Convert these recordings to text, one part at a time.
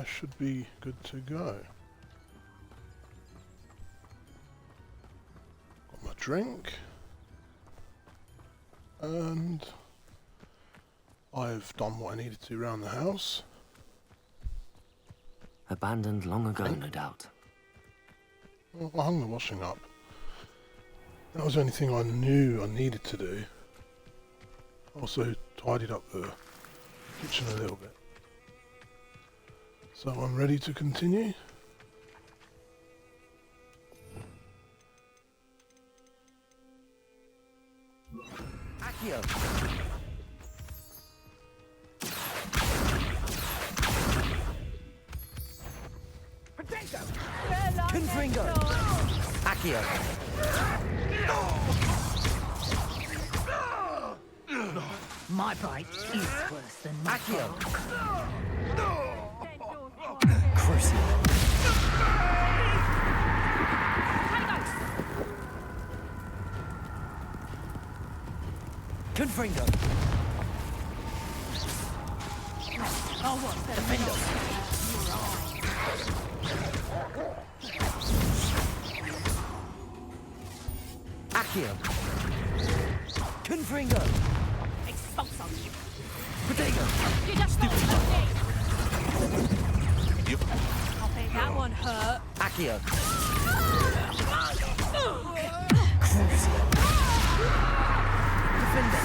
I should be good to go. Got my drink. And I've done what I needed to around the house. Abandoned long ago, no doubt. Well, I hung the washing up. That was the only thing I knew I needed to do. Also tidied up the kitchen a little bit. So I'm ready to continue. Accio! Confringo! Accio! My bite is worse than my Accio! bark. Crucible! Confringo! Oh, what? Defendo! Accio! Confringo! Expulso. Protego! You just stupid. Yep. I bet that one hurt. Accio! Crucible. Defender!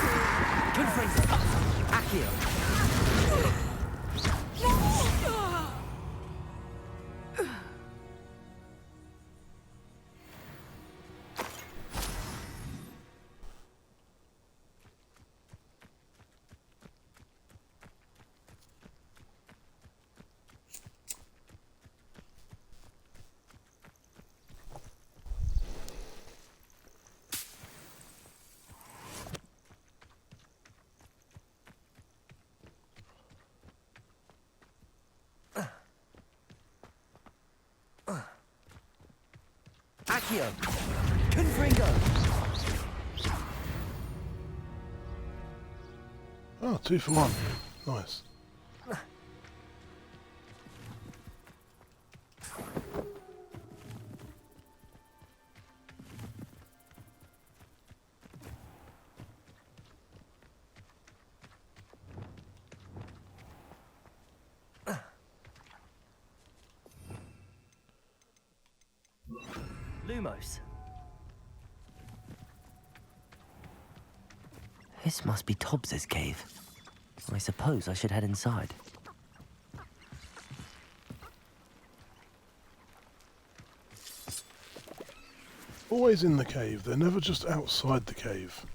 Confringo! Accio! Accio! Confringo! Oh, 2 for 1. Nice. Lumos. This must be Tobbs's cave. I suppose I should head inside. Always in the cave, they're never just outside the cave.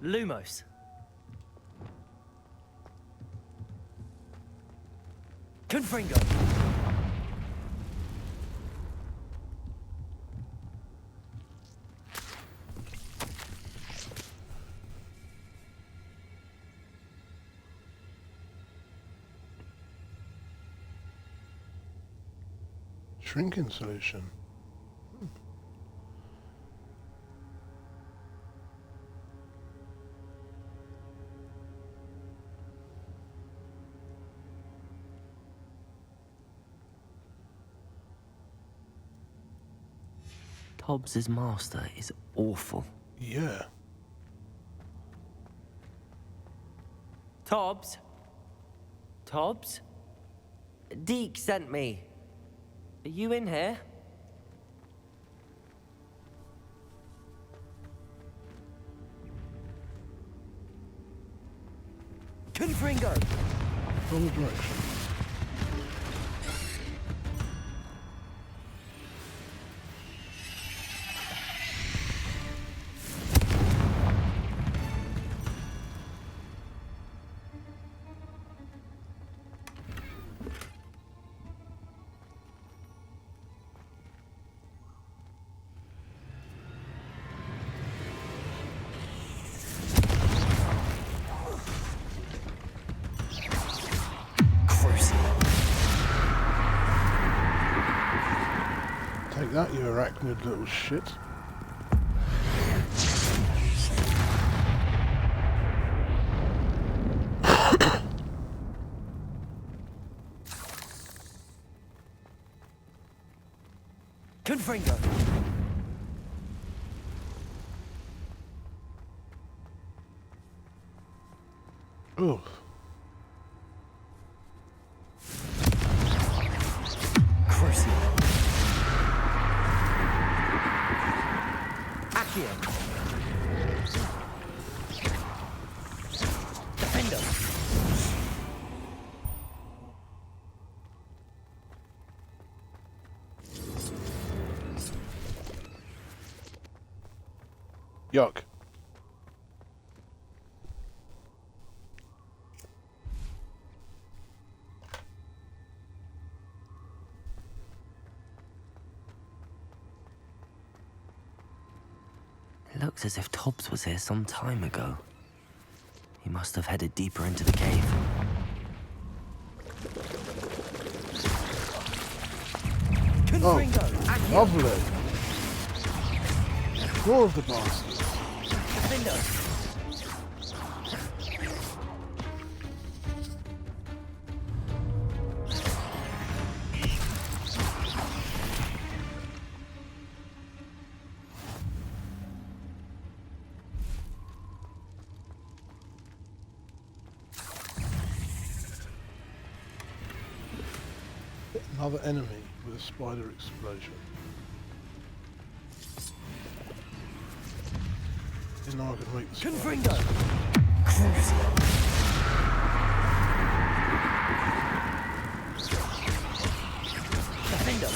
Lumos. Confringo. Shrinking solution. Tobbs's master is awful. Yeah. Tobbs? Tobbs? Deke sent me. Are you in here? Confringo! Wrong direction. arachnid little shit. Confringo. Oh. Crucio. Accio. Defendo. Yuck. It looks as if Tobbs was here some time ago. He must have headed deeper into the cave. Confringo. Accio. Lovely. More of the bastards. Defendo. Another enemy with a spider explosion. Didn't know I could make the spider. Confringo. Crucio. Defendo.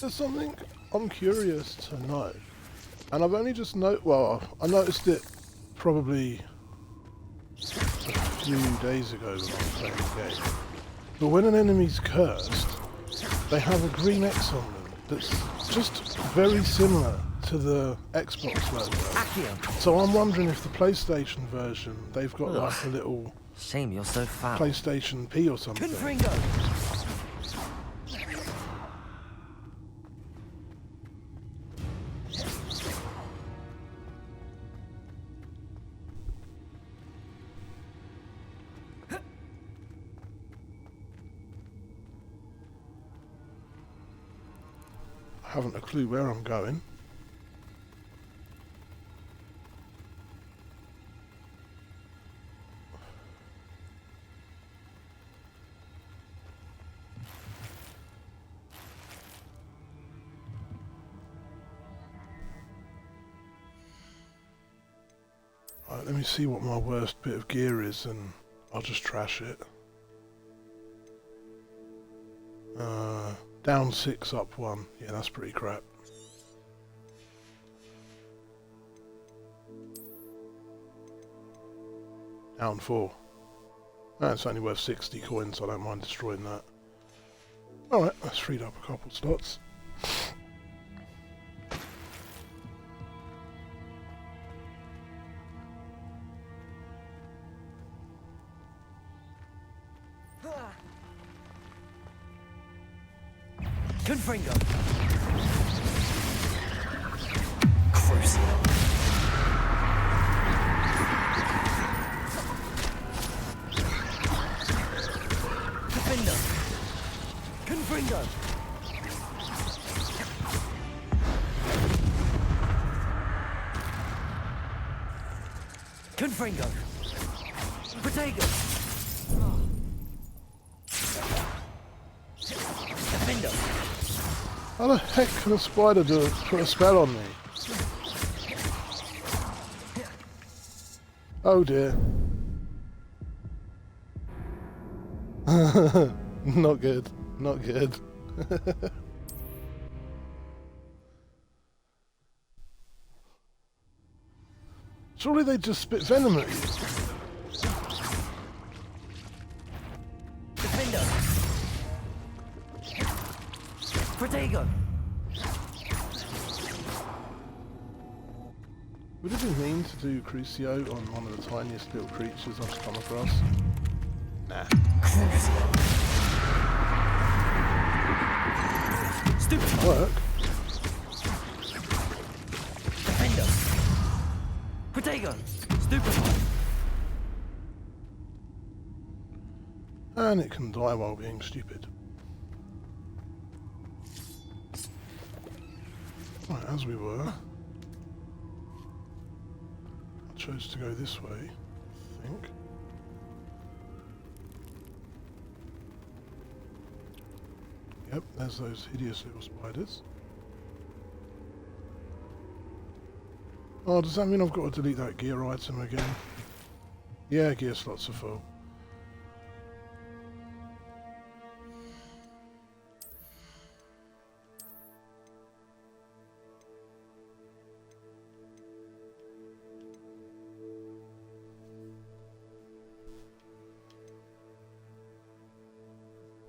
There's something I'm curious to know, and I've only just I noticed it probably a few days ago when I was playing the game. But when an enemy's cursed, they have a green X on them that's just very similar to the Xbox logo. Accio. So I'm wondering if the PlayStation version, they've got like a little Shame you're so foul. PlayStation P or something. Confringo. I haven't a clue where I'm going. Right, let me see what my worst bit of gear is and I'll just trash it. Down 6, up 1. Yeah, that's pretty crap. Down 4. That's only worth 60 coins, so I don't mind destroying that. Alright, that's freed up a couple slots. Confringo. Crucio. Defendo. Confringo. Confringo. Protego. Defendo. How the heck can a spider put a spell on me? Oh dear. Not good. Not good. Surely they just spit venom at you. Defendo. Would it be mean to do Crucio on one of the tiniest little creatures I've come across? Nah. Stupid. Work? Defender. Protego. Stupefy. And it can die while being stupid. Right, as we were. I chose to go this way, I think. Yep, there's those hideous little spiders. Oh, does that mean I've got to delete that gear item again? Yeah, gear slots are full.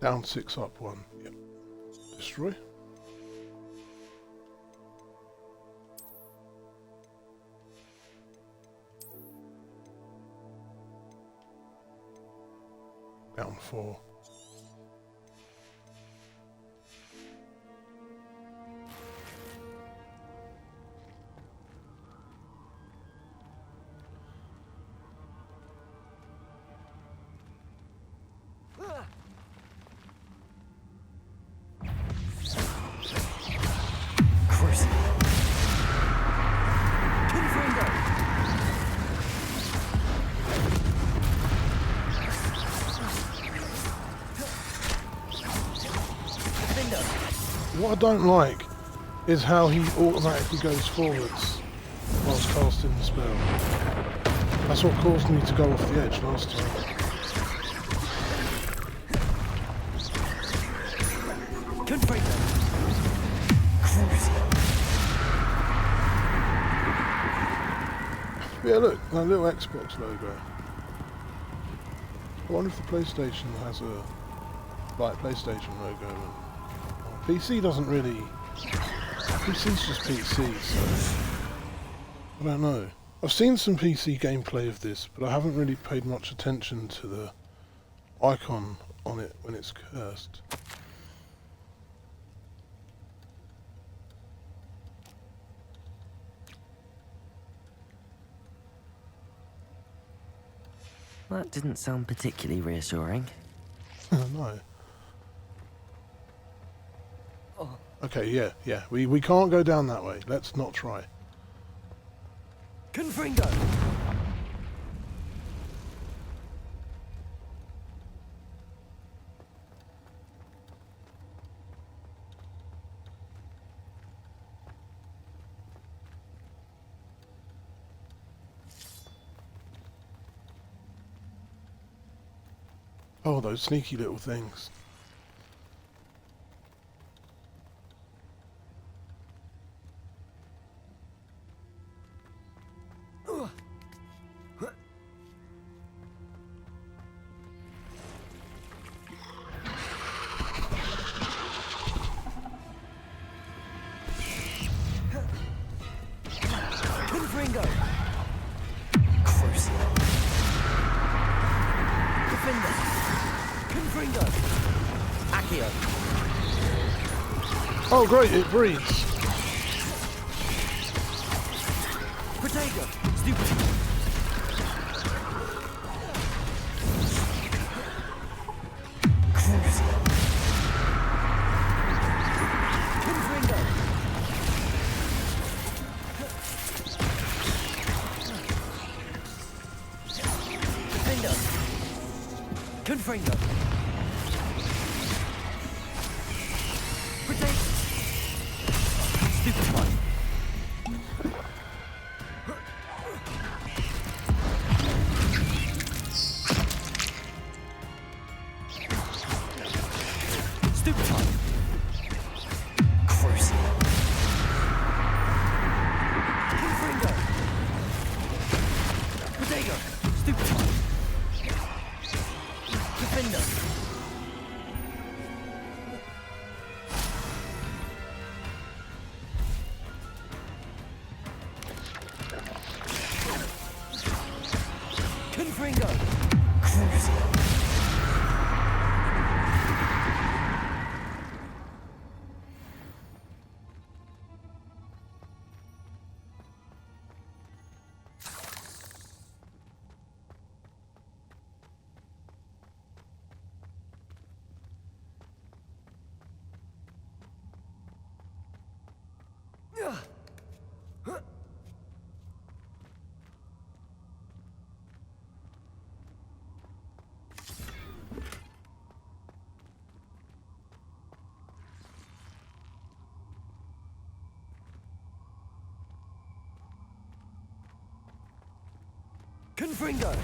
Down 6, up 1. Yep. Destroy. Down 4. What I don't like is how he automatically goes forwards whilst casting the spell. That's what caused me to go off the edge last time. Yeah, look, that little Xbox logo. I wonder if the PlayStation has a PlayStation logo. And PC doesn't really. PC's just PC, so I don't know. I've seen some PC gameplay of this, but I haven't really paid much attention to the icon on it when it's cursed. That didn't sound particularly reassuring. No. Okay, yeah. We can't go down that way. Let's not try. Confringo! Oh, those sneaky little things. Confringo! Crucio! Defender! Confringo! Accio! Oh, great! It breathes. Protego! Stupid! Confringo! Protect! Stupid one! Stupid one! Crucio! Confringo! Protego! Stupid one! Defender! Confringo!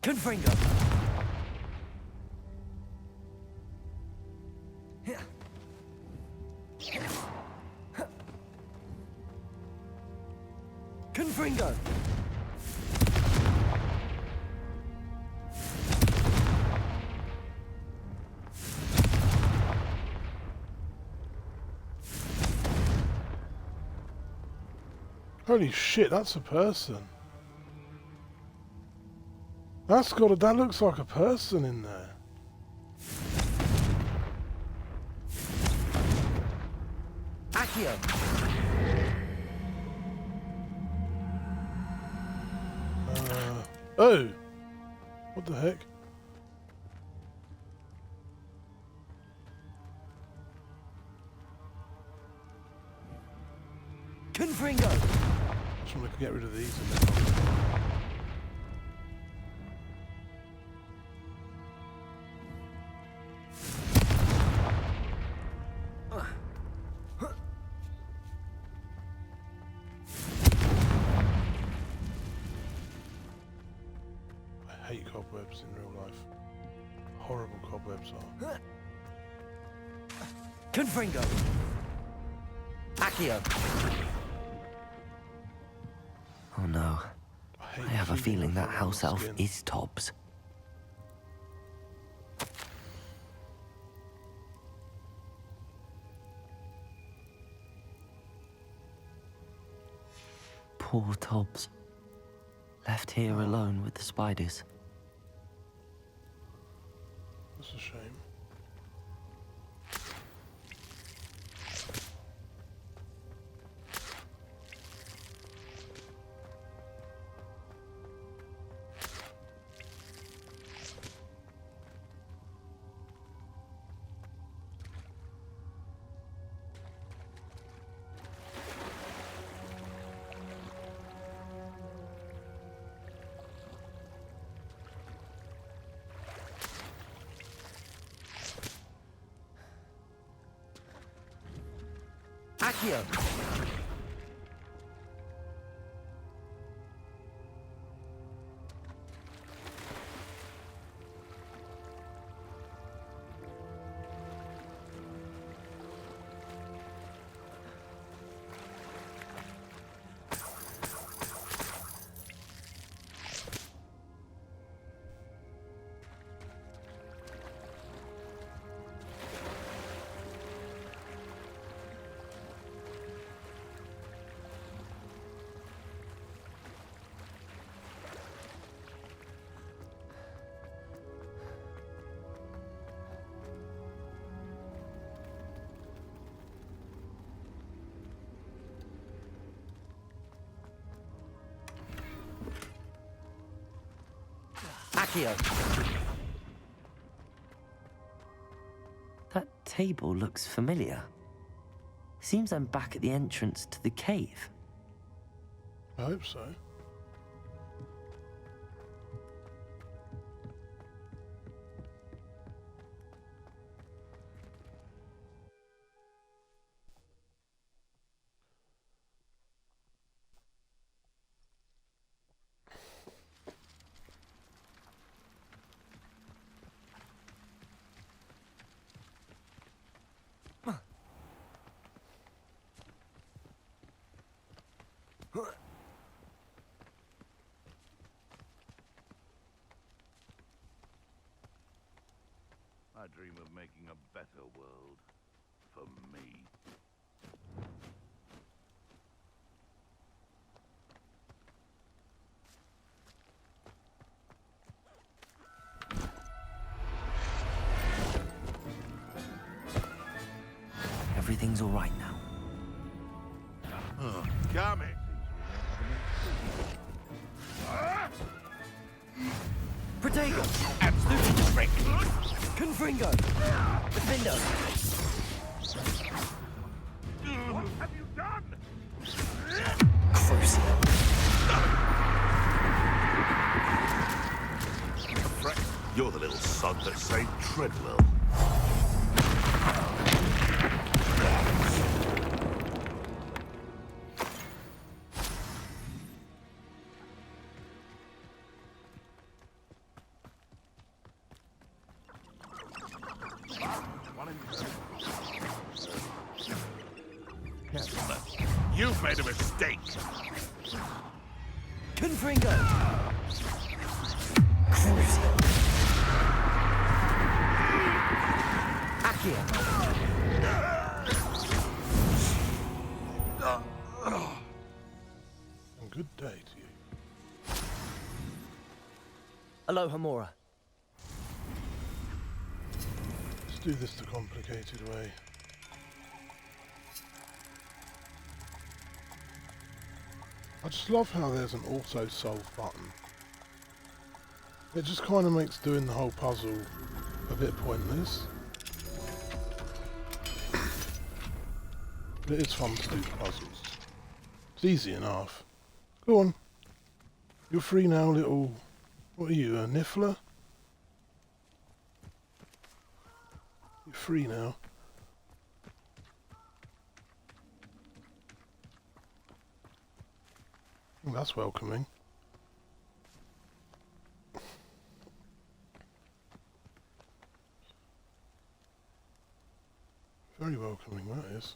Confringo! Confringo! Holy shit, that's a person. That looks like a person in there. Accio! Oh! What the heck? Confringo! I just want to get rid of these and then I hate cobwebs in real life. Horrible cobwebs are. Confringo! Accio! Oh no. I I have a feeling that of house elf skin. is Tobbs. Poor Tobbs. Left here alone with the spiders. That's a shame. Accio! Accio! That table looks familiar. Seems I'm back at the entrance to the cave. I hope so. I dream of making a better world for me. Protego! Stupid prick! Confringo! Defendo! What have you done? Crucio! Frank, you're the little sod that saved Treadwell. You've made a mistake. Confringo! Crucio! Accio! And good day to you. Aloha Mora. Let's do this the complicated way. I just love how there's an auto-solve button. It just kind of makes doing the whole puzzle a bit pointless. But it is fun to do the puzzles. It's easy enough. Go on. You're free now, little... What are you, a niffler? You're free now. Oh, that's welcoming. Very welcoming, that is.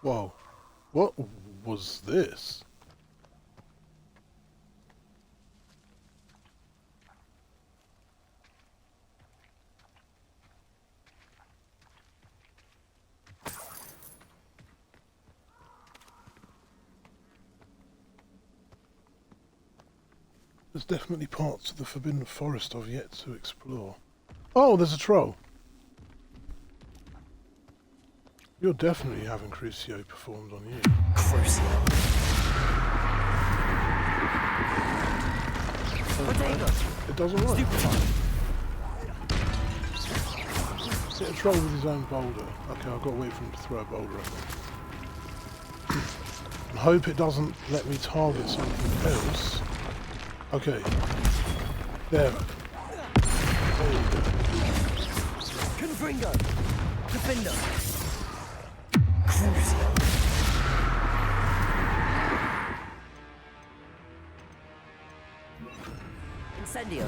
Whoa. What was this? There's definitely parts of the Forbidden Forest I've yet to explore. Oh, there's a troll. You're definitely having Crucio performed on you. Crucio! It doesn't work. Stupefy! Hit a troll with his own boulder. Okay, I've got to wait for him to throw a boulder at me. And hope it doesn't let me target something else. Okay. There. There you go. Confringo! Defendo! Crucio! Incendio!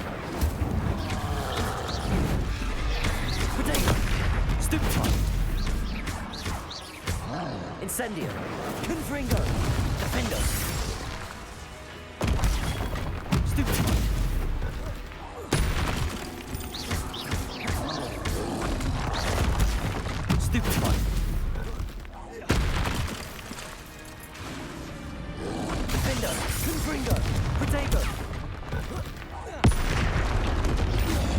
Protego! Stupefy! Incendio! Confringo! Defendo! Stupefy! Stupefy! Defendo! Confringo! Protego!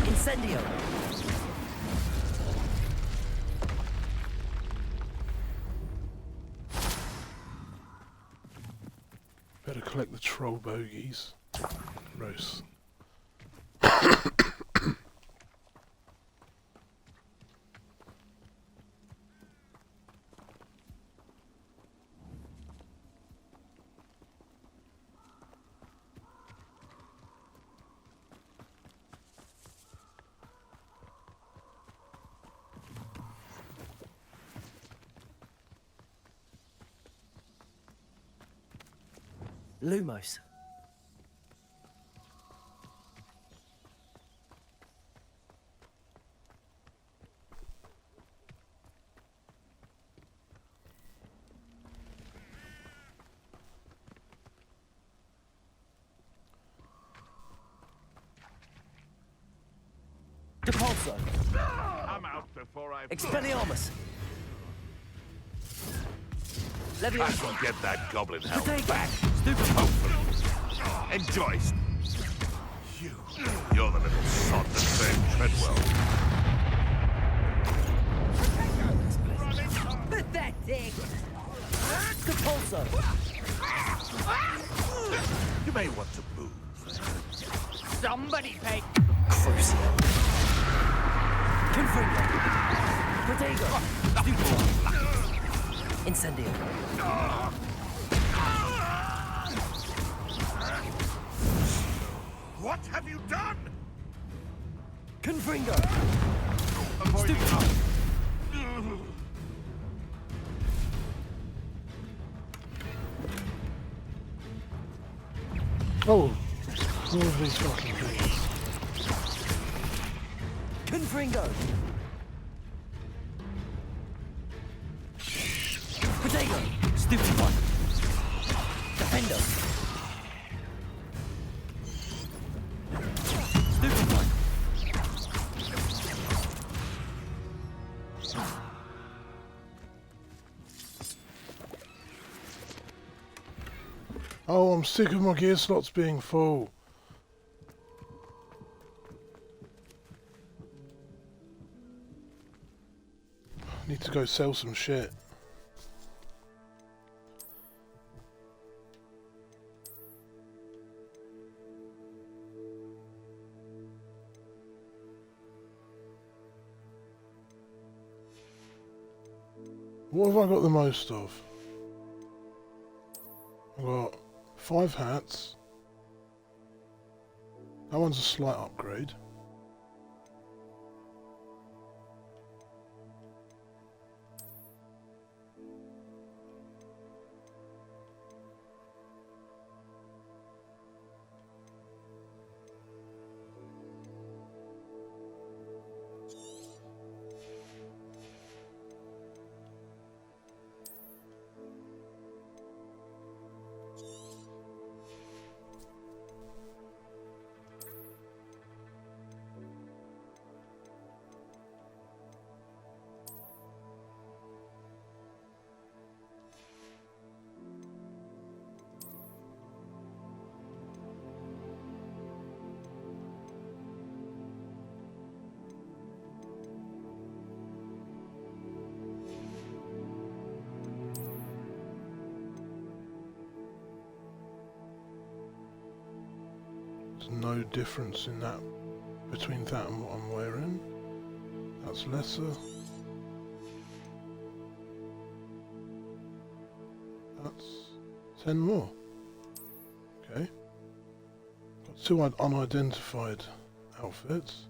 Incendio! Better collect the troll bogies. Gross. Lumos. Depulso. I'm out before I... Expelliarmus. I Leviosa. can get that goblin hell Protego. back. Stupid. Hopefully. Enjoy. You're the little sod that saved Treadwell. Pathetic! Depulso. You may want to move. Somebody pay. Crucio. Confringo. Protego. Incendio. What have you done? Confringo. Oh, all of these fucking things. Confringo. Protego. Stupid one. Defendo. Stupid one. Oh, I'm sick of my gear slots being full. I need to go sell some shit. What have I got the most of? I've got 5 hats. That one's a slight upgrade. There's no difference in that between that and what I'm wearing. That's lesser. That's 10 more. Okay. Got 2 unidentified outfits.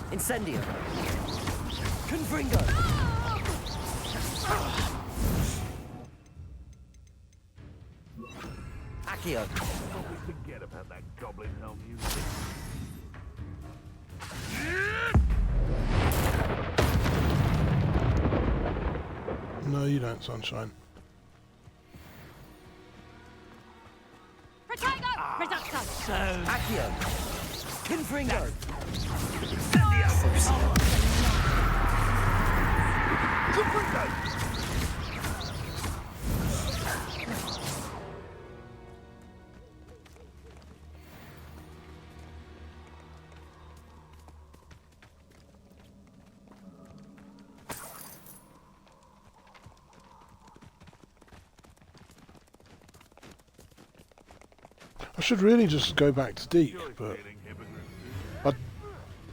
Incendio. Confringo. Accio. Always forget about that goblin helm music. No, you don't, Sunshine. Protego! Reducto! Accio. Confringo. I should really just go back to Deep, but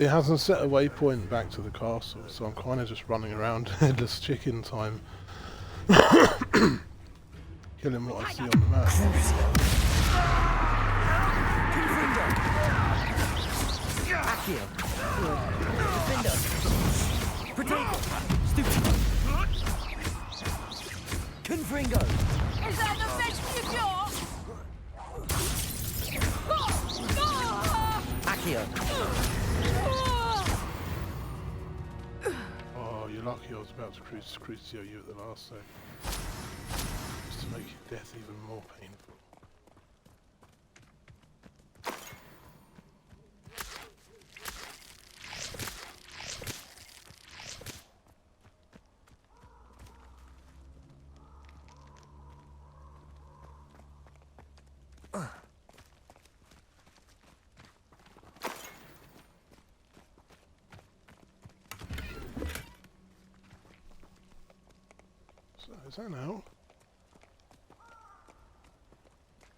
it hasn't set a waypoint back to the castle, so I'm kind of just running around headless chicken time, killing what I see on the map. Accio. Defendo. Protego. Stupid. Confringo. Is that the best Accio. Oh, you're you're lucky I was about to crucio you at the last sec. Just to make your death even more painful. So, is that an owl?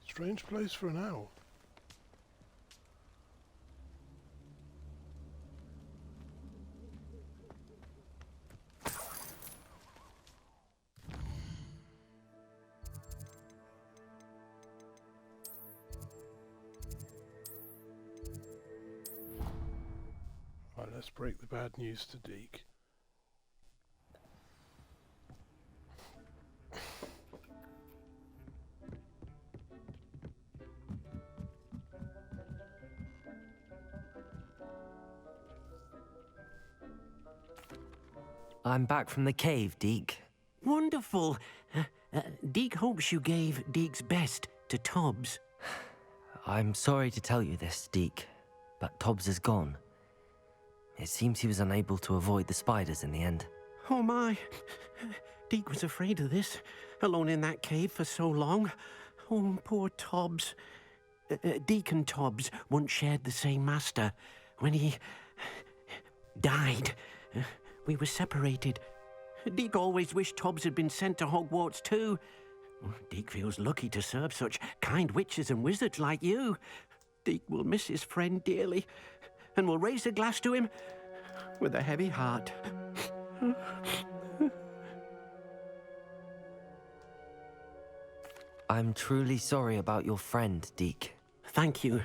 Strange place for an owl. Right, let's break the bad news to Deke. I'm back from the cave, Deke. Wonderful. Deke hopes you gave Deke's best to Tobbs. I'm sorry to tell you this, Deke, but Tobbs is gone. It seems he was unable to avoid the spiders in the end. Oh my. Deke was afraid of this, alone in that cave for so long. Oh, poor Tobbs. Deke and Tobbs once shared the same master. When he died, we were separated. Deke always wished Tobbs had been sent to Hogwarts too. Deke feels lucky to serve such kind witches and wizards like you. Deke will miss his friend dearly, and will raise a glass to him with a heavy heart. I'm truly sorry about your friend, Deke. Thank you.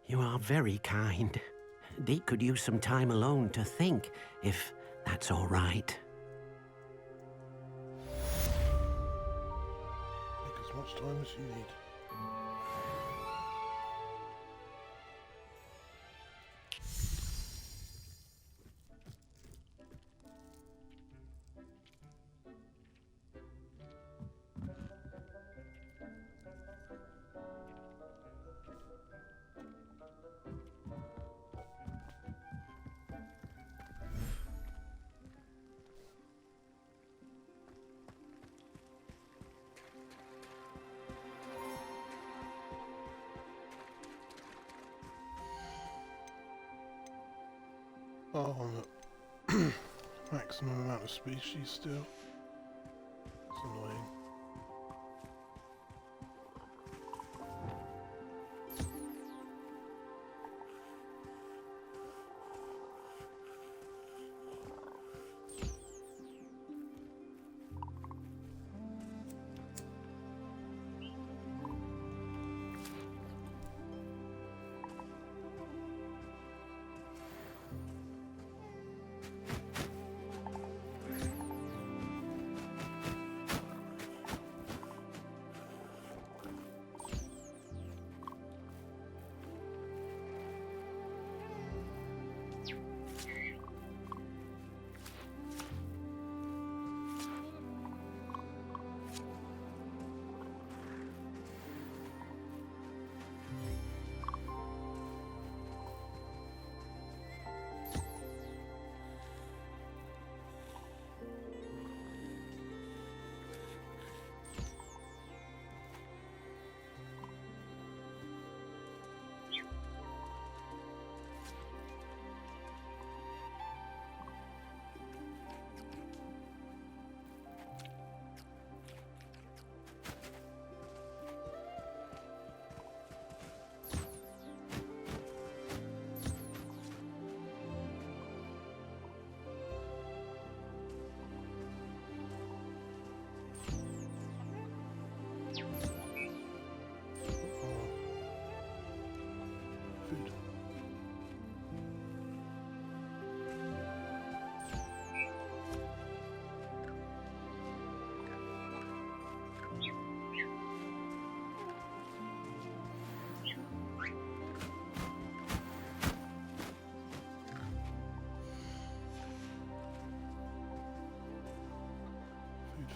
You are very kind. Deke could use some time alone to think, if that's all right. Take as much time as you need. Oh, I'm at maximum amount of species still. It's annoying.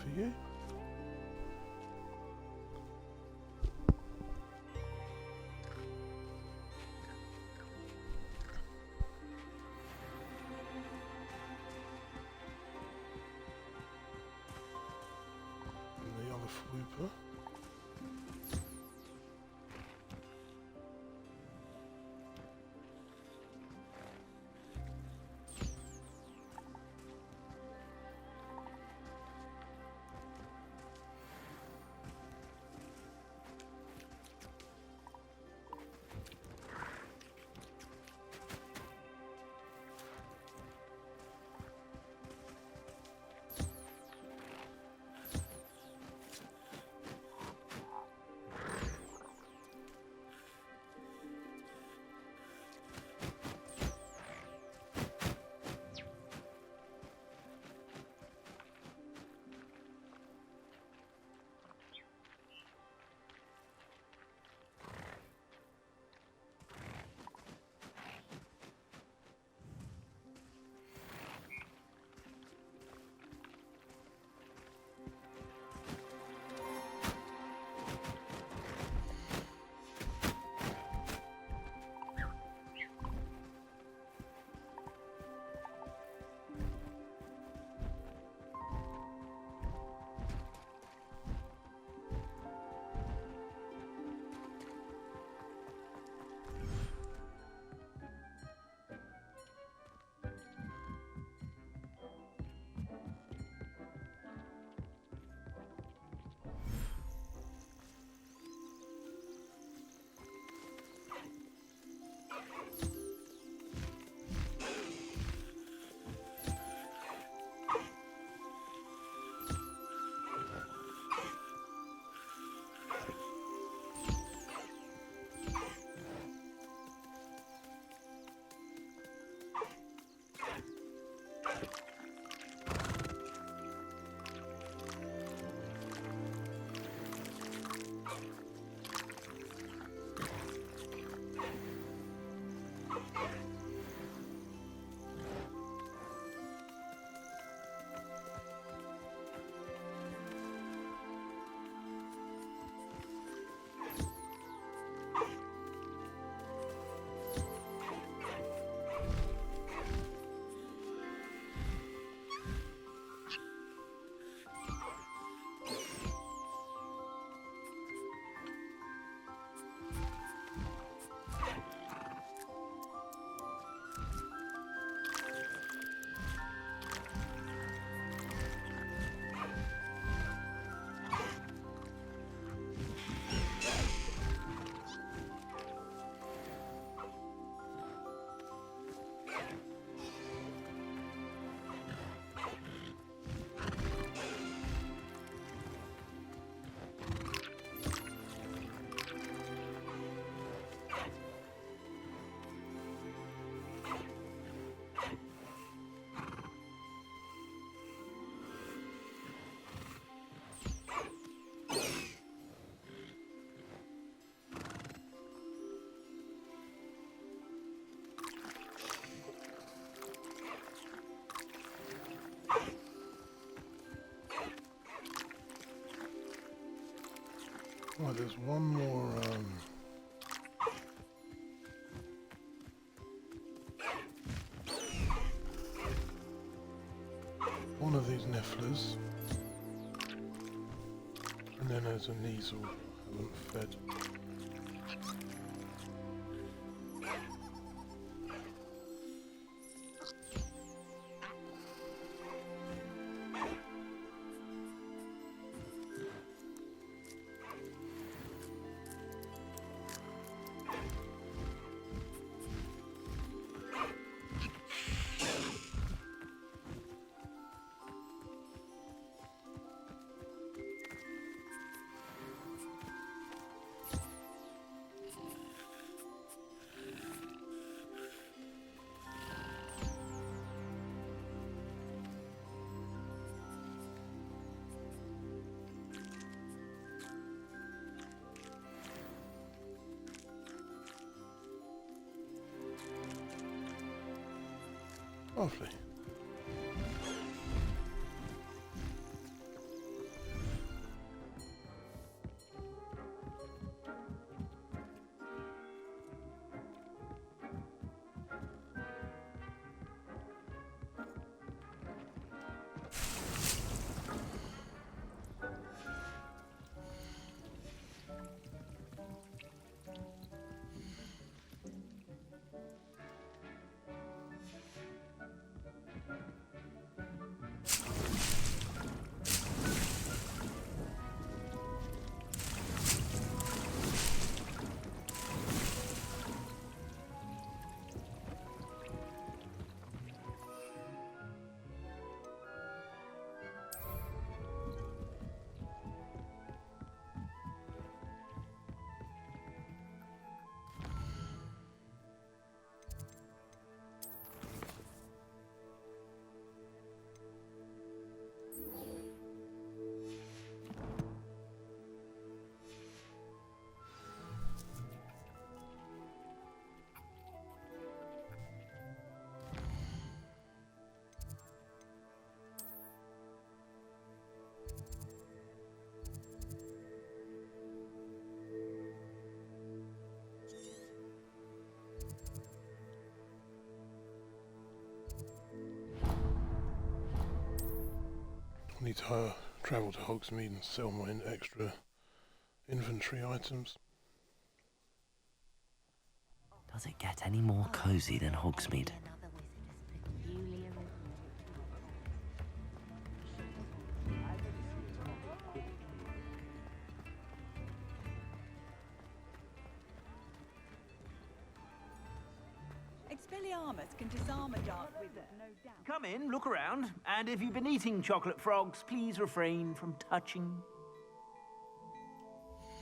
for you. And the other flooper. Oh, there's one more, one of these Nifflers, and then there's a Kneasel I haven't fed. Lovely. I need to travel to Hogsmeade and sell my extra inventory items. Does it get any more cozy than Hogsmeade? Expelliarmus can disarm a dark wizard, no doubt. Come in, look around, and if you've been eating chocolate frogs, please refrain from touching.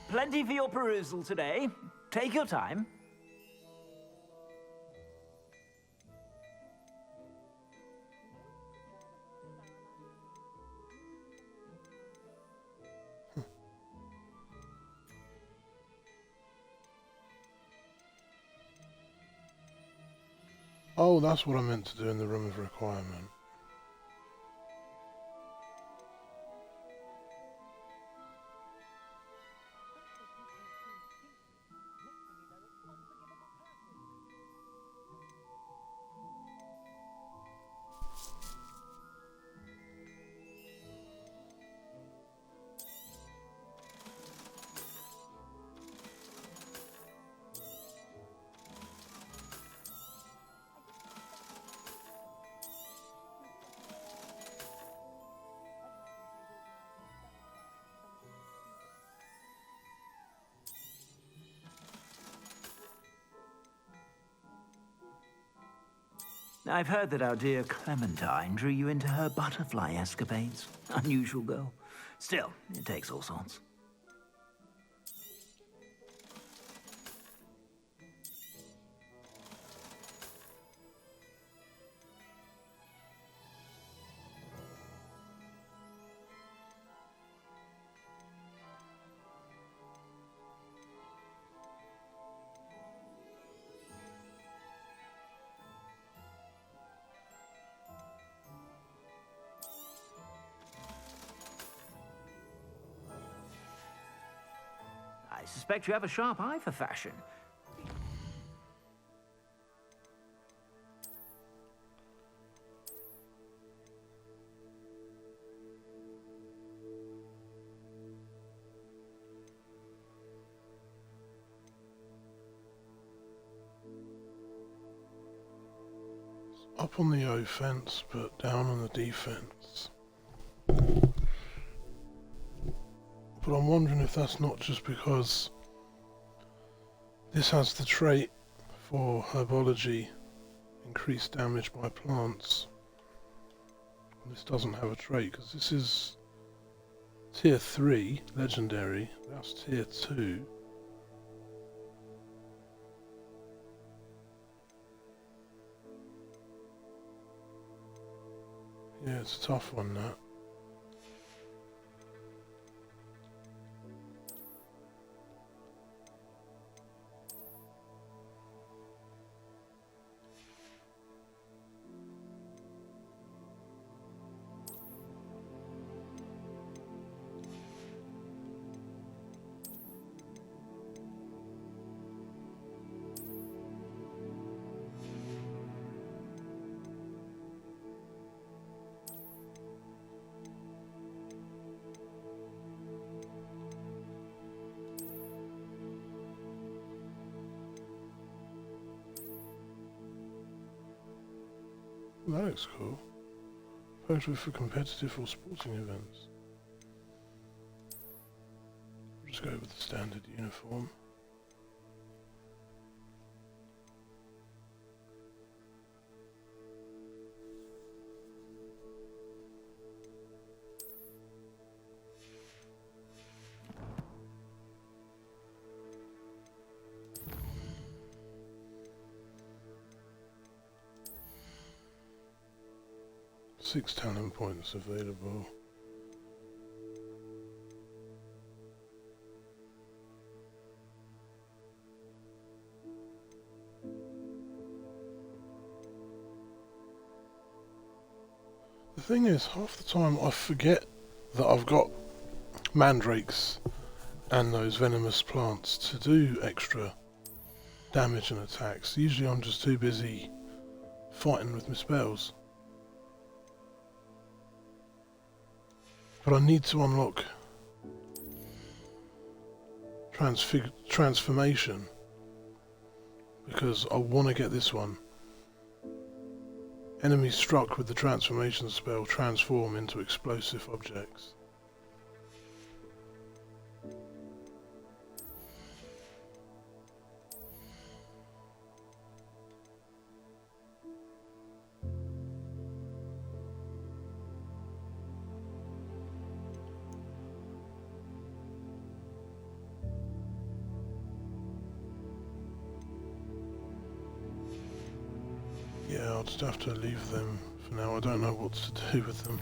Plenty for your perusal today. Take your time. Oh, that's what I meant to do in the Room of Requirement. I've heard that our dear Clementine drew you into her butterfly escapades. Unusual girl. Still, it takes all sorts. I suspect you have a sharp eye for fashion. Up on the offense, but down on the defense. But I'm wondering if that's not just because this has the trait for herbology, increased damage by plants. And this doesn't have a trait, because this is tier 3, legendary, that's tier 2. Yeah, it's a tough one, that. That looks cool. Photo for competitive or sporting events. I'll just go with the standard uniform. Six talent points available. The thing is, half the time I forget that I've got mandrakes and those venomous plants to do extra damage and attacks. Usually I'm just too busy fighting with my spells. But I need to unlock transformation because I want to get this one. Enemies struck with the transformation spell transform into explosive objects. Yeah, I'll just have to leave them for now. I don't know what to do with them.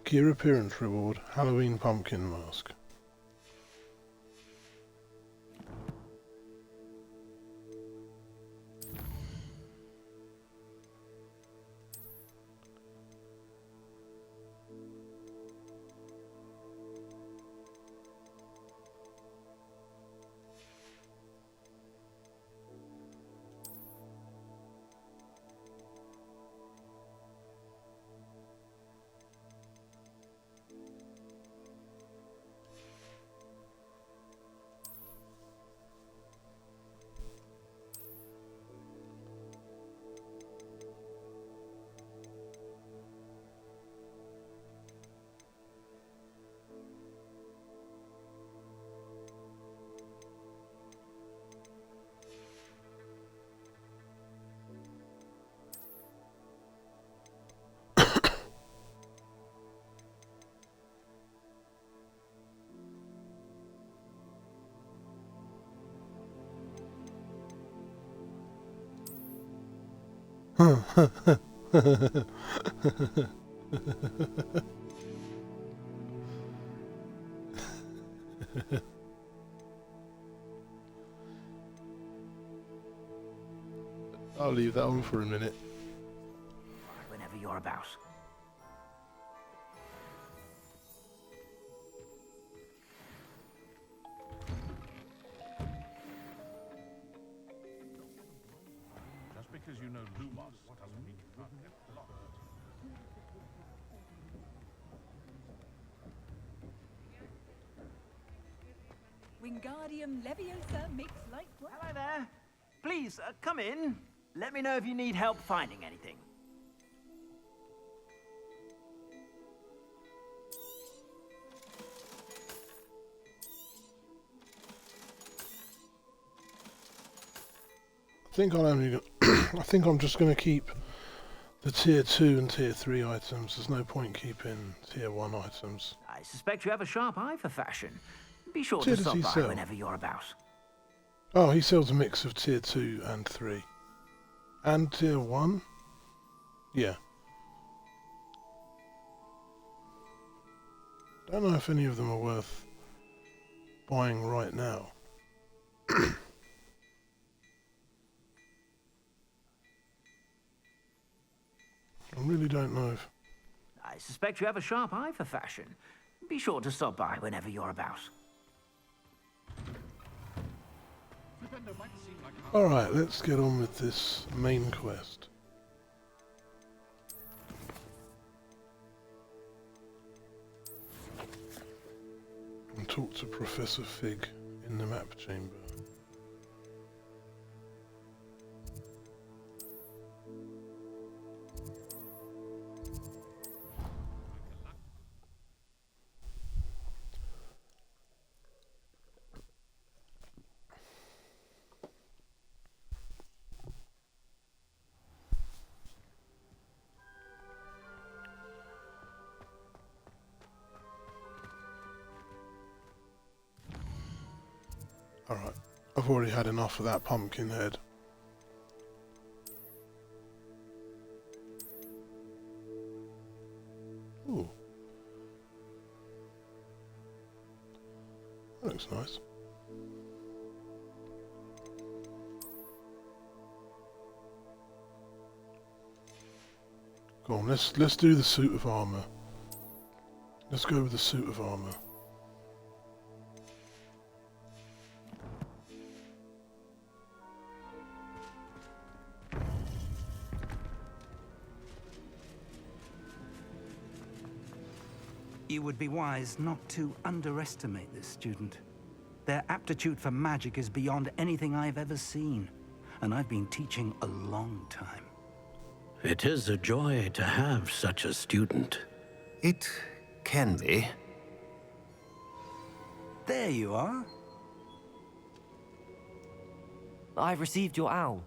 Gear appearance reward, Halloween pumpkin mask. I'll leave that on for a minute. Whenever you're about. Just because you know Lumos doesn't mean you can't get lost. Wingardium Leviosa makes light bright. Hello there. Please, come in. Let me know if you need help finding anything. I think I'm just going to keep the tier 2 and tier 3 items. There's no point keeping tier 1 items. I suspect you have a sharp eye for fashion. Be sure Tier to does stop he by sell? whenever you're about. Oh, he sells a mix of tier 2 and 3. And tier 1? Yeah. Don't know if any of them are worth buying right now. I really don't know if... I suspect you have a sharp eye for fashion. Be sure to stop by whenever you're about. Alright, let's get on with this main quest. And talk to Professor Fig in the map chamber. Alright, I've already had enough of that pumpkin head. Ooh. That looks nice. Go on, let's do the suit of armor. Let's go with the suit of armor. You would be wise not to underestimate this student. Their aptitude for magic is beyond anything I've ever seen, and I've been teaching a long time. It is a joy to have such a student. It can be. There you are. I received your owl.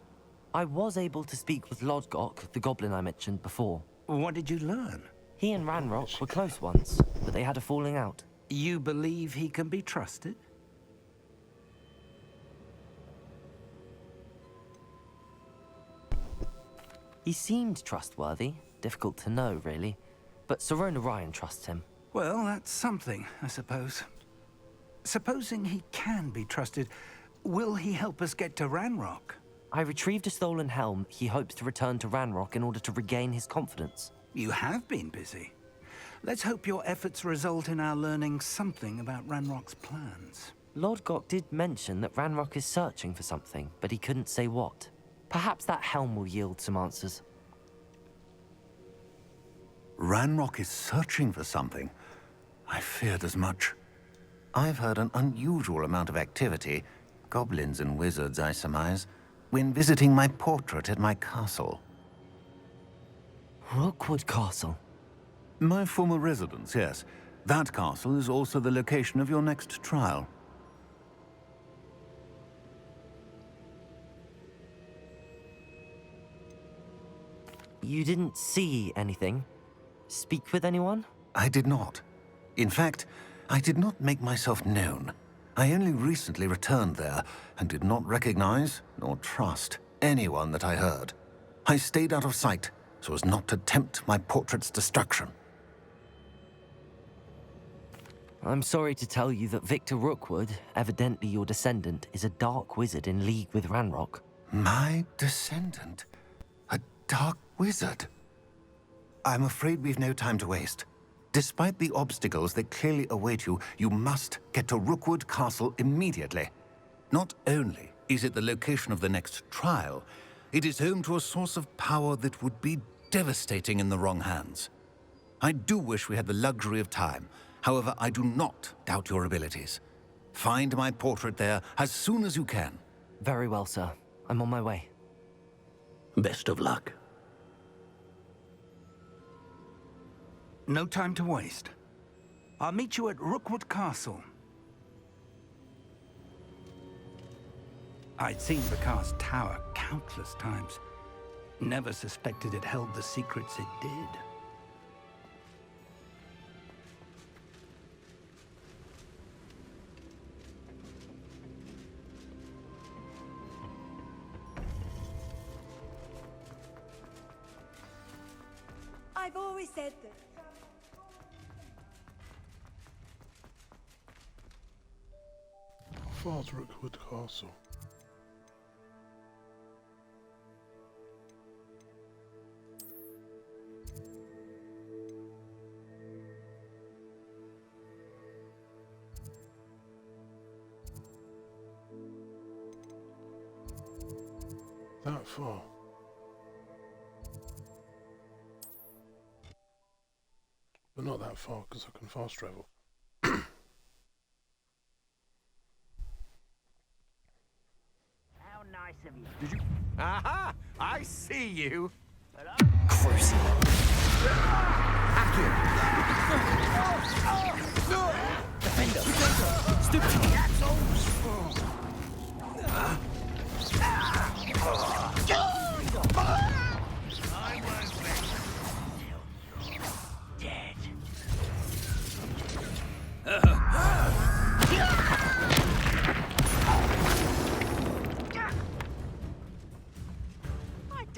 I was able to speak with Lodgok, the goblin I mentioned before. What did you learn? He and Ranrock were close once, but they had a falling out. You believe he can be trusted? He seemed trustworthy. Difficult to know, really. But Sirona Ryan trusts him. Well, that's something, I suppose. Supposing he can be trusted, will he help us get to Ranrock? I retrieved a stolen helm he hopes to return to Ranrock in order to regain his confidence. You have been busy. Let's hope your efforts result in our learning something about Ranrock's plans. Lodgok did mention that Ranrock is searching for something, but he couldn't say what. Perhaps that helm will yield some answers. Ranrock is searching for something. I feared as much. I've heard an unusual amount of activity, goblins and wizards, I surmise, when visiting my portrait at my castle. Rookwood Castle? My former residence, yes. That castle is also the location of your next trial. You didn't see anything? Speak with anyone? I did not. In fact, I did not make myself known. I only recently returned there and did not recognize nor trust anyone that I heard. I stayed out of sight so as not to tempt my portrait's destruction. I'm sorry to tell you that Victor Rookwood, evidently your descendant, is a dark wizard in league with Ranrock. My descendant? A dark wizard? I'm afraid we've no time to waste. Despite the obstacles that clearly await you, you must get to Rookwood Castle immediately. Not only is it the location of the next trial, it is home to a source of power that would be devastating in the wrong hands. I do wish we had the luxury of time. However, I do not doubt your abilities. Find my portrait there as soon as you can. Very well, sir. I'm on my way. Best of luck. No time to waste. I'll meet you at Rookwood Castle. I'd seen Bakar's tower countless times. Never suspected it held the secrets it did. I've always said that. How far is Rookwood Castle? That far? But not that far, because I can fast travel. How nice of you. Did you? Aha! I see you. Cruise. Defender! Stupid!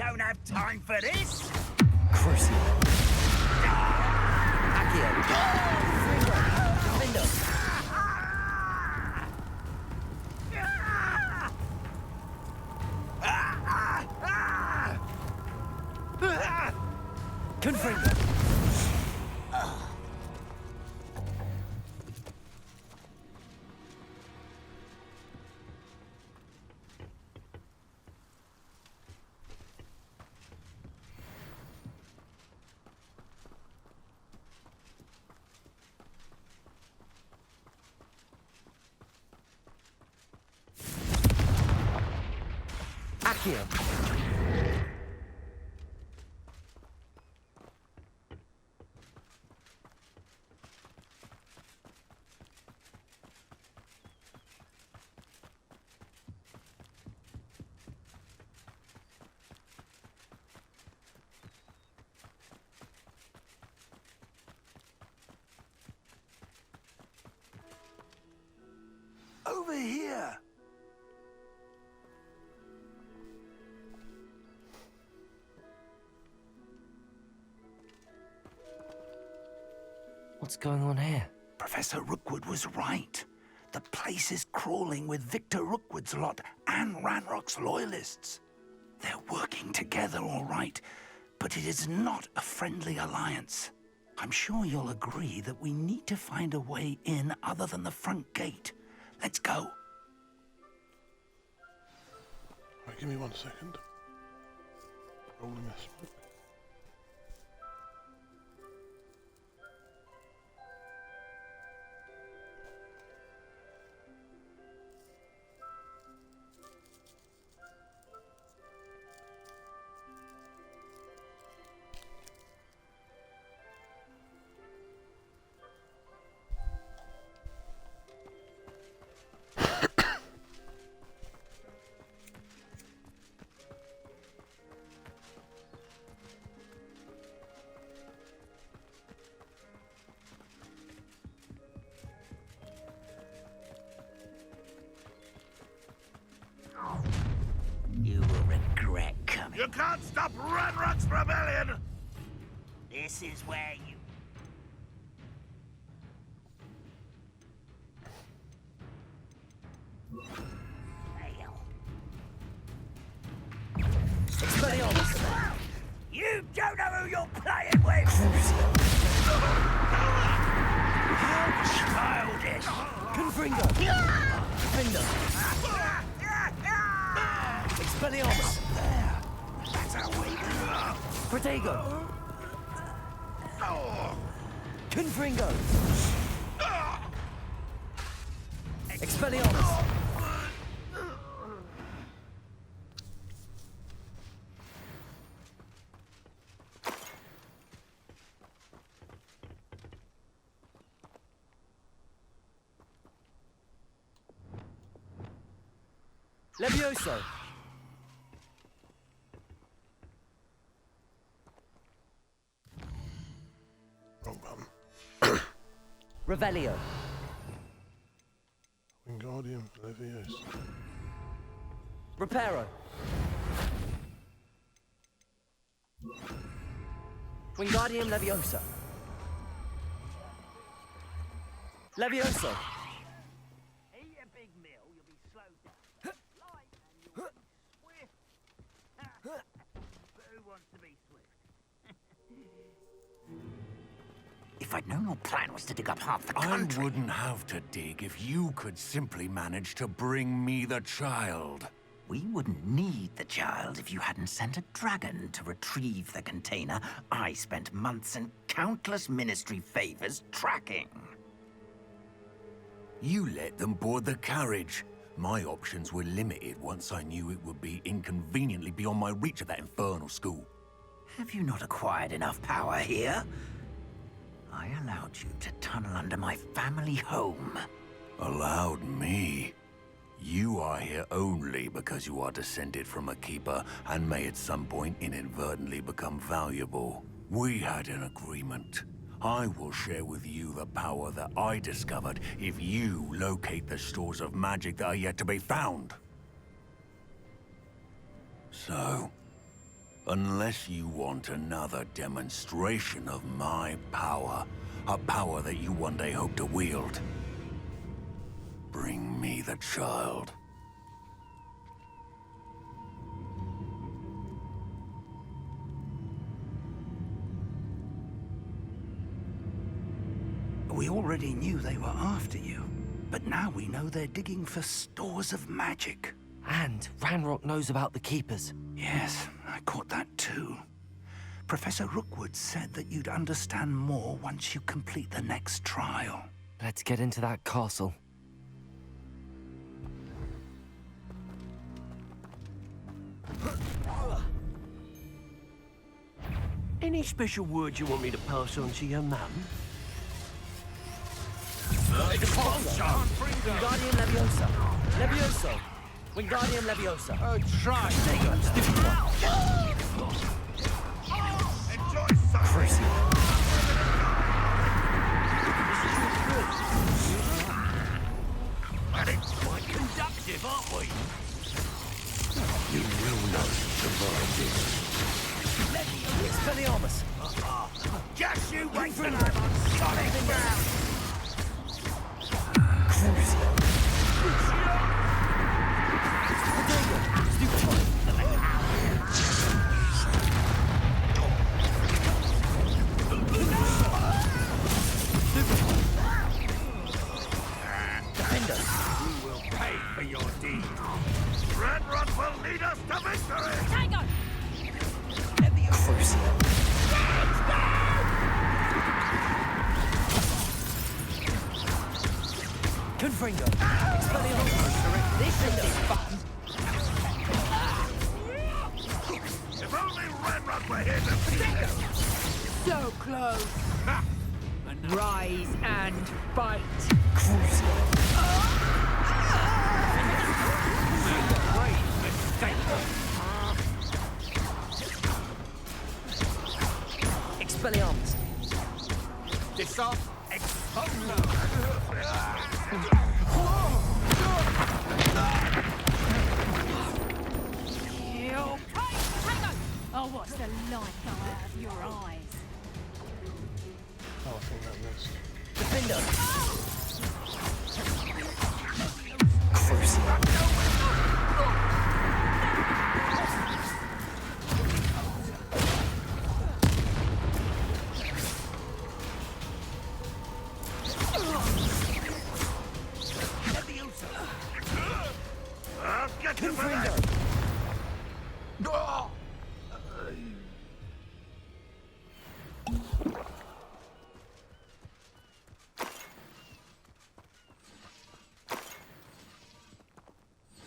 don't have time for this! Crucial. Accio. Defender. Confringo. Accio. Over here! What's going on here? Professor Rookwood was right. The place is crawling with Victor Rookwood's lot and Ranrock's loyalists. They're working together, all right, but it is not a friendly alliance. I'm sure you'll agree that we need to find a way in other than the front gate. Let's go. Right, give me 1 second. Roll the mess. You will regret coming. You can't stop Ranrock's rebellion! This is where you... fail. Expelliarmus. You don't know who you're playing with! How childish! Confringo. Defender. Expelliarmus. That's how we do it. Protego. Confringo. Expelliarmus. Levioso. Wrong button. Revelio. Wingardium Leviosa. Reparo. Wingardium Leviosa. Levioso. Eat a big meal, you'll be slowed down. Light and you'll be swift. But who wants to be swift? If I'd known your plan was to dig up half the country... I wouldn't have to dig if you could simply manage to bring me the child. We wouldn't need the child if you hadn't sent a dragon to retrieve the container I spent months and countless ministry favors tracking. You let them board the carriage. My options were limited once I knew it would be inconveniently beyond my reach at that infernal school. Have you not acquired enough power here? I allowed you to tunnel under my family home. Allowed me? You are here only because you are descended from a keeper and may at some point inadvertently become valuable. We had an agreement. I will share with you the power that I discovered if you locate the stores of magic that are yet to be found. So, Unless you want another demonstration of my power, a power that you one day hope to wield. Bring me the child. We already knew they were after you, but now we know they're digging for stores of magic. And Ranrock knows about the Keepers. Yes, I caught that too. Professor Rookwood said that you'd understand more once you complete the next trial. Let's get into that castle. Any special words you want me to pass on to your mum? Wingardium Leviosa. Levioso. Wingardium Leviosa. Try. Crazy. Quite conductive, aren't we? You will not survive this. Expelliarmus. Just you wait till I'm on solid ground! Defender. You will pay for your deed. Ranrock will lead us to victory! Tango! Crucial. Confringo. Expelliarmus. This should be fun. If only Ranrock were here to see this! So close. Rise and bite. Great mistake! Expelliarmus. Disarm! Expulso! Oh, what's the light go out of your eyes? Oh, I think that missed. Defender. I'll get you for that!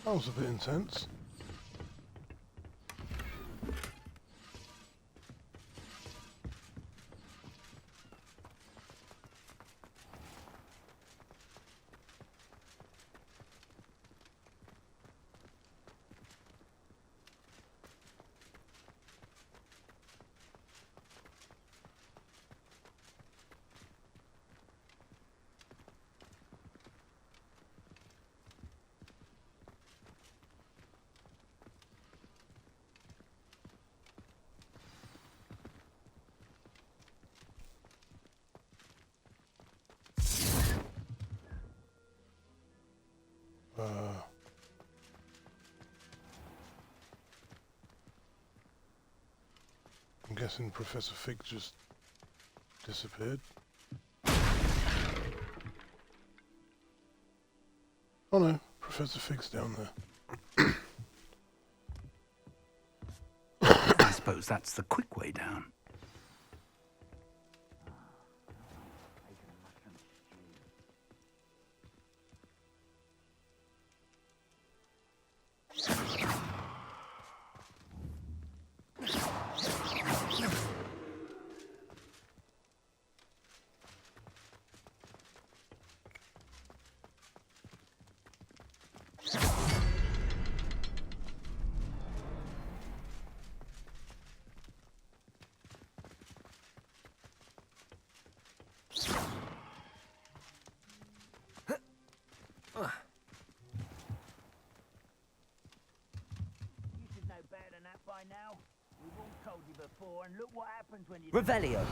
That was a bit intense. I'm guessing Professor Fig just disappeared. Oh no, Professor Fig's down there. I suppose that's the quick way down. You should know better than that by now. We've all told you before, and look what happens when you... Revelio.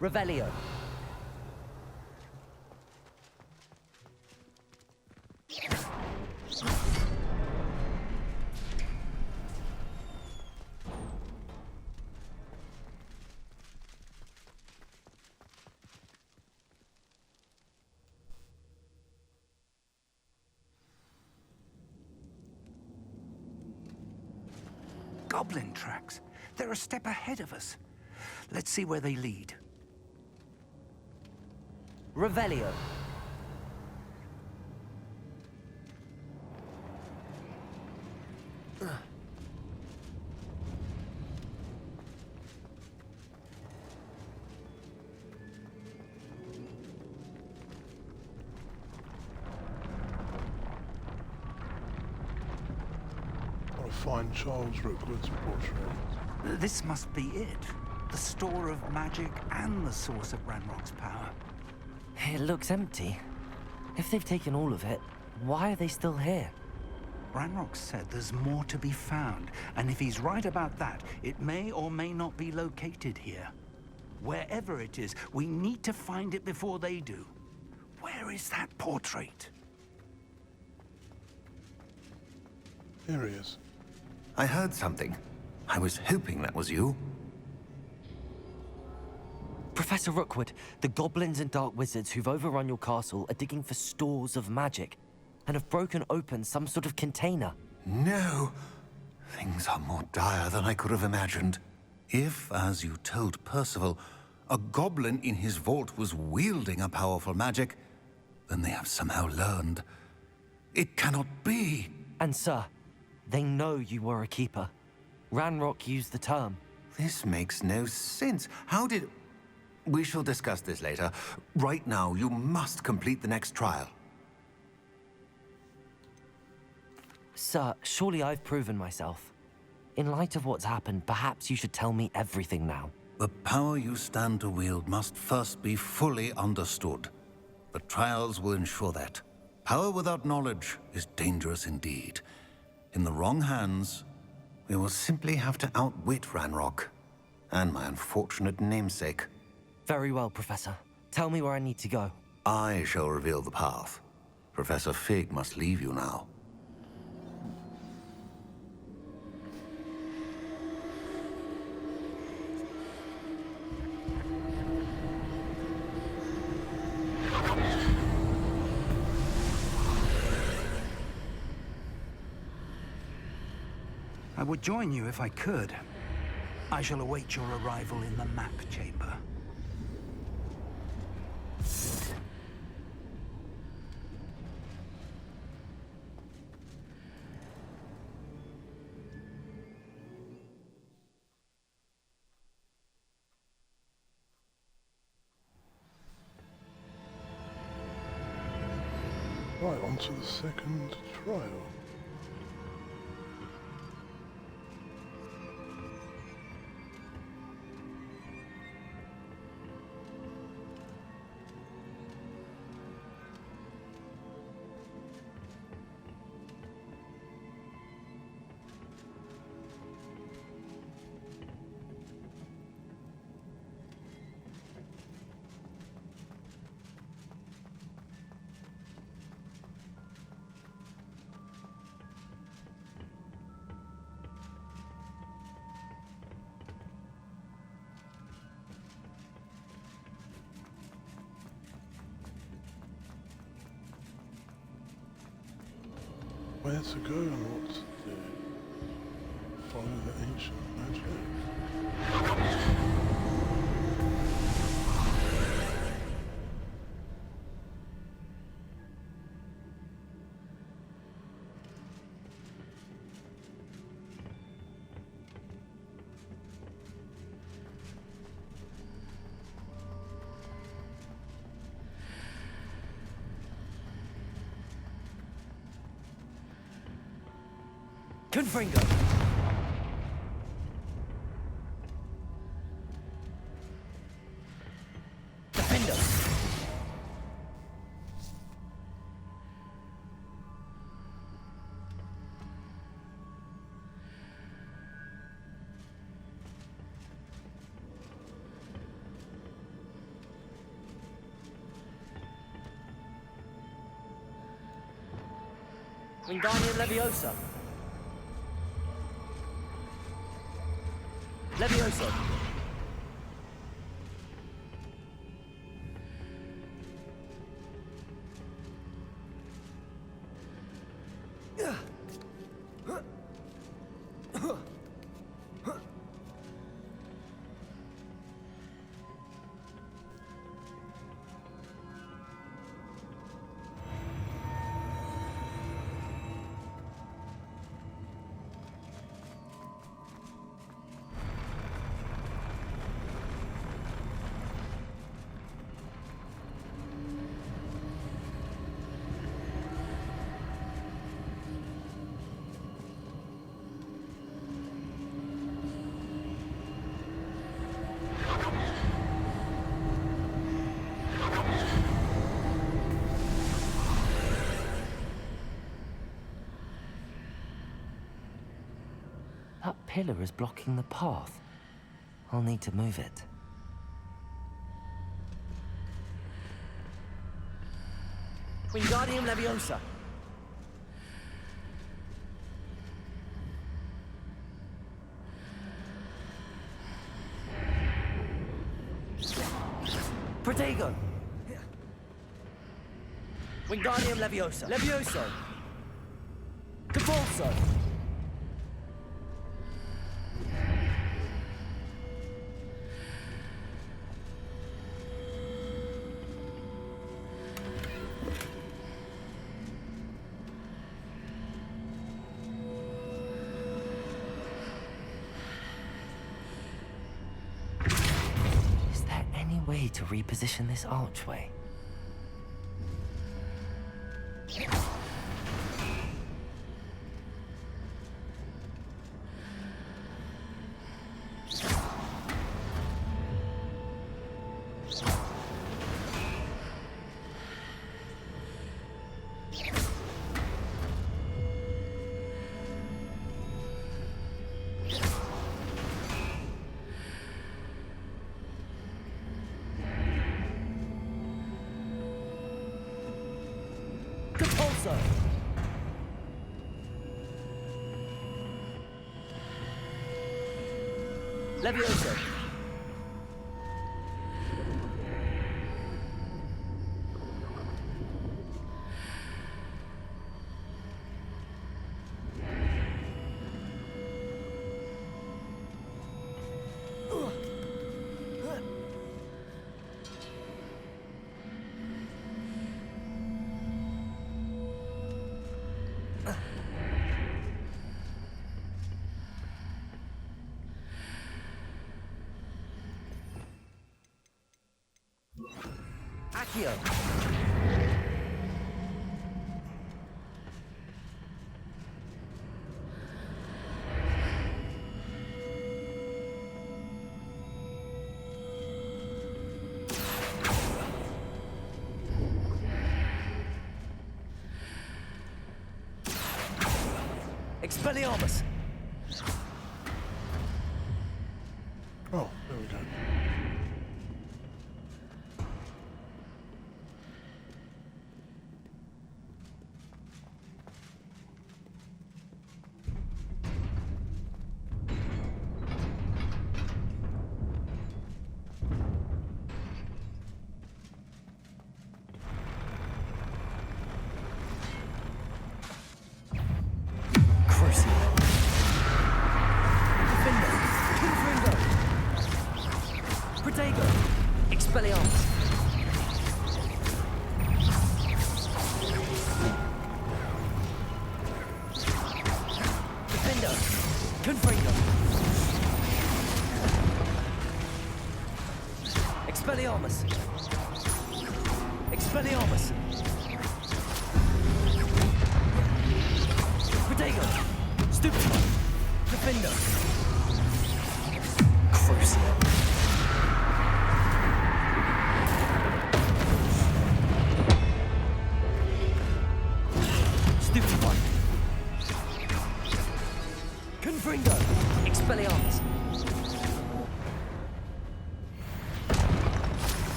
Revelio. Goblin tracks. They're a step ahead of us. Let's see where they lead. Revelio. Gotta find Charles Rookwood's portrait. This must be it. The store of magic and the source of Ranrock's power. It looks empty. If they've taken all of it, why are they still here? Ranrock said there's more to be found, and if he's right about that, it may or may not be located here. Wherever it is, we need to find it before they do. Where is that portrait? Here he is. I heard something. I was hoping that was you. Professor Rookwood, the goblins and dark wizards who've overrun your castle are digging for stores of magic and have broken open some sort of container. No! Things are more dire than I could have imagined. If, as you told Percival, a goblin in his vault was wielding a powerful magic, then they have somehow learned. It cannot be! And sir, they know you were a keeper. Ranrock used the term. This makes no sense. How did... We shall discuss this later. Right now, you must complete the next trial. Sir, surely I've proven myself. In light of what's happened, perhaps you should tell me everything now. The power you stand to wield must first be fully understood. The trials will ensure that. Power without knowledge is dangerous indeed. In the wrong hands, we will simply have to outwit Ranrock and my unfortunate namesake. Very well, Professor. Tell me where I need to go. I shall reveal the path. Professor Fig must leave you now. I would join you if I could. I shall await your arrival in the map chamber. Right, on to the second trial. Where to go and what to do. Follow the ancient magic. Confringo! Wingardium Leviosa. Leviosa. That pillar is blocking the path. I'll need to move it. Wingardium Leviosa. Protego. Wingardium Leviosa. Levioso. Capulso. Is there any way to reposition this archway? Capulso. Levioso. Accio. Expelliarmus. Oh, there we go. Protego. Expelliarmus. Defender. Confringo. Expelliarmus. Expelliarmus. Protego. Stupefy. Defender. Crucial. Stupefy. Confringo. Expelliarmus.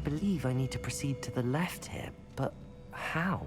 believe I need to proceed to the left here, but how?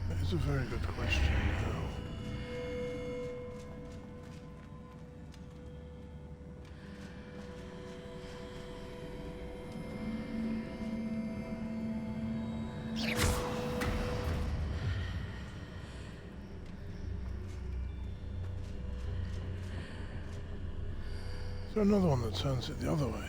That is a very good question now. Is there another one that turns it the other way?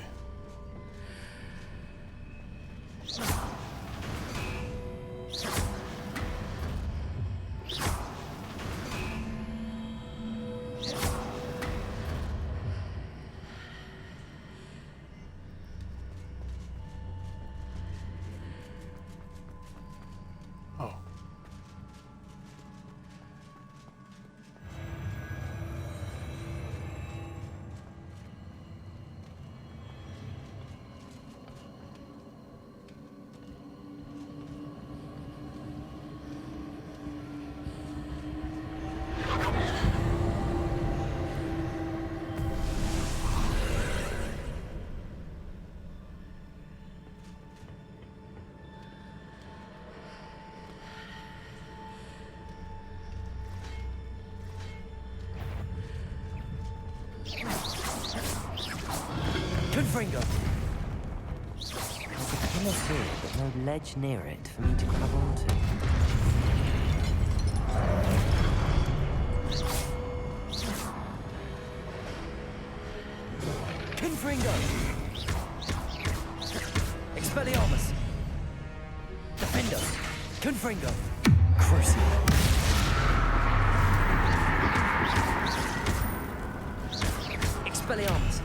Oh. Confringo! There's a pillar here, but no ledge near it for me to grab onto. Confringo! Expelliarmus! Defendo! Confringo! Crucio! Expelliarmus!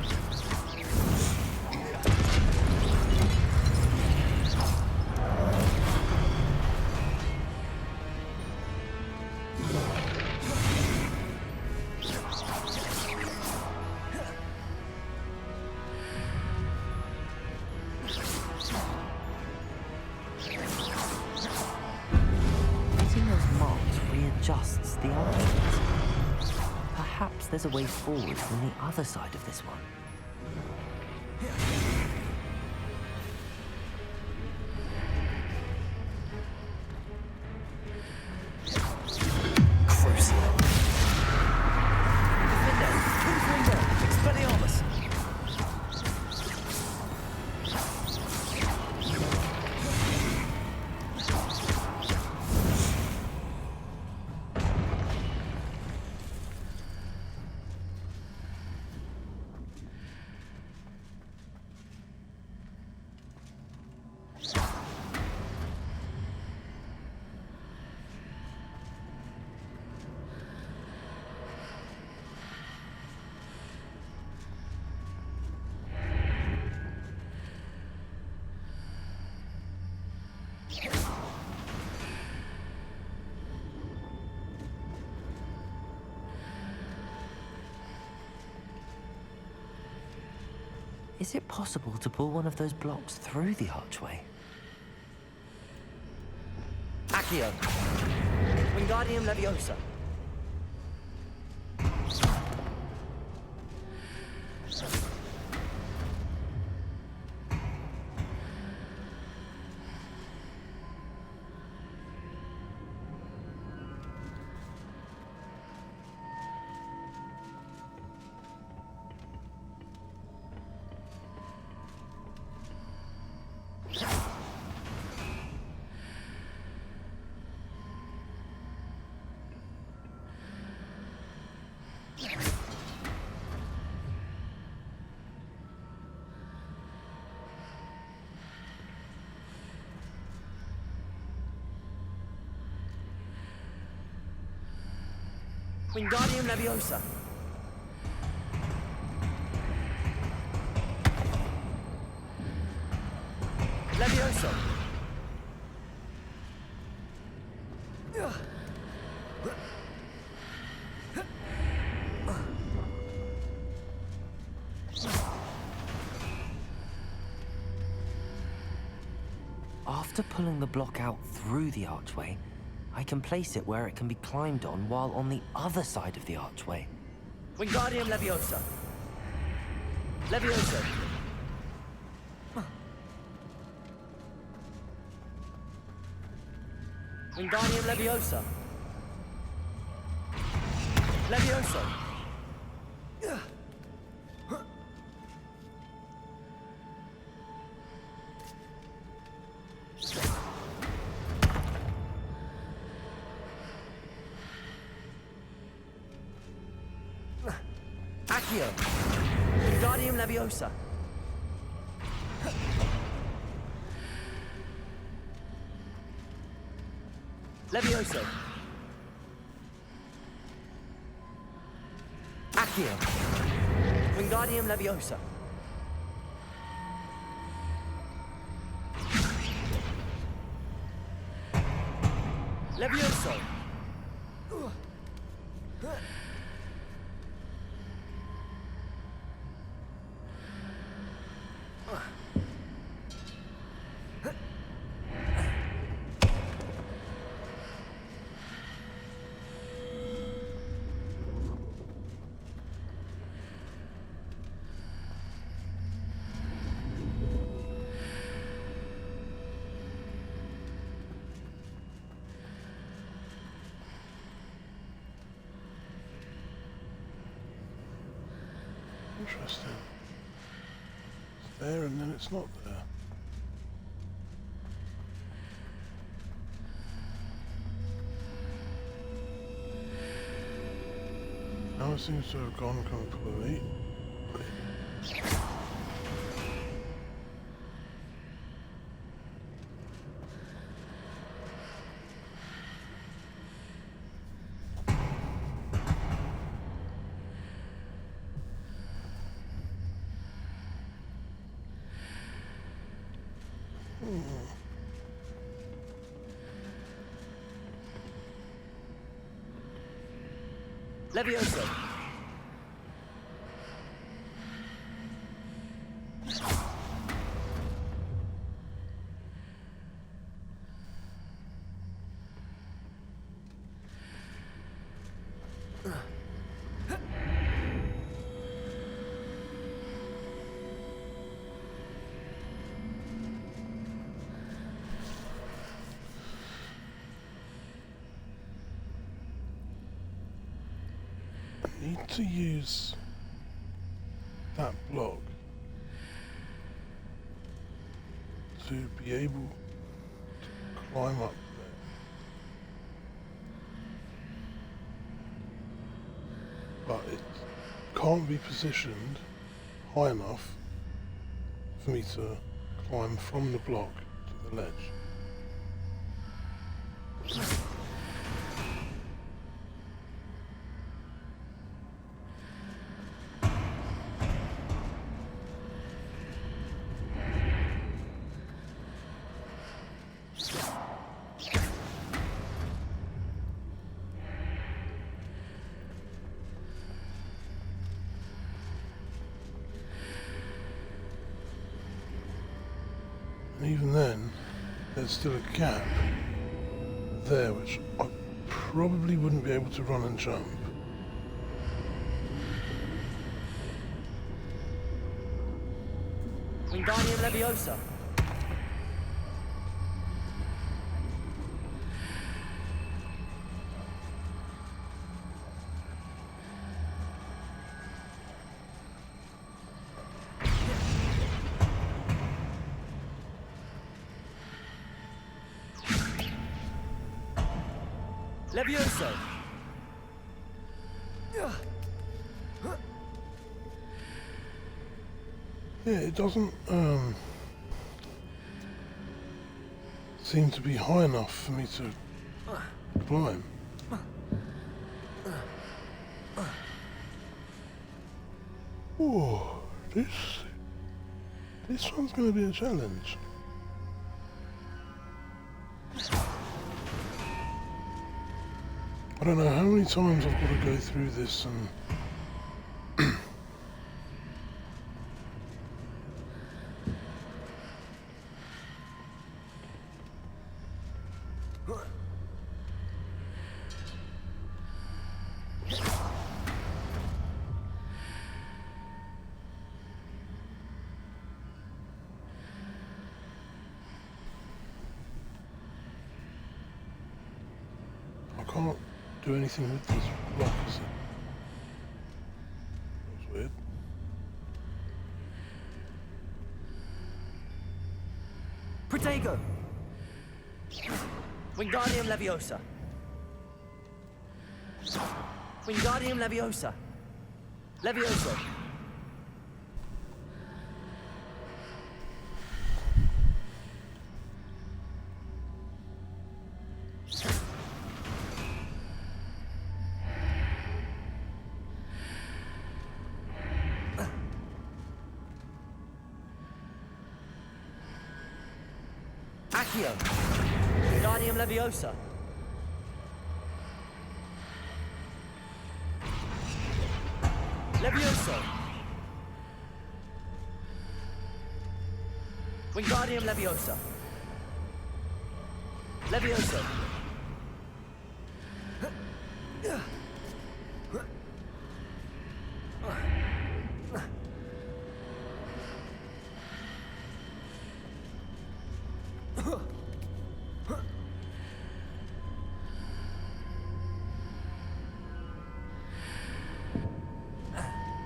Readjusts the arches. Perhaps there's a way forward from the other side of this one. Crucio! Defendo! Confringo! Expelliarmus! Is it possible to pull one of those blocks through the archway? Accio! Wingardium Leviosa! Wingardium Leviosa. Leviosa. After pulling the block out through the archway, I can place it where it can be climbed on while on the other side of the archway. Wingardium Leviosa. Leviosa. Wingardium Leviosa. Leviosa. Accio. Wingardium Leviosa. Leviosa. Accio. Wingardium Leviosa. Levioso. Interesting. It's there and then it's not there. Now it seems to have gone completely. Levioso. Need to use that block to be able to climb up there. But it can't be positioned high enough for me to climb from the block to the ledge. And even then, there's still a gap there which I probably wouldn't be able to run and jump. Wingardium Leviosa. Levioso. Yeah, it doesn't seem to be high enough for me to climb. Oh, this one's going to be a challenge. I don't know how many times I've got to go through this and I can't do anything with this block, is it? That's weird. Protego! Wingardium Leviosa! Wingardium Leviosa! Levioso! Accio! Wingardium Leviosa! Levioso! Wingardium Leviosa! Levioso!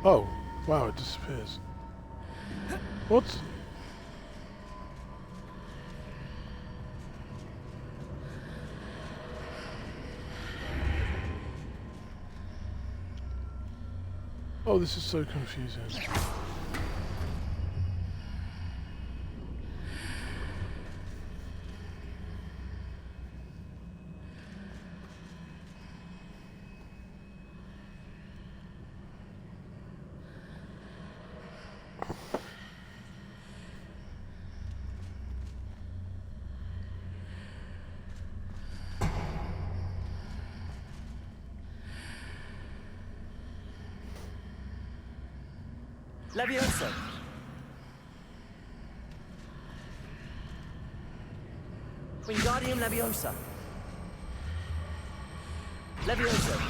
Oh, wow, it disappears. What? Oh, this is so confusing. Levioso! Wingardium Leviosa! Levioso!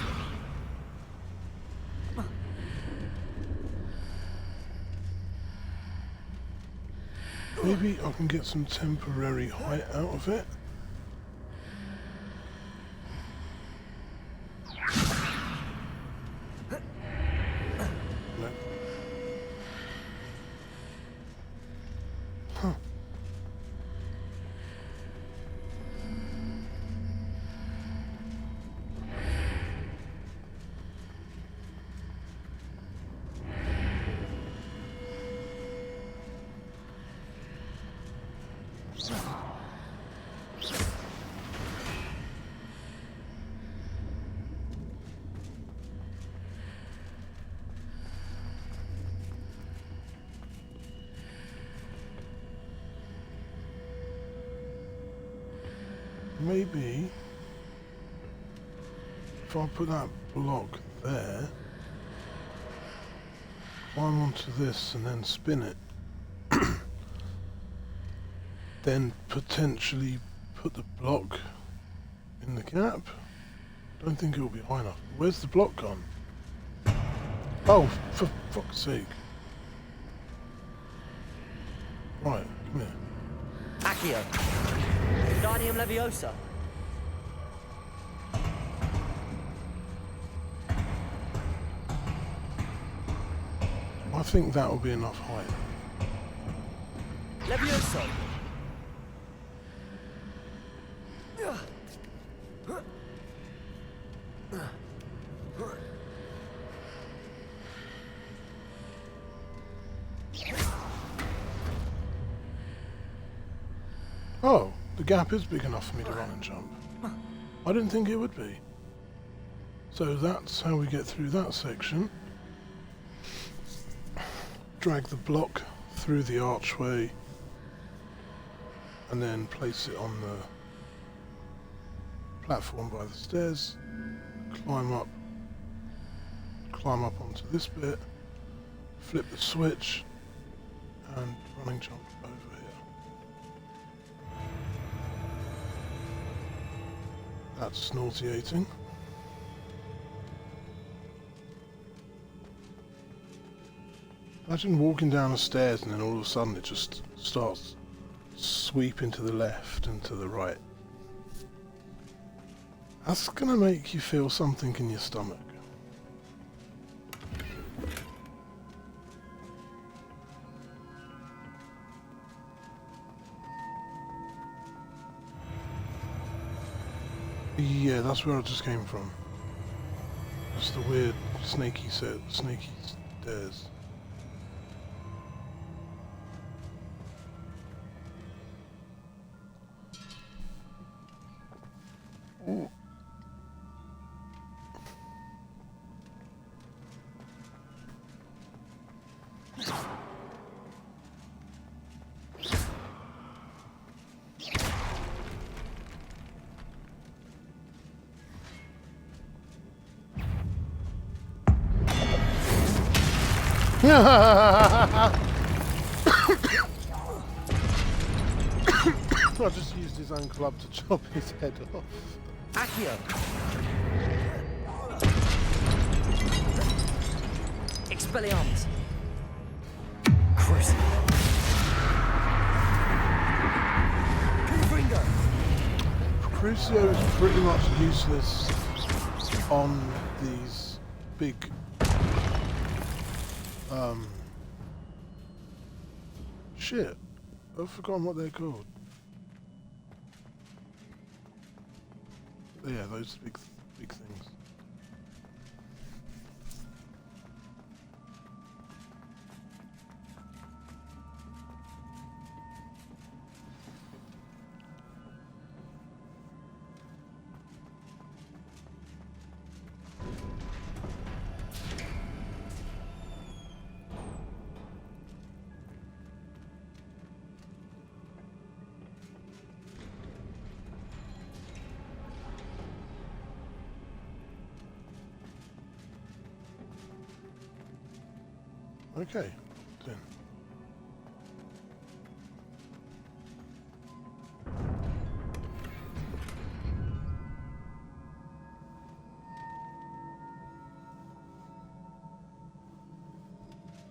Maybe I can get some temporary height out of it. No. Huh. Maybe if I put that block there, climb onto this and then spin it, then potentially put the block in the gap. Don't think it will be high enough. Where's the block gone? Oh, for fuck's sake. Right, come here. Accio! Wingardium Leviosa! I think that will be enough height. Levioso! Oh, the gap is big enough for me to run and jump. I didn't think it would be. So that's how we get through that section. drag the block through the archway and then place it on the platform by the stairs, climb up onto this bit, flip the switch, and running jump over here. That's nauseating. Imagine walking down the stairs and then all of a sudden it just starts sweeping to the left and to the right. That's gonna make you feel something in your stomach. Yeah, that's where I just came from. That's the weird snaky stairs. Ooh. I just used his own club to chop his head off. Accio. Expelliarmus. Crucible. Confringo. Crucio is pretty much useless on these big shit. I've forgotten what they're called. Yeah, those big things. Okay, then.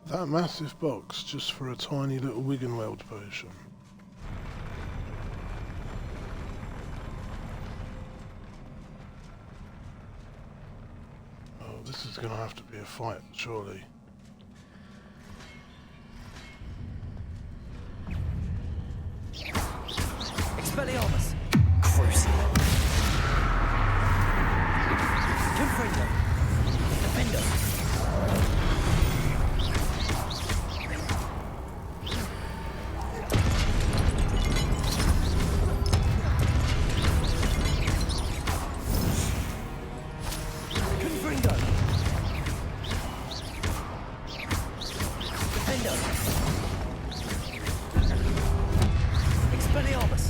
That massive box just for a tiny little Wiggenweld potion. Oh, this is gonna have to be a fight, surely. Expelliarmus. Crucible. Confringo. Defendo. Confringo. Defendo. Expelliarmus.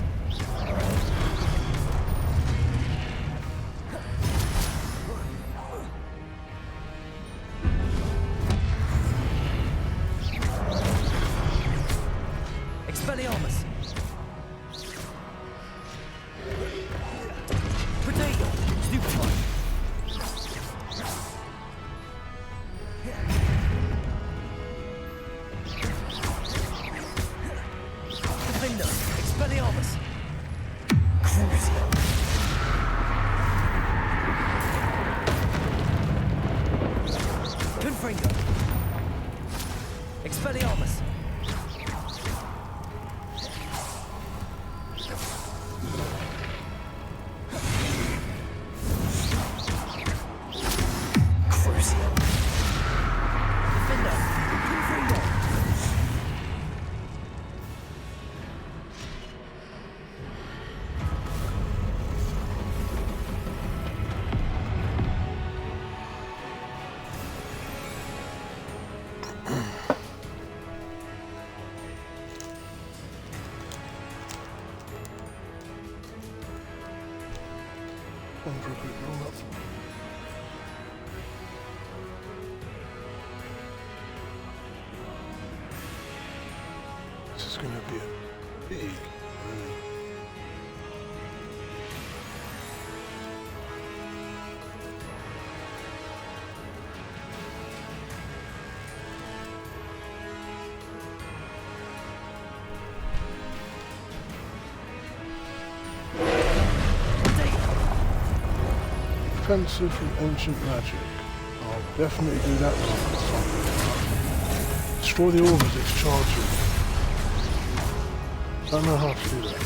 Expelliarmus. Potato. Stupefy. Defender. Expelliarmus. Crucible. Confringo. Expelliarmus. for a quick roll up. This is going to be a big room. Defensive from ancient magic. I'll definitely do that one. Destroy the augurs it's charging. Don't know how to do that.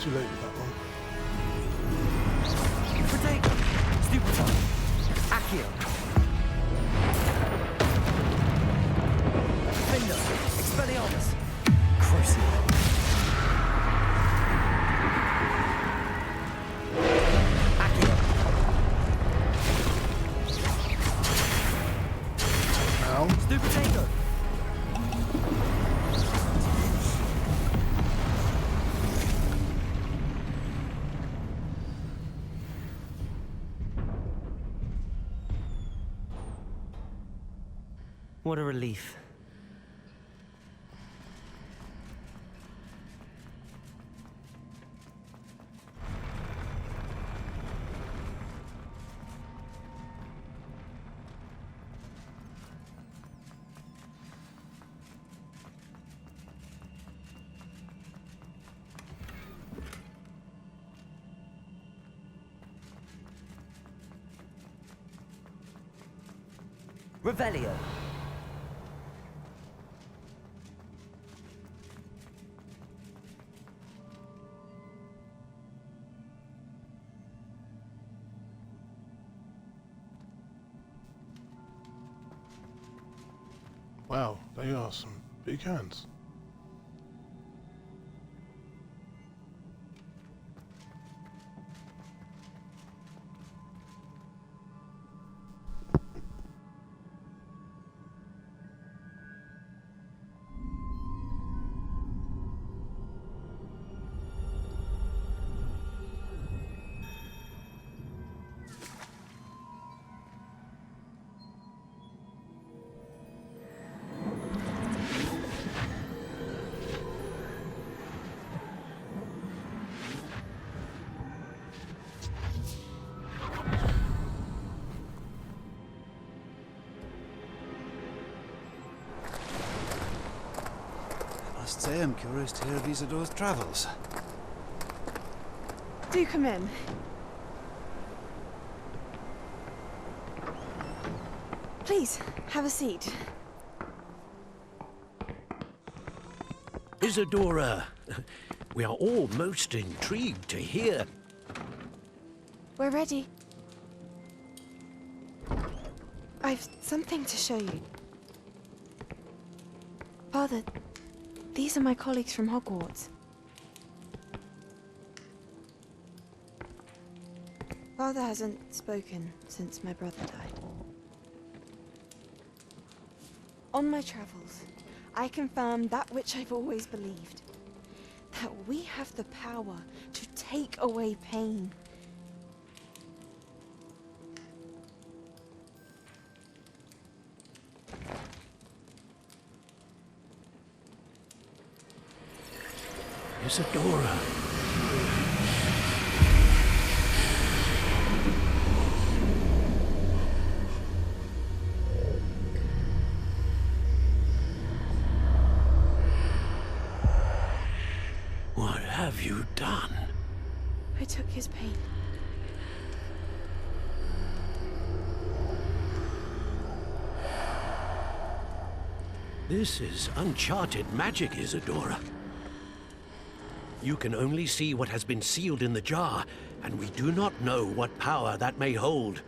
Too late with that one. Protego! Stupefy! Accio! Defender! Expelliarmus! Crucio! Accio! Now. Stupefy! What a relief. Revelio! Wow, they are some big hands. Must say I'm curious to hear of Isidore's travels. Do come in. Please, have a seat. Isadora, we are all most intrigued to hear. We're ready. I've something to show you. Father, these are my colleagues from Hogwarts. Father hasn't spoken since my brother died. On my travels, I confirmed that which I've always believed. That we have the power to take away pain. Isadora. What have you done? I took his pain. This is uncharted magic, Isadora. You can only see what has been sealed in the jar, and we do not know what power that may hold.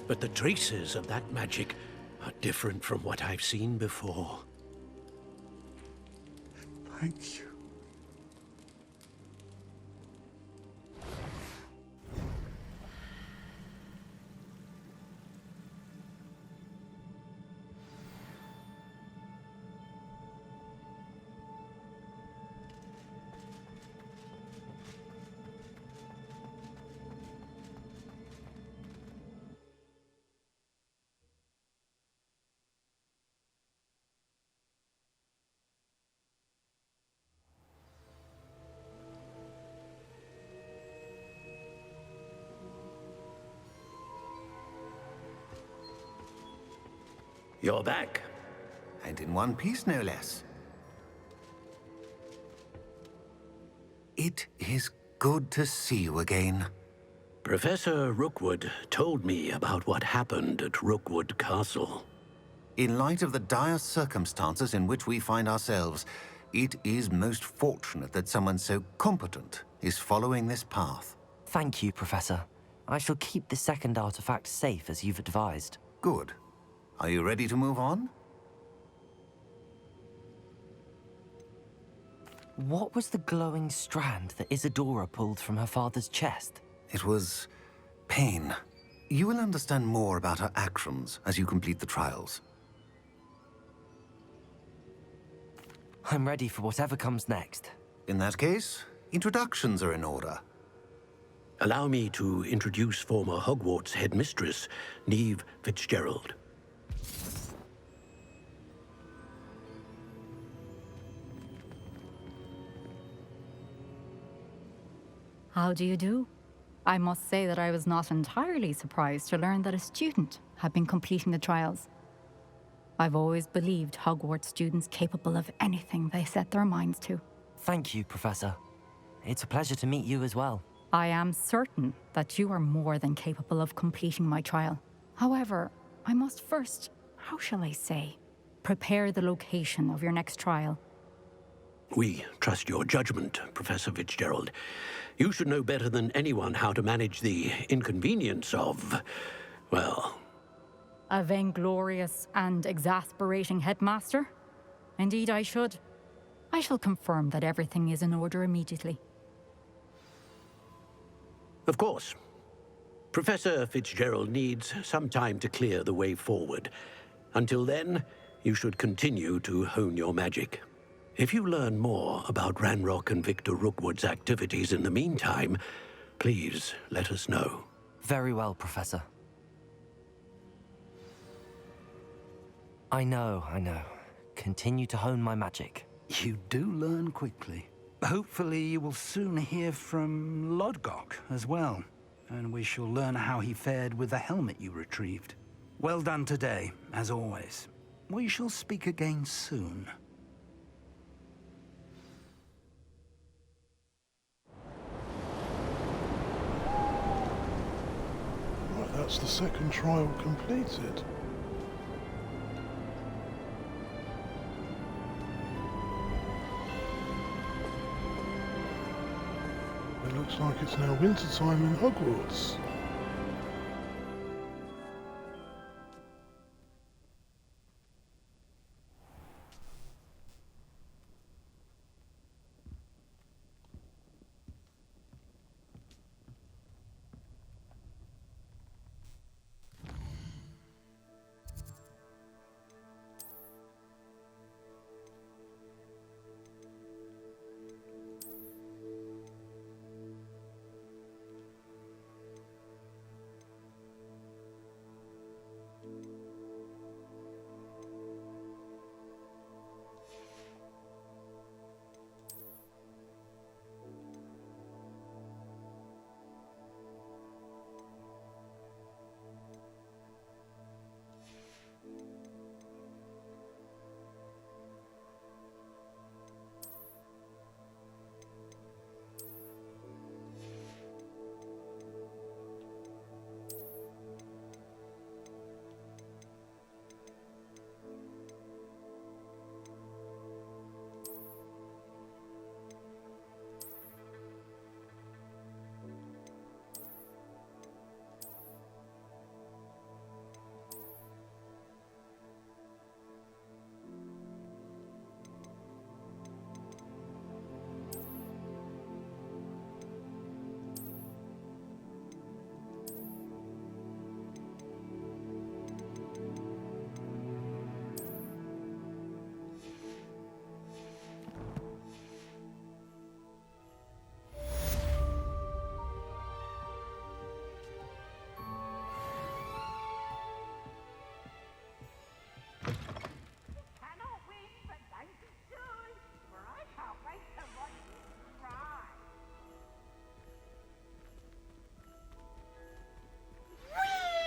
But the traces of that magic are different from what I've seen before. Thank you. You're back. And in one piece, no less. It is good to see you again. Professor Rookwood told me about what happened at Rookwood Castle. In light of the dire circumstances in which we find ourselves, it is most fortunate that someone so competent is following this path. Thank you, Professor. I shall keep the second artifact safe as you've advised. Good. Are you ready to move on? What was the glowing strand that Isadora pulled from her father's chest? It was pain. You will understand more about her actions as you complete the trials. I'm ready for whatever comes next. In that case, introductions are in order. Allow me to introduce former Hogwarts headmistress, Neve Fitzgerald. How do you do? I must say that I was not entirely surprised to learn that a student had been completing the trials. I've always believed Hogwarts students capable of anything they set their minds to. Thank you, Professor. It's a pleasure to meet you as well. I am certain that you are more than capable of completing my trial. However, I must first, how shall I say, prepare the location of your next trial. We trust your judgment, Professor Fitzgerald. You should know better than anyone how to manage the inconvenience of, well... A vainglorious and exasperating headmaster? Indeed, I should. I shall confirm that everything is in order immediately. Of course. Professor Fitzgerald needs some time to clear the way forward. Until then, you should continue to hone your magic. If you learn more about Ranrock and Victor Rookwood's activities in the meantime, please let us know. Very well, Professor. I know. Continue to hone my magic. You do learn quickly. Hopefully you will soon hear from Lodgok as well, and we shall learn how he fared with the helmet you retrieved. Well done today, as always. We shall speak again soon. Right, that's the second trial completed. looks like it's now winter time in Hogwarts.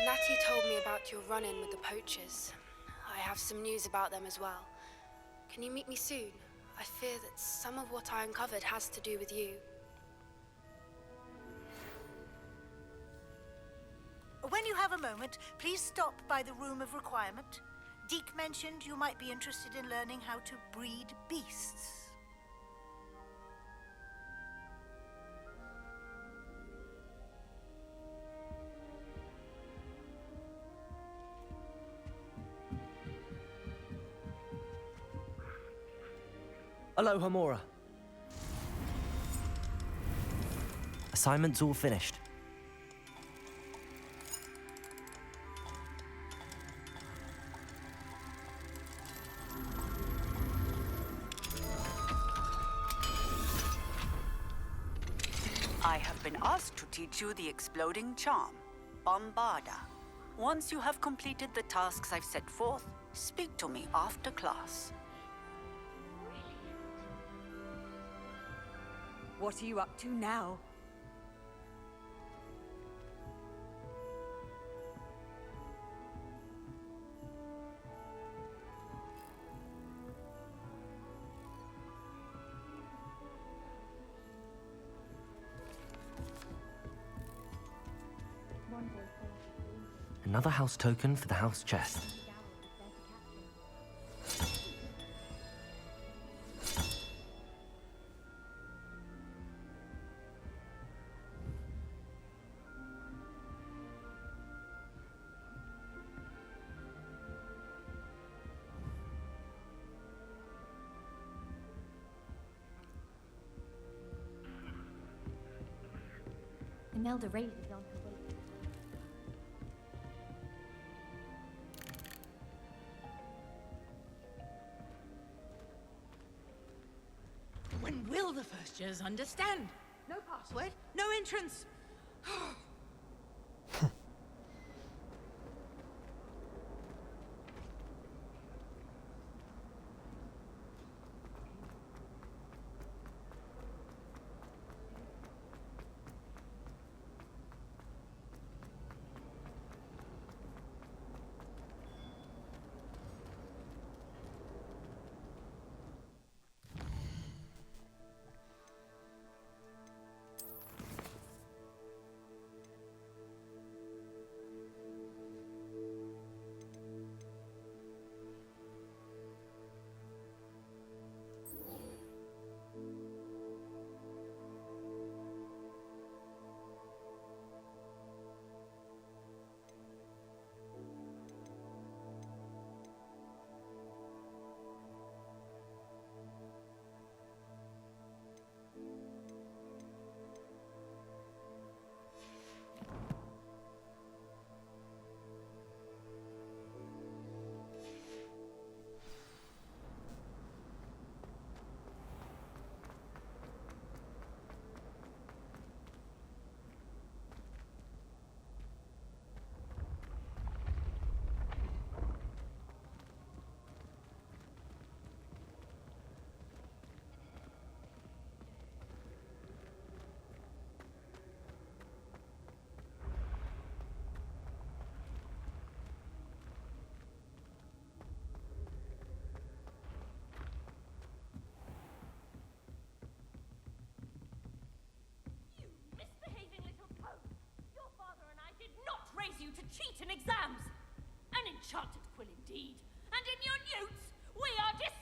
Natty told me about your run-in with the poachers. I have some news about them as well. Can you meet me soon? I fear that some of what I uncovered has to do with you. When you have a moment, please stop by the Room of Requirement. Deke mentioned you might be interested in learning how to breed beasts. Aloha, Mora. Assignment's all finished. I have been asked to teach you the exploding charm, Bombarda. Once you have completed the tasks I've set forth, speak to me after class. What are you up to now? Another house token for the house chest. Imelda Reyes is on her way. When will the first years understand? No password, no entrance. to cheat in exams. An enchanted quill indeed. And in your newts, we are disgraced!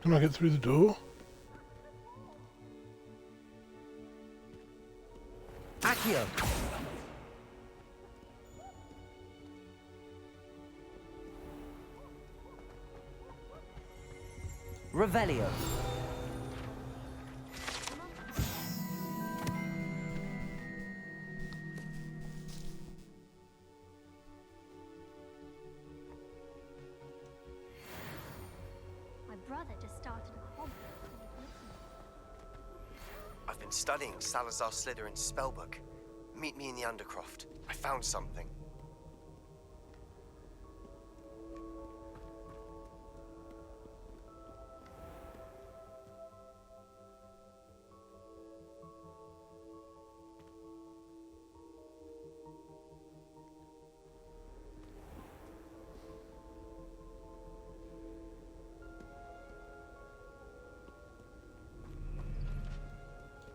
Can I get through the door? Accio! Revelio! My brother just started a Hogwarts. I've been studying Salazar Slytherin's spellbook. Meet me in the Undercroft. I found something.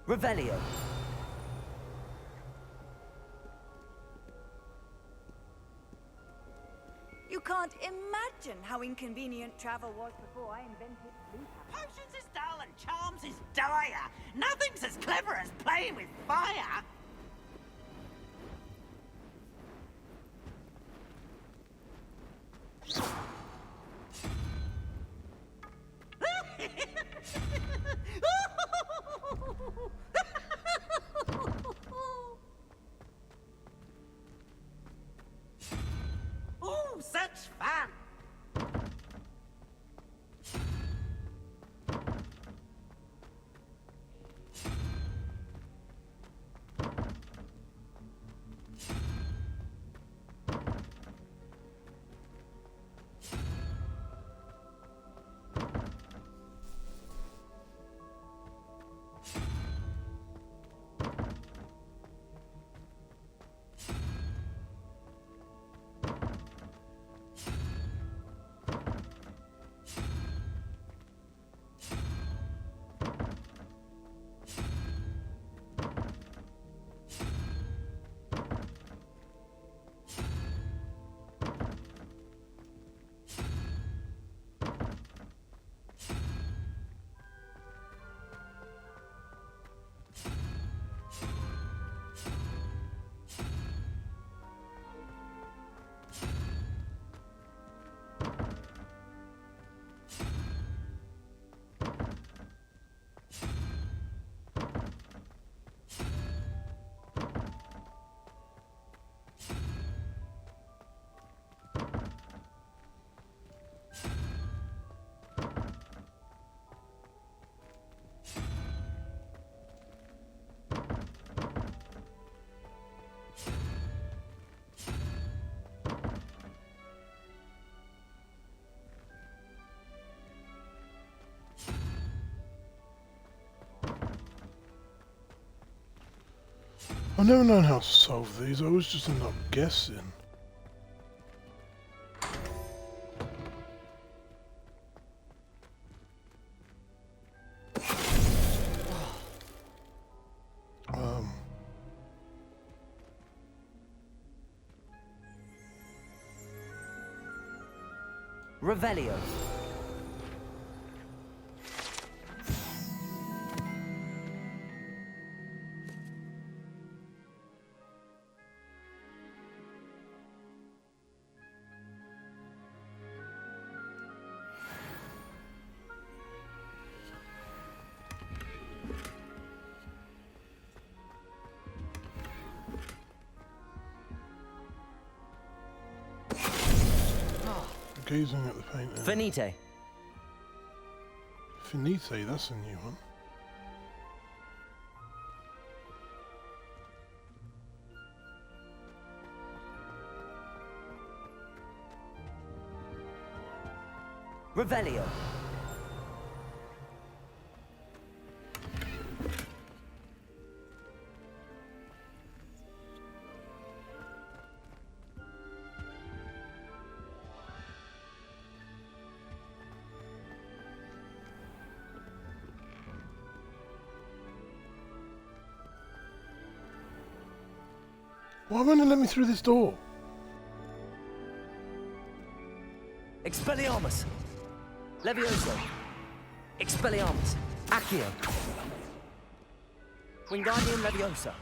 Revelio! You can't imagine how inconvenient travel was before I invented blue. Potions is dull and charms is dire. Nothing's as clever as playing with fire. Oh, such fun! I've never known how to solve these, I always just end up guessing. Revelio. Gazing at the painting. Finite. Finite, that's a new one. Revelio. Why won't it let me through this door? Expelliarmus. Levioso. Expelliarmus. Accio. Wingardium Leviosa.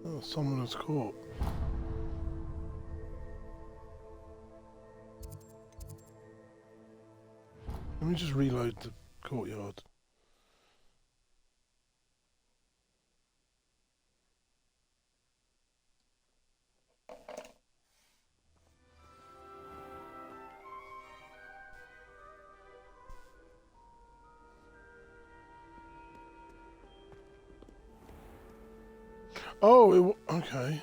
Oh, someone was caught. Let me just reload the courtyard. Oh, okay.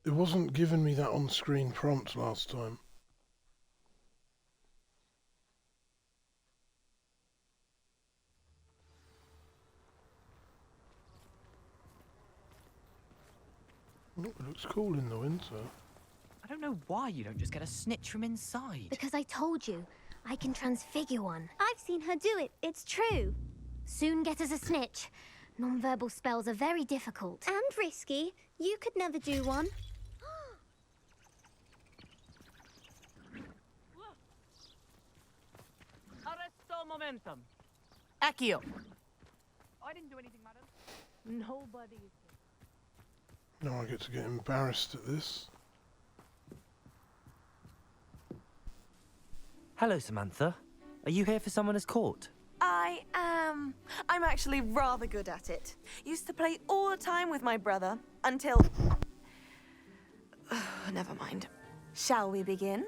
It wasn't giving me that on-screen prompt last time. Oh, it looks cool in the winter. I don't know why you don't just get a snitch from inside. Because I told you, I can transfigure one. I've seen her do it, it's true. Soon get us a snitch. Non-verbal spells are very difficult. And risky. You could never do one. Arresto momentum. Accio. I didn't do anything, madam. Nobody. Now I get to get embarrassed at this. Hello, Samantha. Are you here for someone as caught? I am. I'm actually rather good at it. Used to play all the time with my brother, until... Never mind. Shall we begin?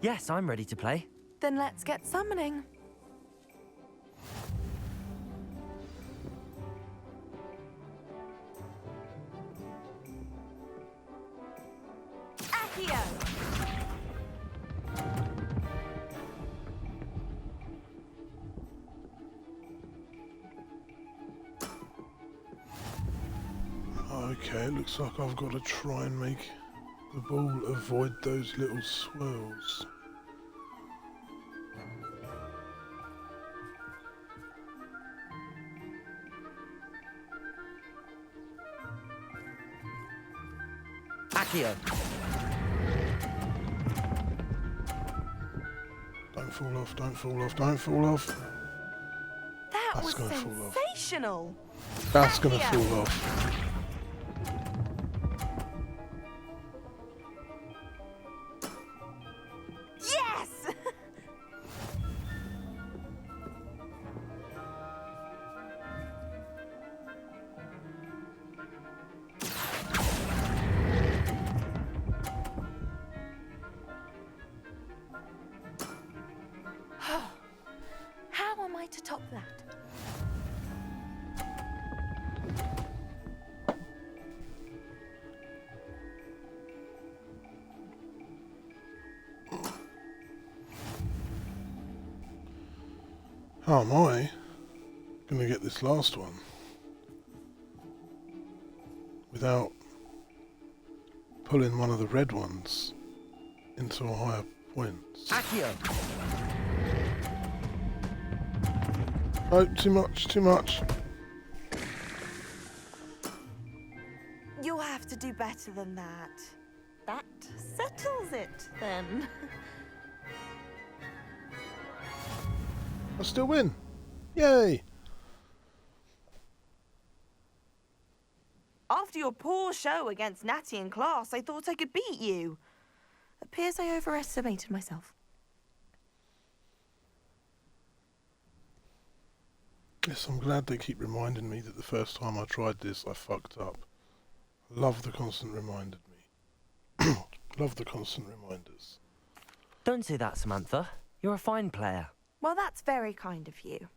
Yes, I'm ready to play. Then let's get summoning. Accio! Okay, it looks like I've got to try and make the ball avoid those little swirls. Accio. Don't fall off, don't fall off, don't fall off. That That's was gonna fall off. sensational. That's gonna Accio. fall off. Yes! I to top that? How am I going to get this last one without pulling one of the red ones into a higher point? Accio! Oh, too much, too much. You'll have to do better than that. That settles it, then. I still win. Yay! After your poor show against Natty in class, I thought I could beat you. Appears I overestimated myself. Yes, I'm glad they keep reminding me that the first time I tried this, I fucked up. Love the constant reminded me. Love the constant reminders. Don't say that, Samantha. You're a fine player. Well, that's very kind of you.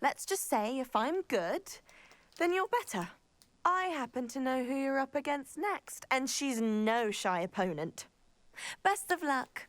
Let's just say if I'm good, then you're better. I happen to know who you're up against next, and she's no shy opponent. Best of luck.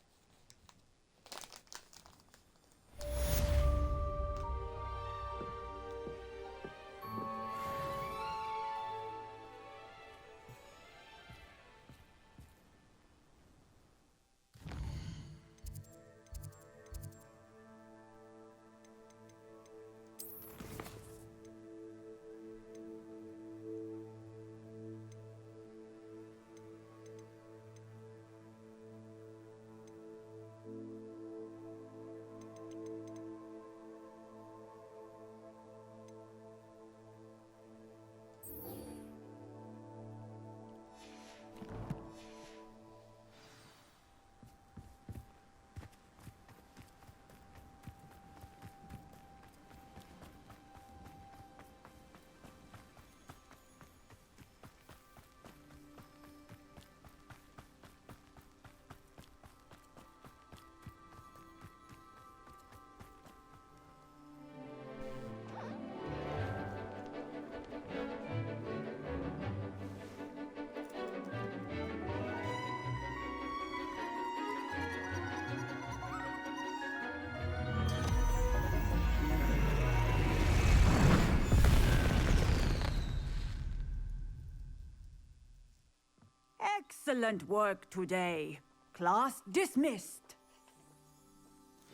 Excellent work today. Class dismissed.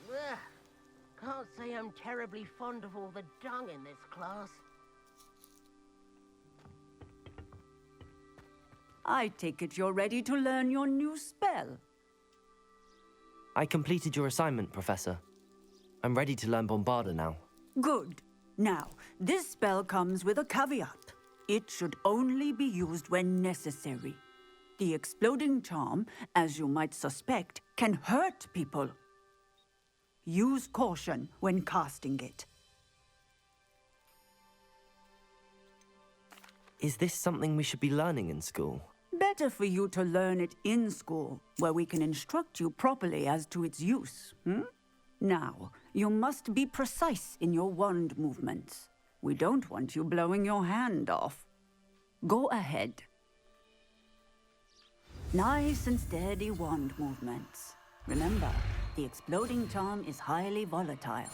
Ugh. Can't say I'm terribly fond of all the dung in this class. I take it you're ready to learn your new spell. I completed your assignment, Professor. I'm ready to learn Bombarda now. Good. Now, this spell comes with a caveat. It should only be used when necessary. The exploding charm, as you might suspect, can hurt people. Use caution when casting it. Is this something we should be learning in school? Better for you to learn it in school, where we can instruct you properly as to its use. Now, you must be precise in your wand movements. We don't want you blowing your hand off. Go ahead. Nice and steady wand movements. Remember, the exploding charm is highly volatile.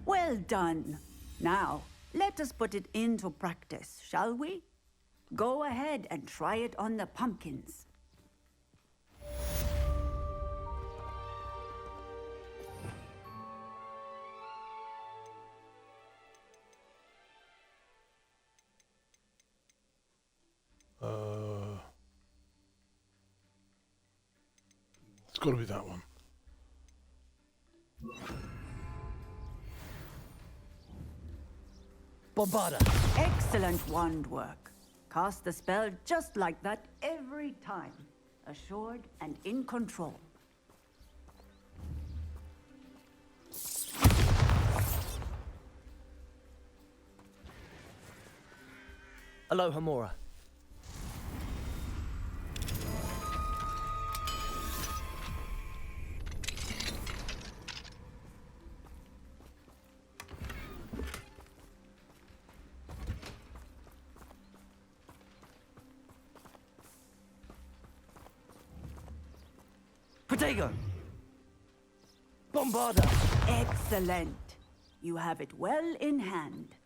Well done. Now, let us put it into practice, shall we? Go ahead and try it on the pumpkins. It's got to be that one. Bombarda! Excellent wand work. Cast the spell just like that every time. Assured and in control. Aloha, Mora. Protego! Bombarda! Excellent. You have it well in hand.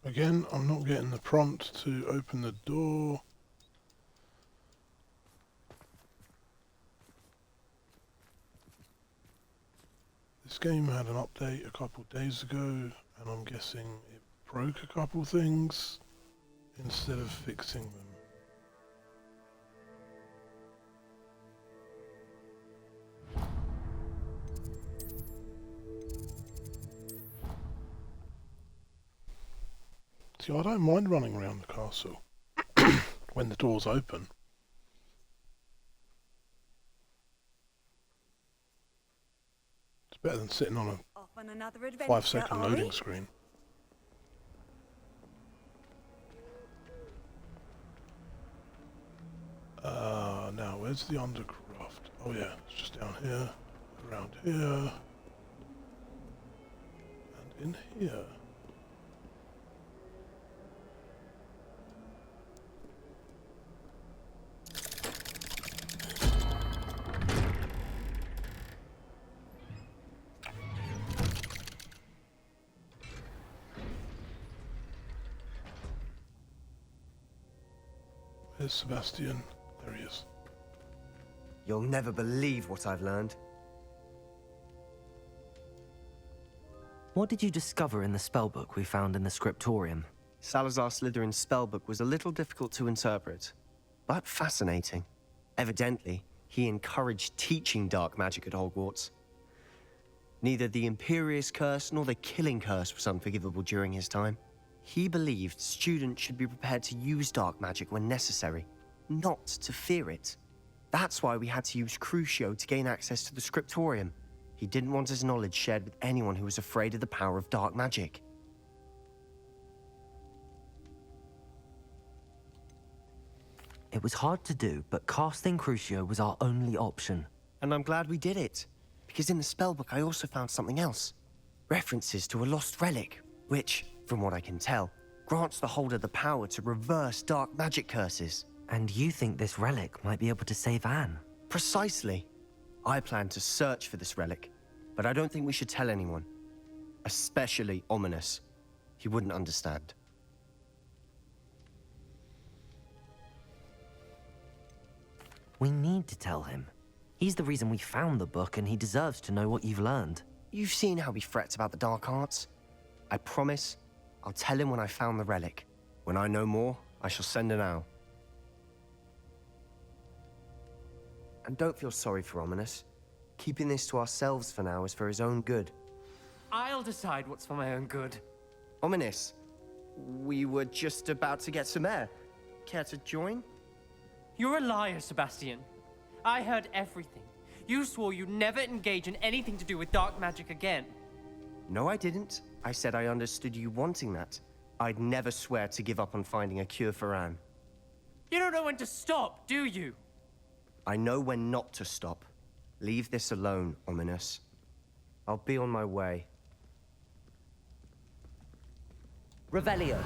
Again, I'm not getting the prompt to open the door. This game had an update a couple days ago, and I'm guessing it broke a couple things instead of fixing them. See, I don't mind running around the castle when the door's open. It's better than sitting on a 5-second loading screen. Now, where's the undercroft? Oh yeah, it's just down here, around here, and in here. There's Sebastian. There he is. You'll never believe what I've learned. What did you discover in the spellbook we found in the scriptorium? Salazar Slytherin's spellbook was a little difficult to interpret, but fascinating. Evidently, he encouraged teaching dark magic at Hogwarts. Neither the Imperious Curse nor the Killing Curse was unforgivable during his time. He believed students should be prepared to use dark magic when necessary, not to fear it. That's why we had to use Crucio to gain access to the scriptorium. He didn't want his knowledge shared with anyone who was afraid of the power of dark magic. It was hard to do, but casting Crucio was our only option. And I'm glad we did it, because in the spellbook I also found something else. References to a lost relic, which, from what I can tell, grants the holder the power to reverse dark magic curses. And you think this relic might be able to save Anne? Precisely. I plan to search for this relic, but I don't think we should tell anyone. Especially Ominous. He wouldn't understand. We need to tell him. He's the reason we found the book, and he deserves to know what you've learned. You've seen how he frets about the dark arts. I promise I'll tell him when I found the relic. When I know more, I shall send an owl. And don't feel sorry for Ominous. Keeping this to ourselves for now is for his own good. I'll decide what's for my own good. Ominous, we were just about to get some air. Care to join? You're a liar, Sebastian. I heard everything. You swore you'd never engage in anything to do with dark magic again. No, I didn't. I said I understood you wanting that. I'd never swear to give up on finding a cure for Anne. You don't know when to stop, do you? I know when not to stop. Leave this alone, Ominous. I'll be on my way. Revelio.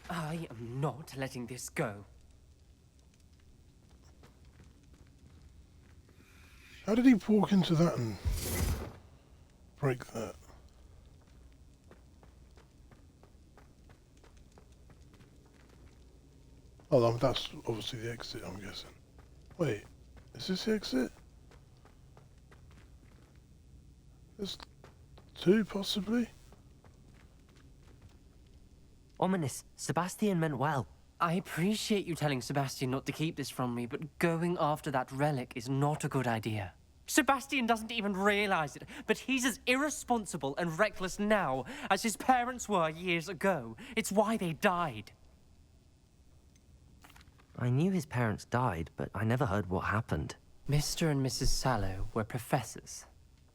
I am not letting this go. How did he walk into that and break that? Oh, that's obviously the exit, I'm guessing. Wait, is this the exit? There's two, possibly? Ominous. Sebastian meant well. I appreciate you telling Sebastian not to keep this from me, but going after that relic is not a good idea. Sebastian doesn't even realize it, but he's as irresponsible and reckless now as his parents were years ago. It's why they died. I knew his parents died, but I never heard what happened. Mr. and Mrs. Sallow were professors.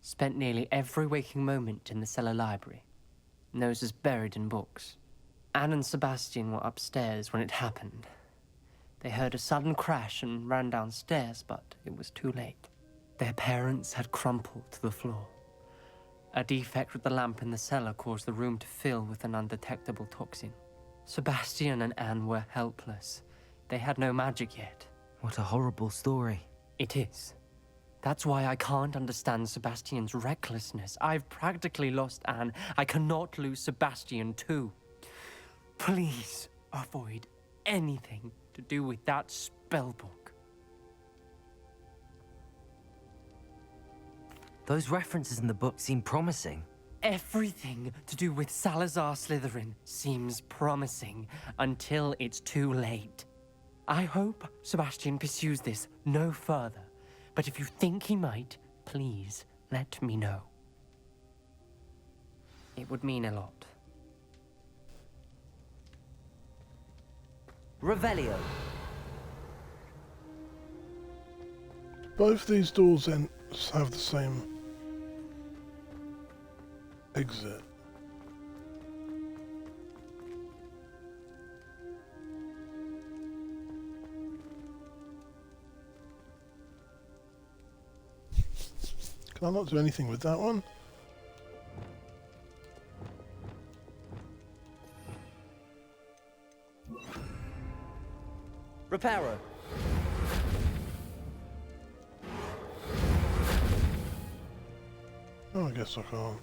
Spent nearly every waking moment in the cellar library. Noses buried in books. Anne and Sebastian were upstairs when it happened. They heard a sudden crash and ran downstairs, but it was too late. Their parents had crumpled to the floor. A defect with the lamp in the cellar caused the room to fill with an undetectable toxin. Sebastian and Anne were helpless. They had no magic yet. What a horrible story. It is. That's why I can't understand Sebastian's recklessness. I've practically lost Anne. I cannot lose Sebastian too. Please avoid anything to do with that spellbook. Those references in the book seem promising. Everything to do with Salazar Slytherin seems promising until it's too late. I hope Sebastian pursues this no further, but if you think he might, please let me know. It would mean a lot. Revelio. Both these doors then have the same exit. Can I not do anything with that one? Reparo. Oh, I guess I can't.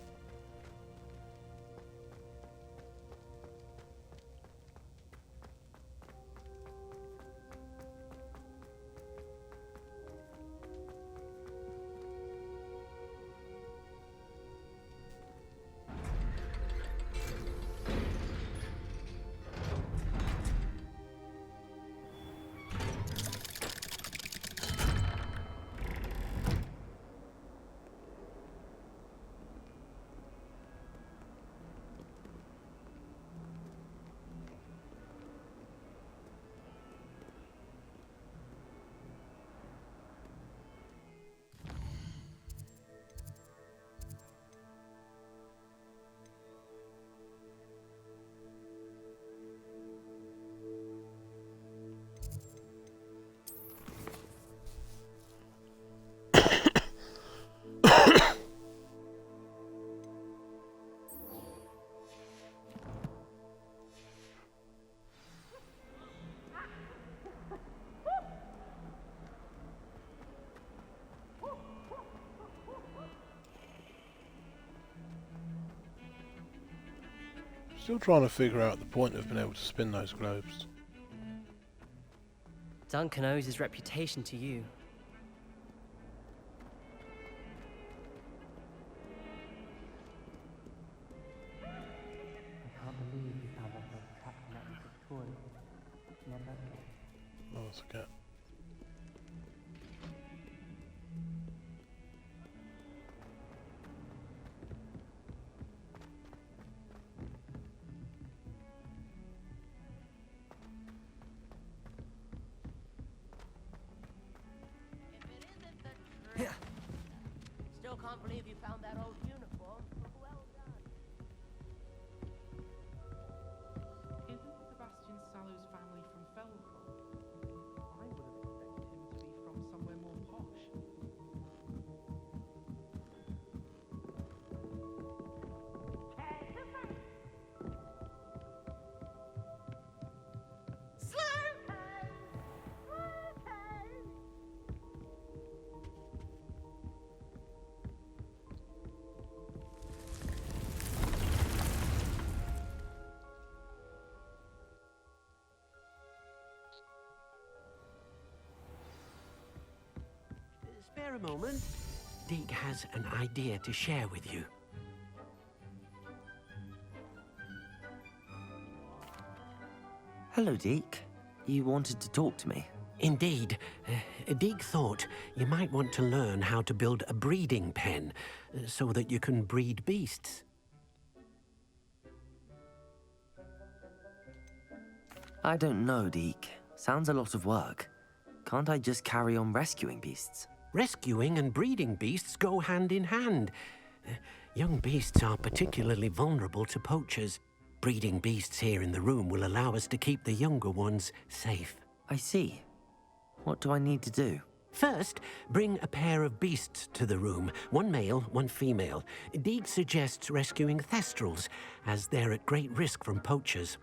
Still trying to figure out the point of being able to spin those globes. Duncan owes his reputation to you. I can't believe you found yourself trapped in that Victorian. Never again. Oh, that's a cat. Still can't believe you found that old uniform. Well done. Isn't Sebastian Sallow's family from Felcroft? I would have expected him to be from somewhere more posh. a moment. Deke has an idea to share with you. Hello, Deke. You wanted to talk to me? Indeed. Deke thought you might want to learn how to build a breeding pen so that you can breed beasts. I don't know, Deke. Sounds a lot of work. Can't I just carry on rescuing beasts? Rescuing and breeding beasts go hand in hand. Young beasts are particularly vulnerable to poachers. Breeding beasts here in the room will allow us to keep the younger ones safe. I see. What do I need to do? First, bring a pair of beasts to the room. One male, one female. Deke suggests rescuing thestrals, as they're at great risk from poachers.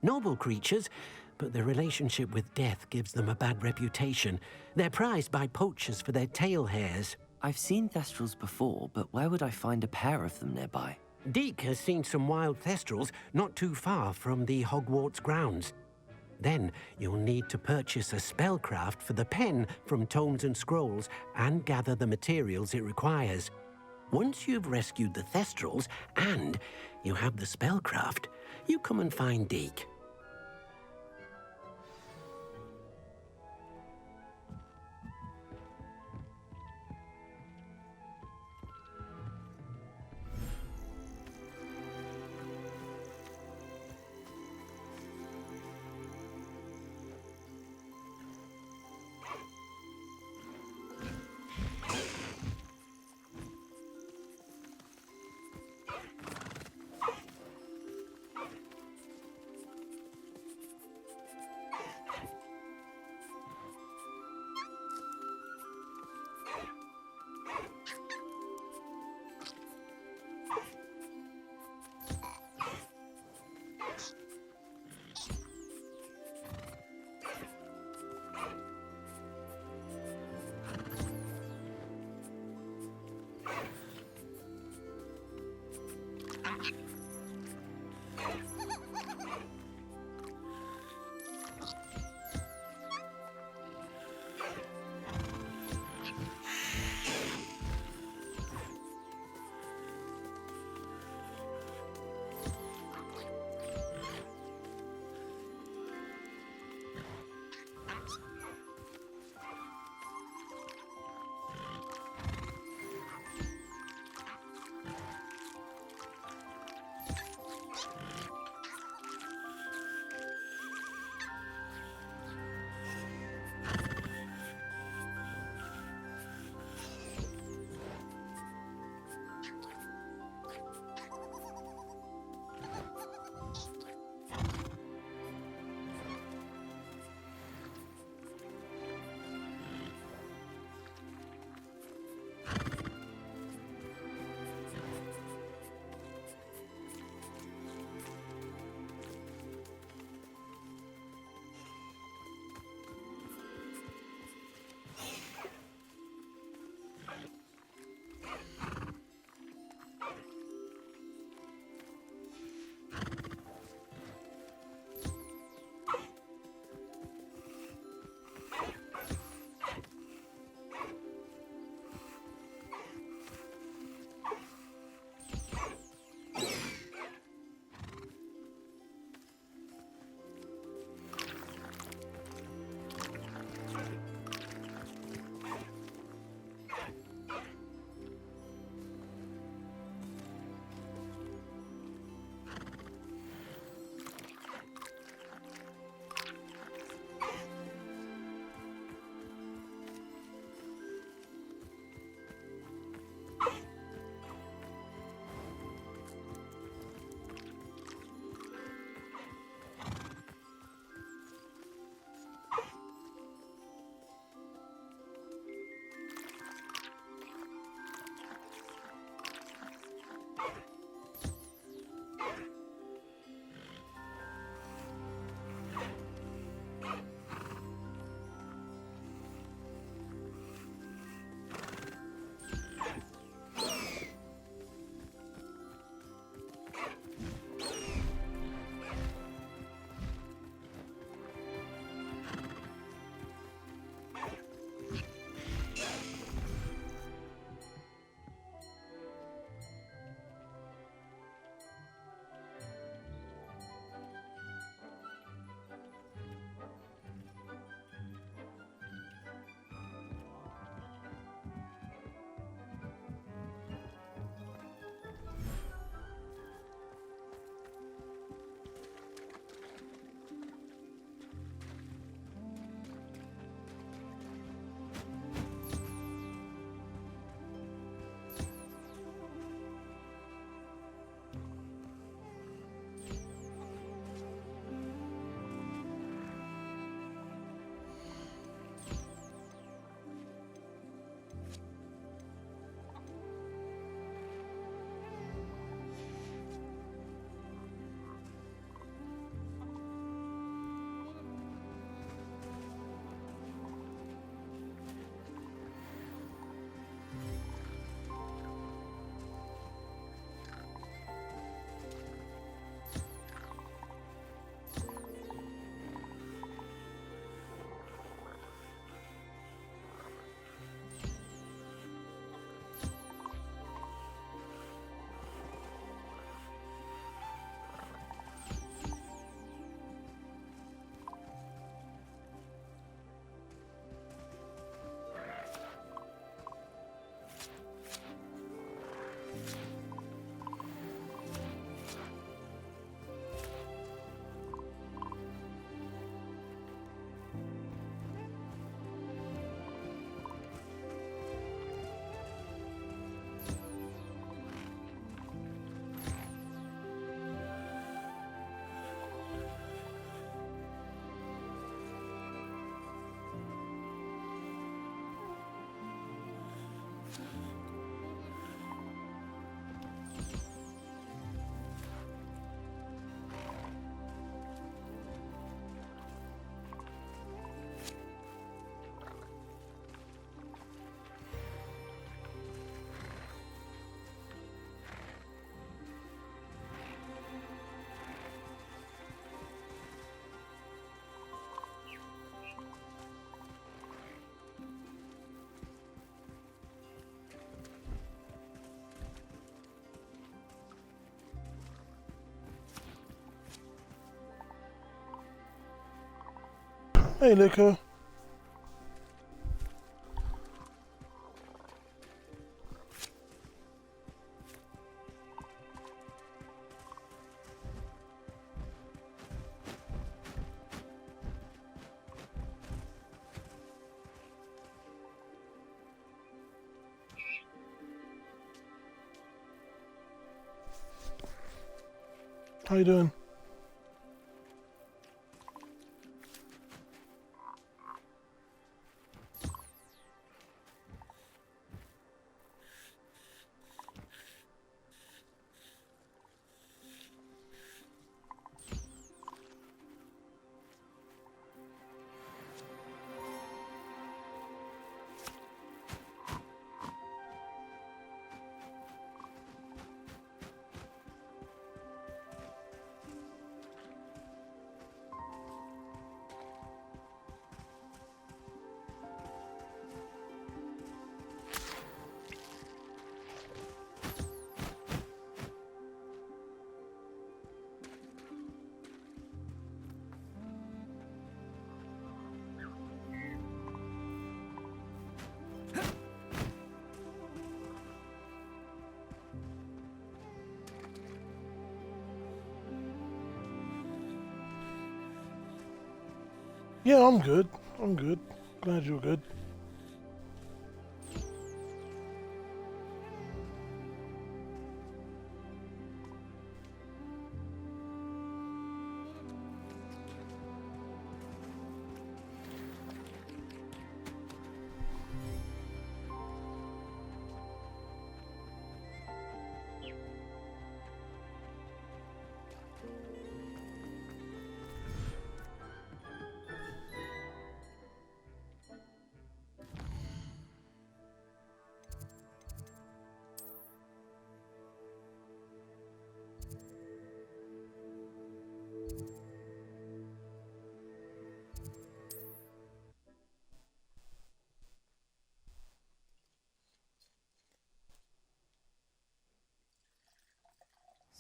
Noble creatures, but their relationship with death gives them a bad reputation. They're prized by poachers for their tail hairs. I've seen thestrals before, but where would I find a pair of them nearby? Deke has seen some wild thestrals not too far from the Hogwarts grounds. Then you'll need to purchase a spellcraft for the pen from Tomes and Scrolls and gather the materials it requires. Once you've rescued the thestrals and you have the spellcraft, you come and find Deke. Hey, Liquor. How you doing? Yeah, I'm good. I'm good. Glad you're good.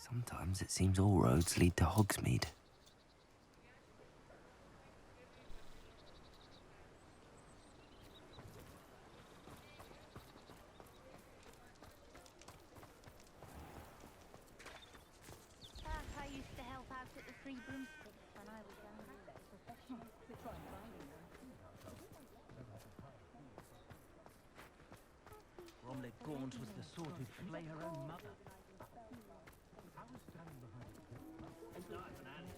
Sometimes it seems all roads lead to Hogsmeade. I used to help out at the Three Broomsticks when I was young. Bromley Gaunt was the sort who'd flay her own mother.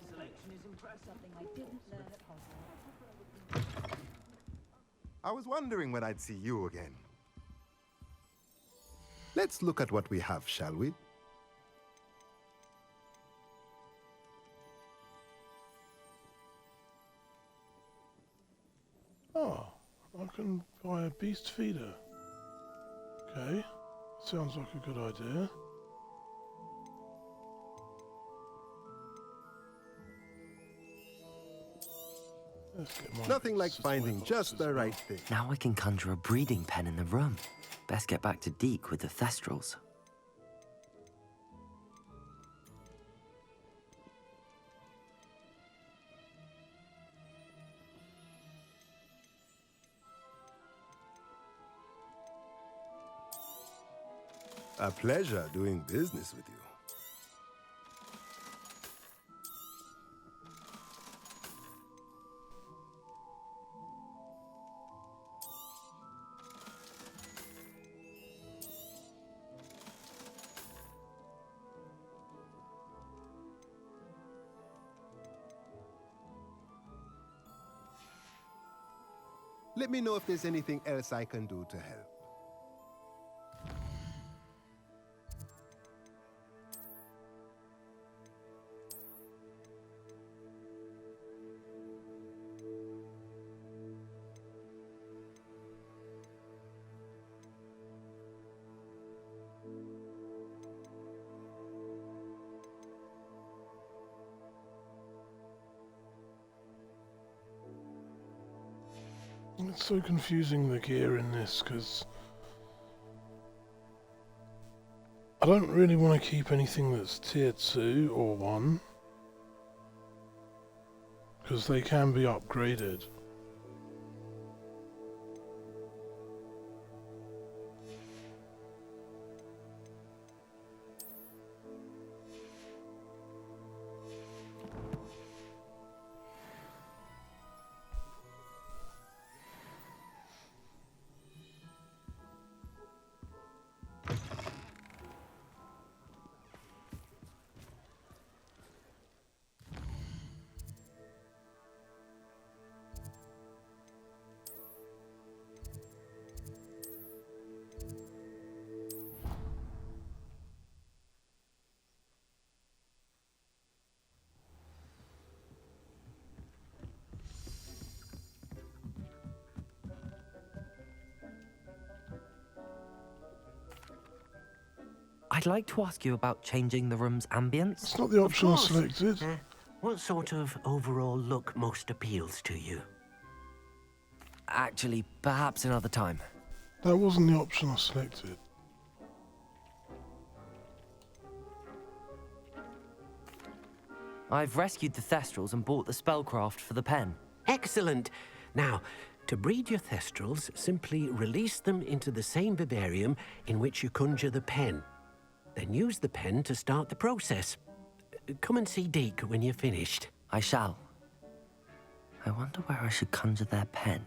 Selection is impressive. Something I didn't learn at Hogwarts. I was wondering when I'd see you again. Let's look at what we have, shall we? Oh, I can buy a beast feeder. Okay, sounds like a good idea. Nothing like finding just the right thing. Now I can conjure a breeding pen in the room. Best get back to Deke with the Thestrals. A pleasure doing business with you. Let me know if there's anything else I can do to help. It's so confusing, the gear in this, because I don't really want to keep anything that's tier 2 or 1, because they can be upgraded. I'd like to ask you about changing the room's ambience. It's not the option I course. selected. What sort of overall look most appeals to you? Actually, perhaps another time. That wasn't the option I selected. I've rescued the Thestrals and bought the spellcraft for the pen. Excellent. Now, to breed your Thestrals, simply release them into the same vivarium in which you conjure the pen. Then use the pen to start the process. Come and see Deke when you're finished. I shall. I wonder where I should conjure their pen.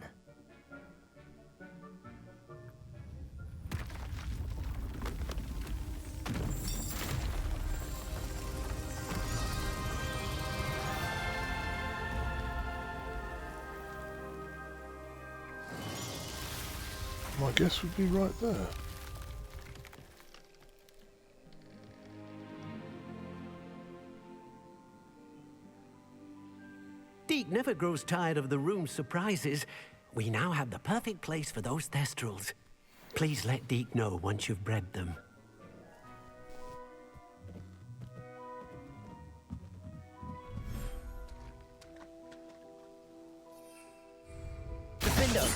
My guess would be right there. Deke never grows tired of the room's surprises. We now have the perfect place for those Thestrals. Please let Deke know once you've bred them. Defender!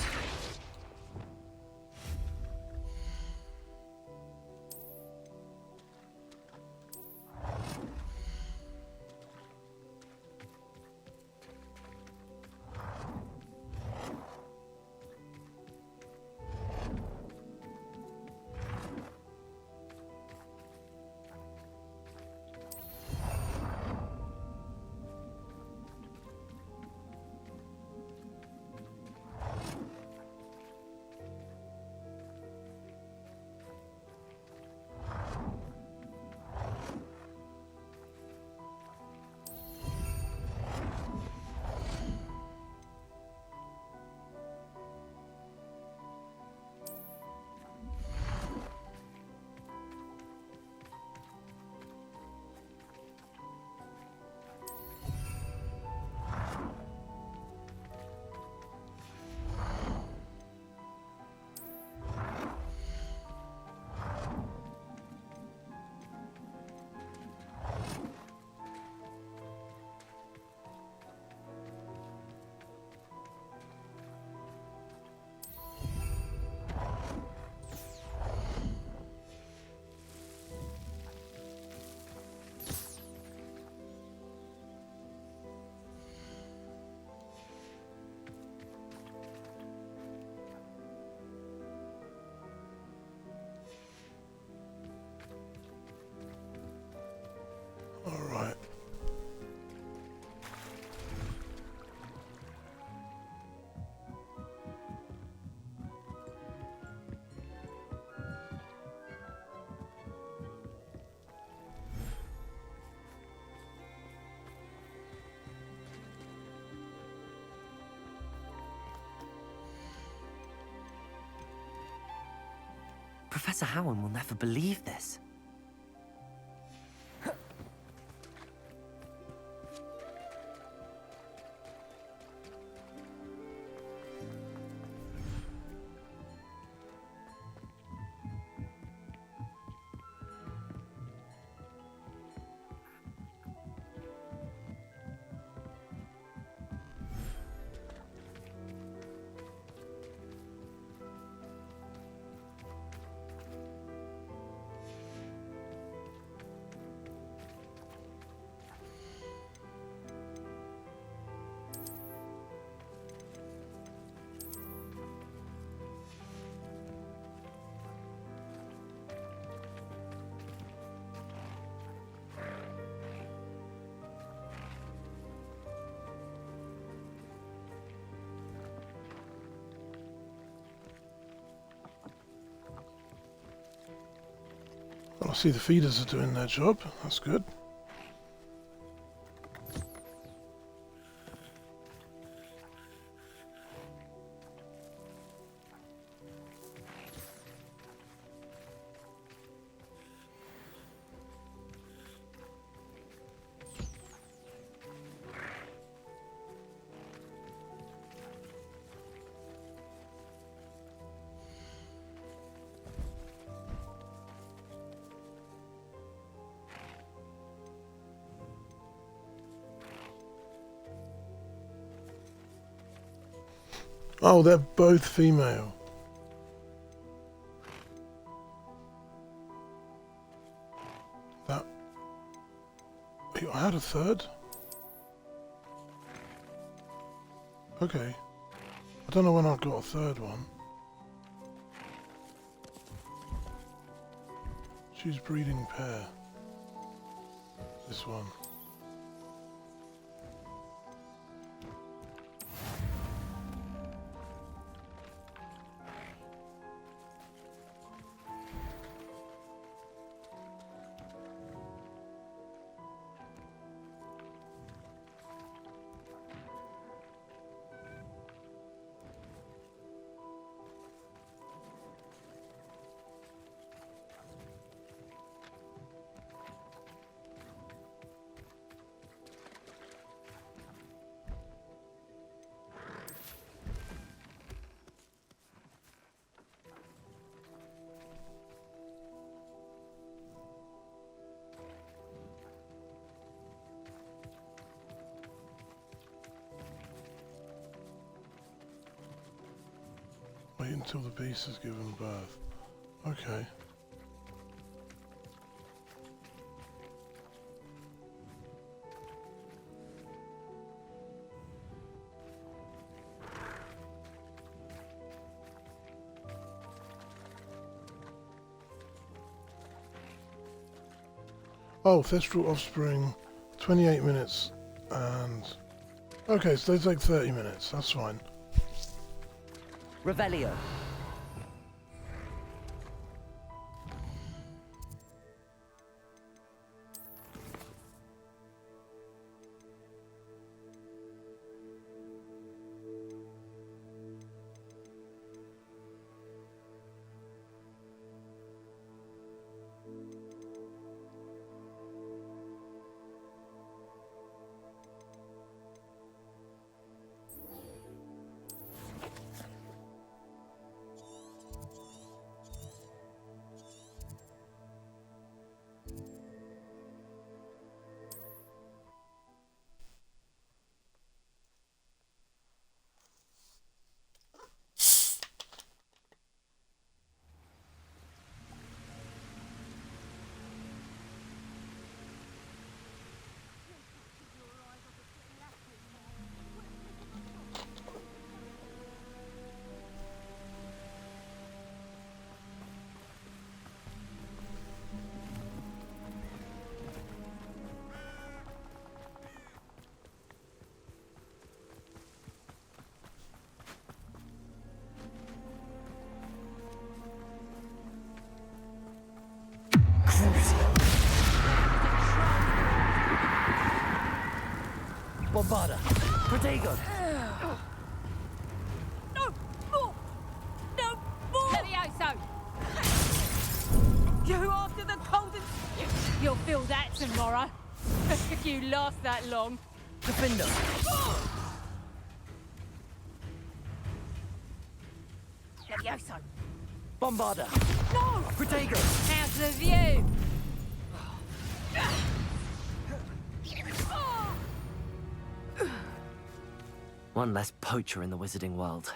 Alright. Professor Howard will never believe this. Well, I see the feeders are doing their job. That's good. Oh, they're both female. That... I had a third? Okay. I don't know when I got a third one. Choose breeding pair. This one. Wait until the beast has given birth. Okay. Oh, Thestral offspring, 28 minutes, and... Okay, so they take 30 minutes, that's fine. Revelio. Bombarda. Protego. No! More! No! More! Levioso! You after the cold and... You'll feel that tomorrow. If you last that long. Defender. Levioso! Bombarda. No! Protego. How's the view? One less poacher in the wizarding world.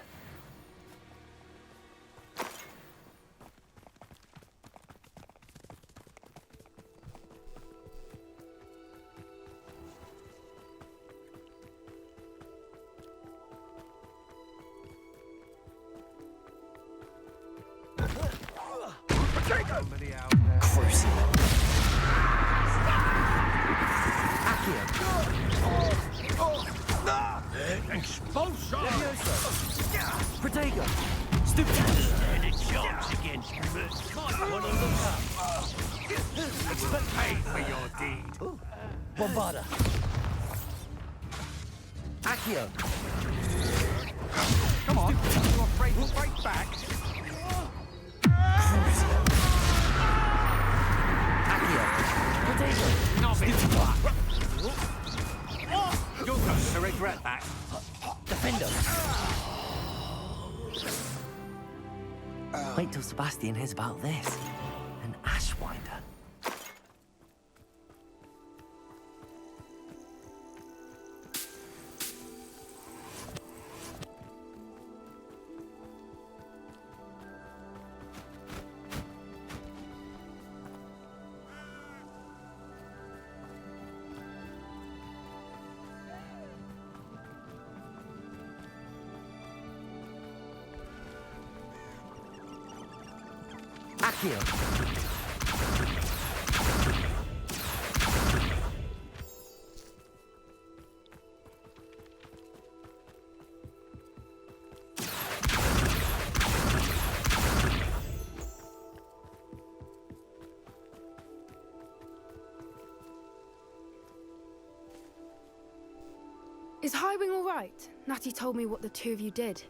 Protego! Stupid! Stand a chance against you, but might want to look up. Expect paid for your deed. Bombarda! Accio! Come on, you're afraid to fight back? Accio! Protego! Nothing. You're going to regret that. Defender! Wait till Sebastian hears about this. An Ashwinder. Here. Is Highwing all right? Natty told me what the two of you did.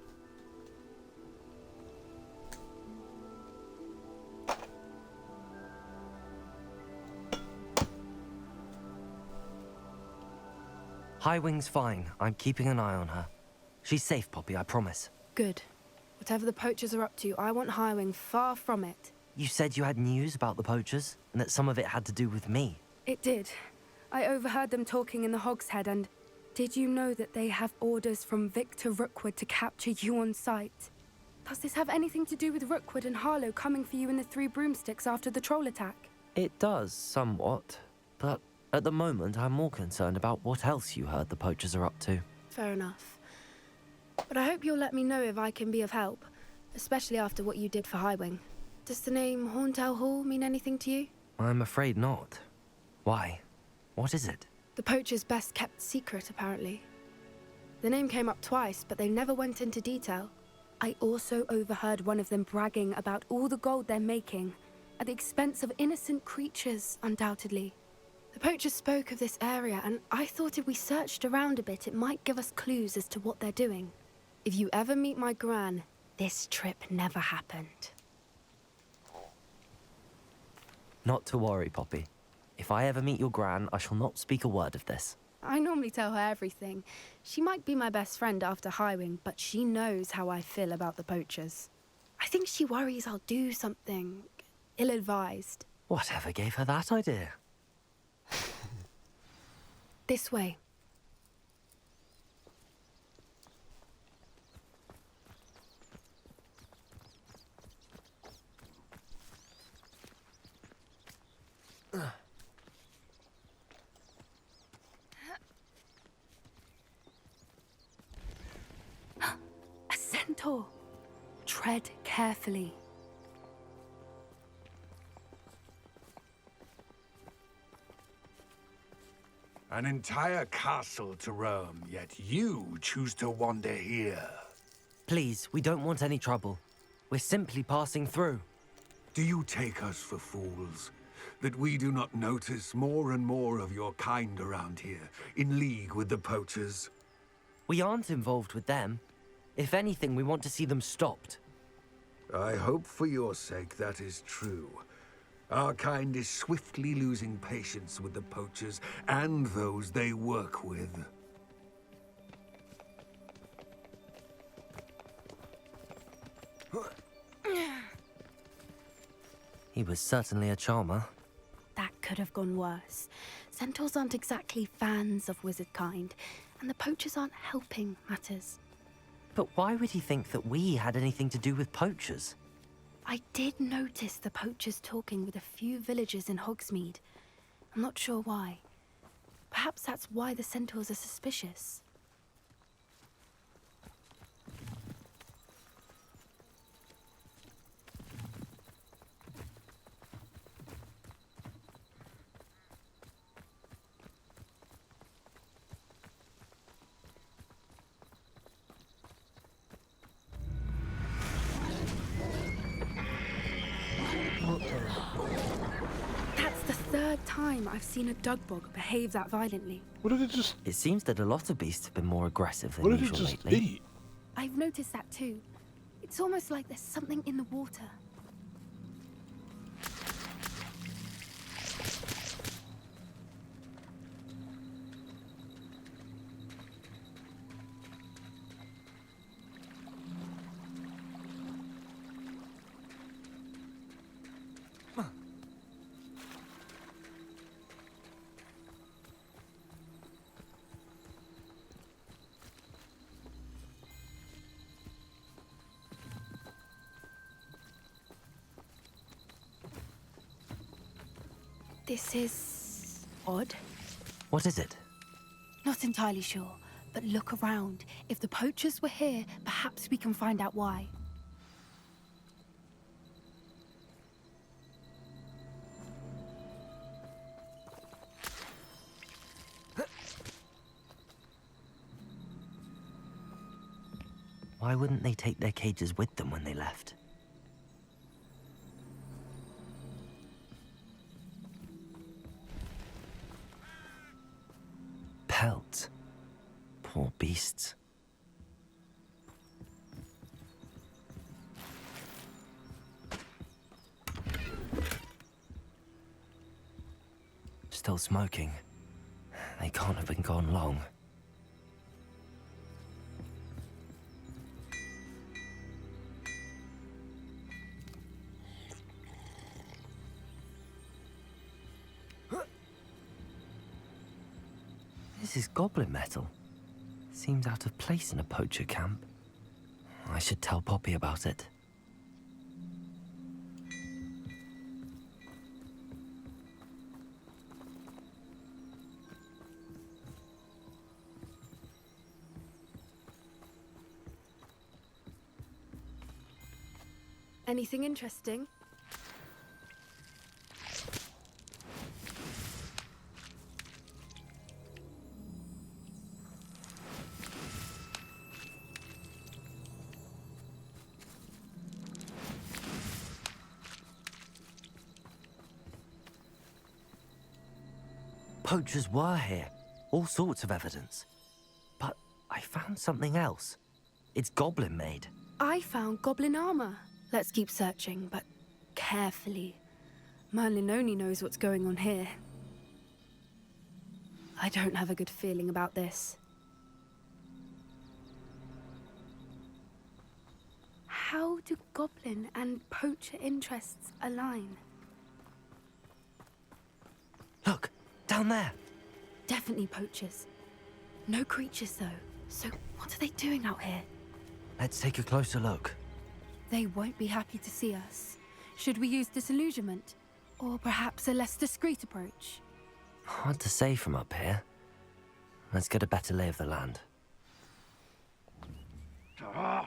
Highwing's fine. I'm keeping an eye on her. She's safe, Poppy, I promise. Good. Whatever the poachers are up to, I want Highwing far from it. You said you had news about the poachers, and that some of it had to do with me. It did. I overheard them talking in the Hogshead, and did you know that they have orders from Victor Rookwood to capture you on sight? Does this have anything to do with Rookwood and Harlow coming for you in the Three Broomsticks after the troll attack? It does, somewhat. But at the moment, I'm more concerned about what else you heard the poachers are up to. Fair enough. But I hope you'll let me know if I can be of help, especially after what you did for Highwing. Does the name Horntail Hall mean anything to you? I'm afraid not. Why? What is it? The poacher's best kept secret, apparently. The name came up twice, but they never went into detail. I also overheard one of them bragging about all the gold they're making, at the expense of innocent creatures, undoubtedly. The poachers spoke of this area, and I thought if we searched around a bit, it might give us clues as to what they're doing. If you ever meet my gran, this trip never happened. Not to worry, Poppy. If I ever meet your gran, I shall not speak a word of this. I normally tell her everything. She might be my best friend after Highwing, but she knows how I feel about the poachers. I think she worries I'll do something ill-advised. Whatever gave her that idea? This way. A centaur. Tread carefully. An entire castle to roam, yet you choose to wander here. Please, we don't want any trouble. We're simply passing through. Do you take us for fools? That we do not notice more and more of your kind around here, in league with the poachers? We aren't involved with them. If anything, we want to see them stopped. I hope for your sake that is true. Our kind is swiftly losing patience with the poachers and those they work with. He was certainly a charmer. That could have gone worse. Centaurs aren't exactly fans of wizard kind, and the poachers aren't helping matters. But why would he think that we had anything to do with poachers? I did notice the poachers talking with a few villagers in Hogsmeade. I'm not sure why. Perhaps that's why the centaurs are suspicious. That's the third time I've seen a dugbog behave that violently. What did it just... It seems that a lot of beasts have been more aggressive than What did it usual just lately. eat? I've noticed that too. It's almost like there's something in the water. This is odd. What is it? Not entirely sure, but look around. If the poachers were here, perhaps we can find out why. Why wouldn't they take their cages with them when they left? Pelts. Poor beasts. Still smoking. They can't have been gone long. This is goblin metal. Seems out of place in a poacher camp. I should tell Poppy about it. Anything interesting? Poachers were here. All sorts of evidence. But I found something else. It's goblin-made. I found goblin armor. Let's keep searching, but carefully. Merlin only knows what's going on here. I don't have a good feeling about this. How do goblin and poacher interests align? Look, down there. Definitely poachers. No creatures, though. So what are they doing out here? Let's take a closer look. They won't be happy to see us. Should we use disillusionment? Or perhaps a less discreet approach? Hard to say from up here. Let's get a better lay of the land. Oh,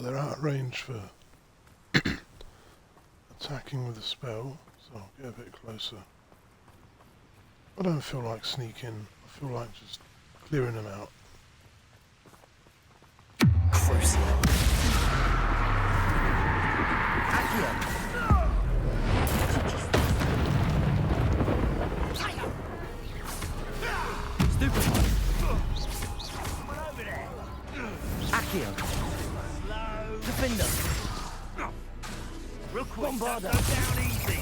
they're out of range for attacking with a spell, so I'll get a bit closer. I don't feel like sneaking. I feel like just clearing them out. Crucial. Stupid one. Someone over there. Accio. Defender. Real quick. Bombarda. Go down easy.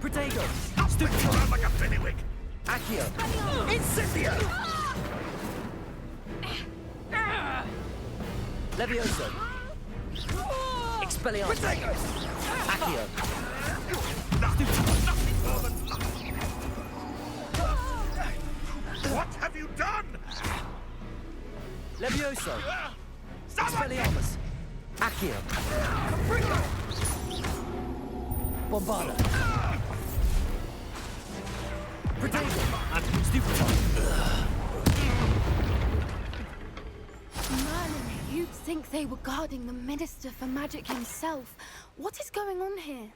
Protego. Stupid around like a fenwick. Accio. Incendio. Levioso. Expelliarmus. Accio. What have you done? Levioso. Expelliarmus. Accio. Bombarda. Protego. Stupid one. Merlin, you'd think they were guarding the Minister for Magic himself. What is going on here?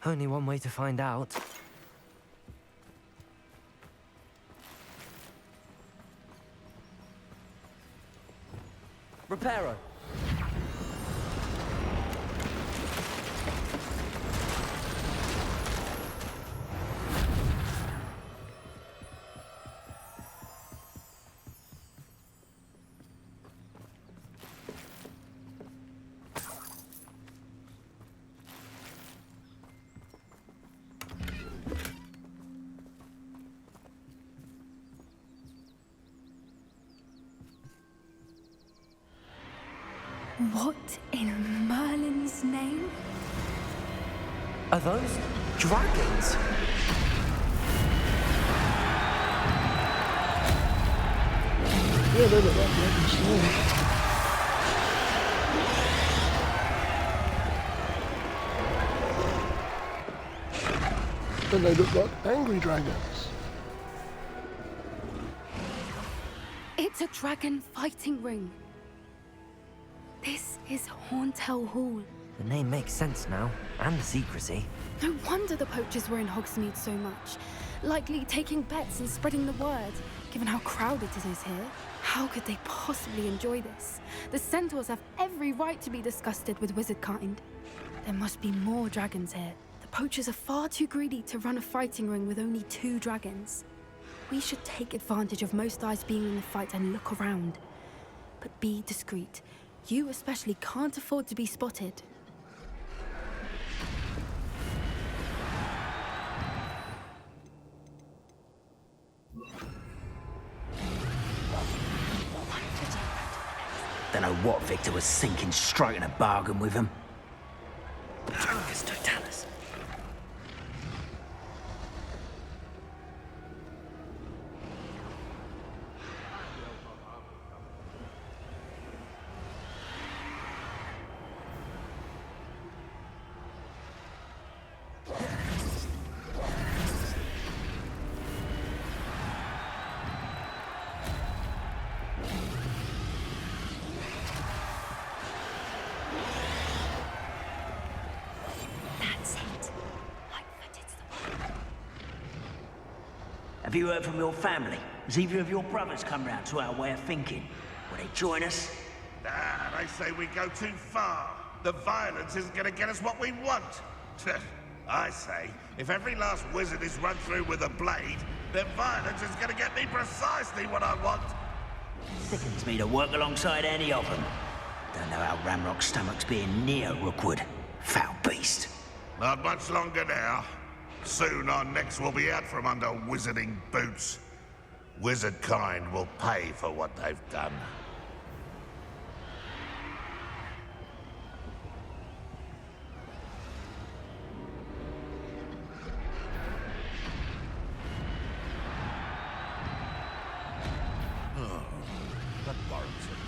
Only one way to find out. Reparo. What in Merlin's name? Are those dragons? Yeah, they look like dragons to me. And they look like angry dragons. It's a dragon fighting ring. This is Horntail Hall. The name makes sense now, and the secrecy. No wonder the poachers were in Hogsmeade so much. likely taking bets and spreading the word, given how crowded it is here. How could they possibly enjoy this? The centaurs have every right to be disgusted with wizard kind. There must be more dragons here. The poachers are far too greedy to run a fighting ring with only 2 dragons. We should take advantage of most eyes being in the fight and look around. But be discreet. You especially can't afford to be spotted. Don't know what Victor was thinking, striking a bargain with him. Dracus Totalis. Have you heard from your family? Has either of your brothers come round to our way of thinking? Will they join us? Nah, they say we go too far. The violence isn't gonna get us what we want. I say, if every last wizard is run through with a blade, then violence is gonna get me precisely what I want. Sickens me to work alongside any of them. Don't know how Ramrock's stomach's being near Rookwood. Foul beast. Not much longer now. Soon our necks will be out from under wizarding boots. Wizard kind will pay for what they've done. Oh, that borrows it.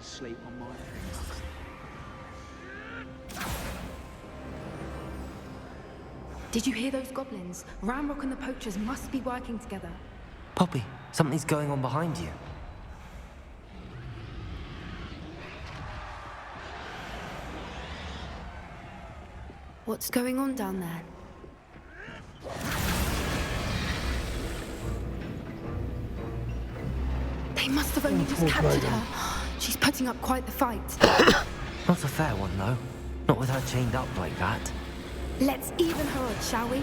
Sleep on my Did you hear those goblins? Ramrock and the poachers must be working together. Poppy, something's going on behind you. What's going on down there? They must have only just captured her. She's putting up quite the fight. Not a fair one, though. Not with her chained up like that. Let's even her odds, shall we?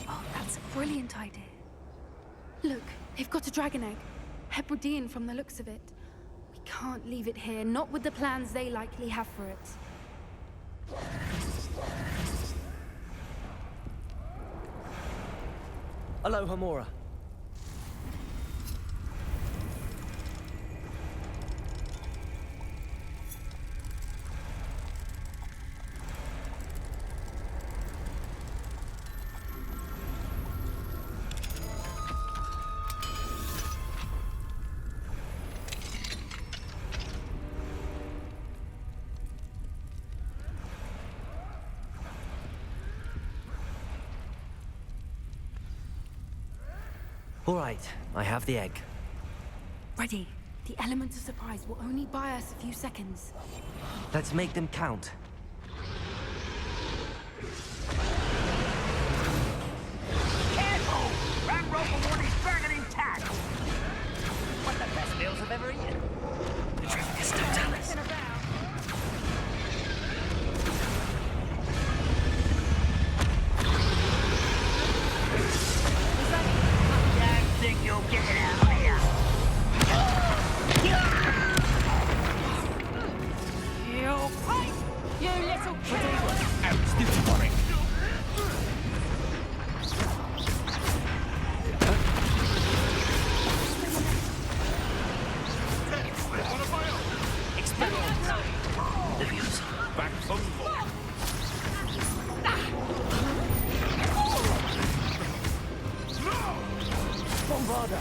Oh, that's a brilliant idea. Look, they've got a dragon egg. Hebridean from the looks of it. We can't leave it here, not with the plans they likely have for it. Hello, Hamora. All right, I have the egg. Ready. The element of surprise will only buy us a few seconds. Let's make them count. Careful! Ramrock will want his dragon intact! One of the best meals I've ever eaten. The dragon is Totalis. Think you'll get it out of here. You fight! You little kid! Out, stiff warning. Back on board. Bombarda!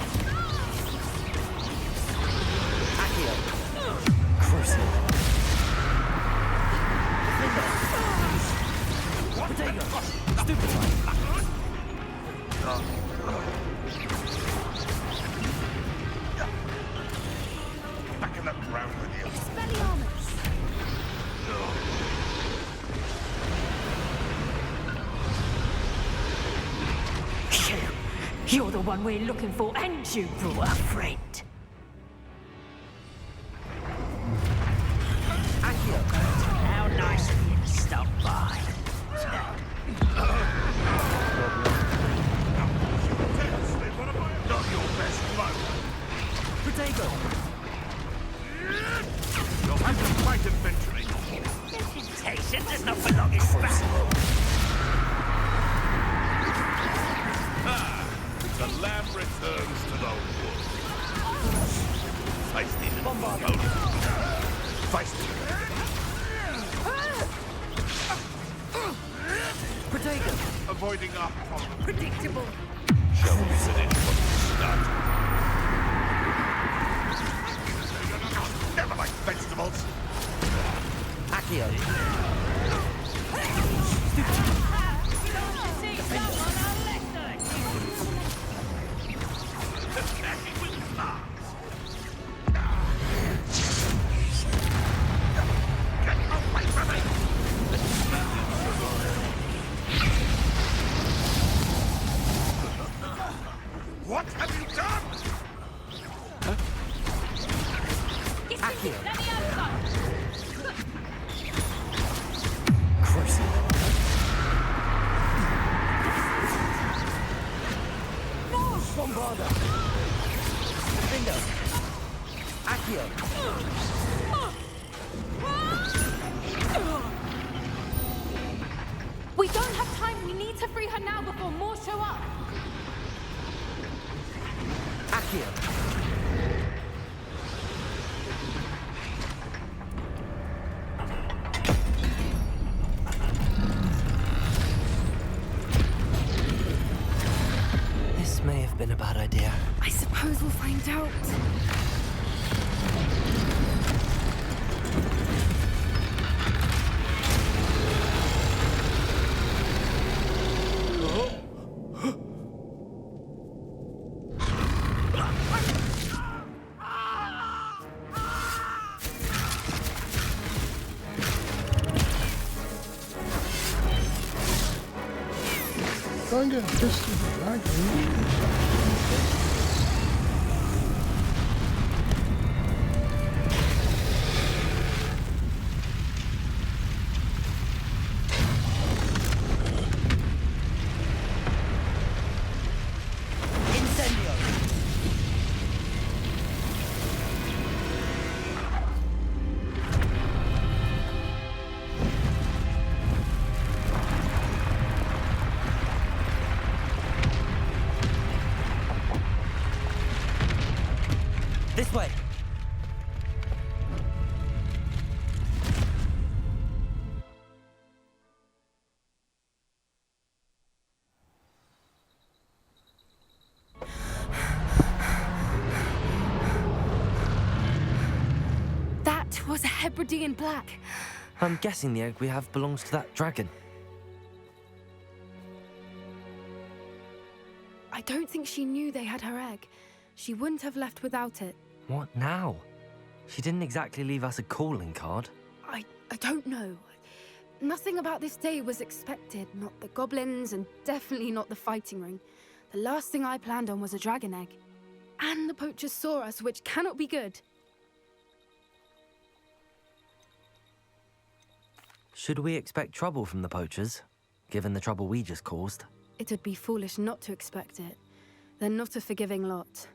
Back in the ground with you. Expelliarmus! You're the one we're looking for, and you brought a friend. How nice of you to stop by. Not your best moment. Protego! You'll have to fight eventually. Temptation does not belong in battle. The lamb returns to the wood. Feisty little opponent. Feisty. Protego! Avoiding our problem. Predictable. Shall we finish what we started? Never like vegetables. Accio. What have you done? Accio. Bombarda. Bingo. Accio. We don't have time. We need to free her now before more show up. Accio. This may have been a bad idea. I suppose we'll find out. Don't get pissed with the dragon. This way. That was a Hebridean black. I'm guessing the egg we have belongs to that dragon. I don't think she knew they had her egg. She wouldn't have left without it. What now? She didn't exactly leave us a calling card. I don't know. Nothing about this day was expected. Not the goblins, and definitely not the fighting ring. The last thing I planned on was a dragon egg. And the poachers saw us, which cannot be good. Should we expect trouble from the poachers, given the trouble we just caused? It would be foolish not to expect it. They're not a forgiving lot.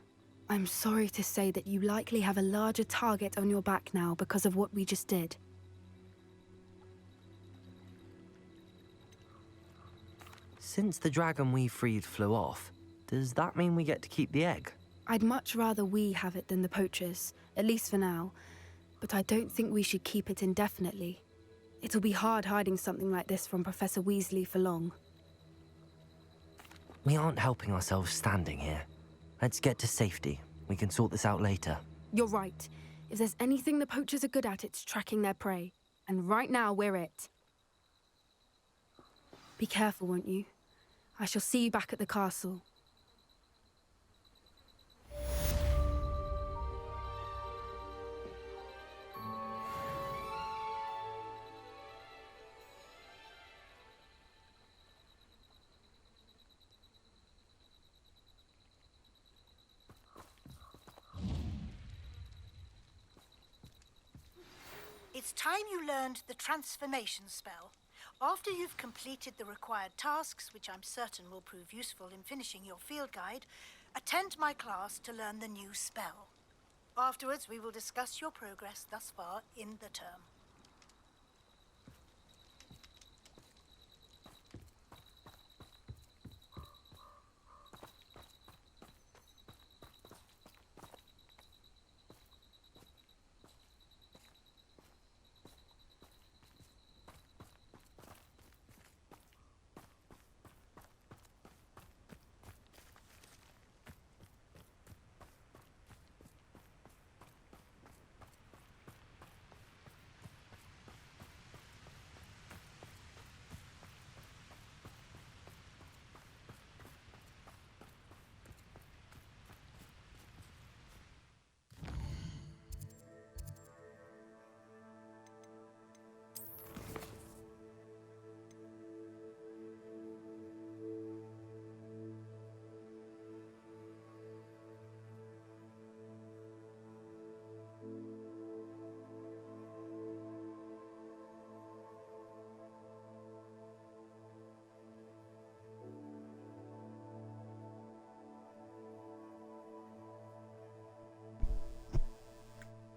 I'm sorry to say that you likely have a larger target on your back now because of what we just did. Since the dragon we freed flew off, does that mean we get to keep the egg? I'd much rather we have it than the poachers, at least for now. But I don't think we should keep it indefinitely. It'll be hard hiding something like this from Professor Weasley for long. We aren't helping ourselves standing here. Let's get to safety. We can sort this out later. You're right. If there's anything the poachers are good at, it's tracking their prey. And right now, we're it. Be careful, won't you? I shall see you back at the castle. It's time you learned the transformation spell. After you've completed the required tasks, which I'm certain will prove useful in finishing your field guide, attend my class to learn the new spell. Afterwards, we will discuss your progress thus far in the term.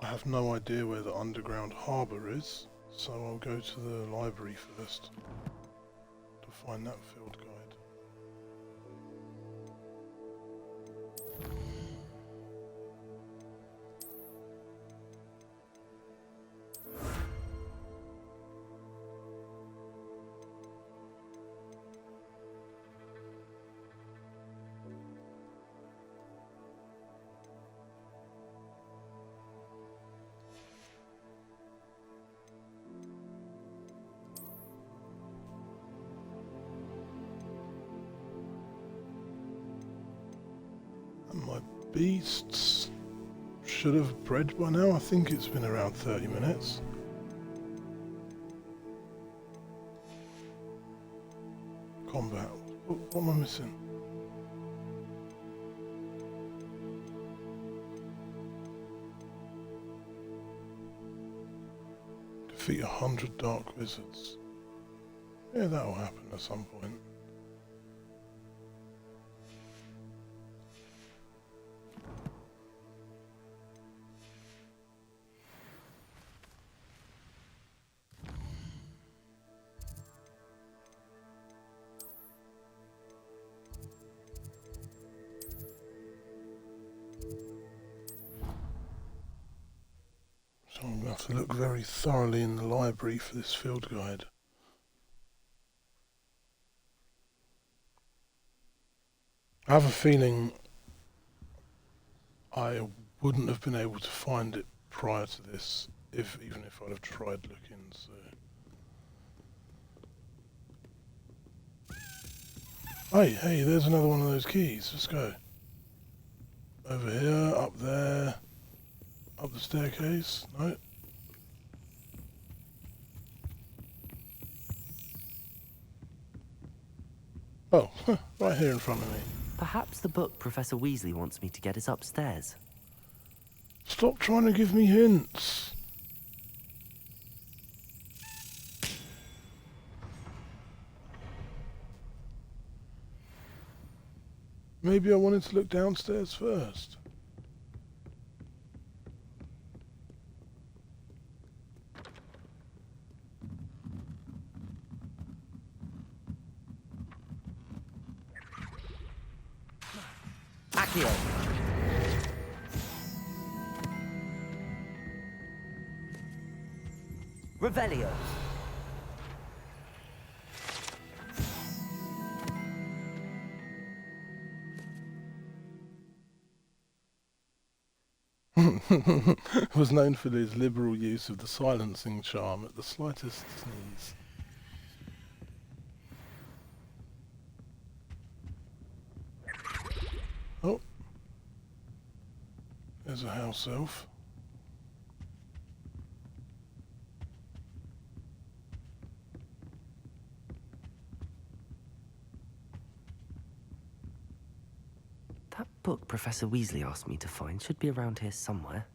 I have no idea where the underground harbour is, so I'll go to the library first to find that field guide. My beasts should have bred by now. I think it's been around 30 minutes. Combat. What am I missing? Defeat 100 dark wizards. Yeah, that'll happen at some point. So I'm going to have to look very thoroughly in the library for this field guide. I have a feeling I wouldn't have been able to find it prior to this, even if I'd have tried looking, so... Hey, there's another one of those keys. Let's go. Over here, up there, up the staircase. No. Oh, right here in front of me. Perhaps the book Professor Weasley wants me to get is upstairs. Stop trying to give me hints. Maybe I wanted to look downstairs first. Accio. Revelio. Was known for his liberal use of the silencing charm at the slightest sneeze. Oh, there's a house elf. That book Professor Weasley asked me to find should be around here somewhere.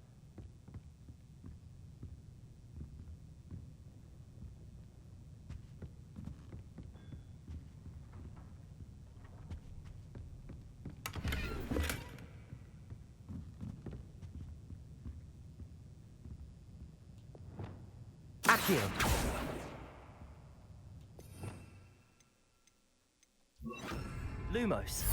Accio. Lumos.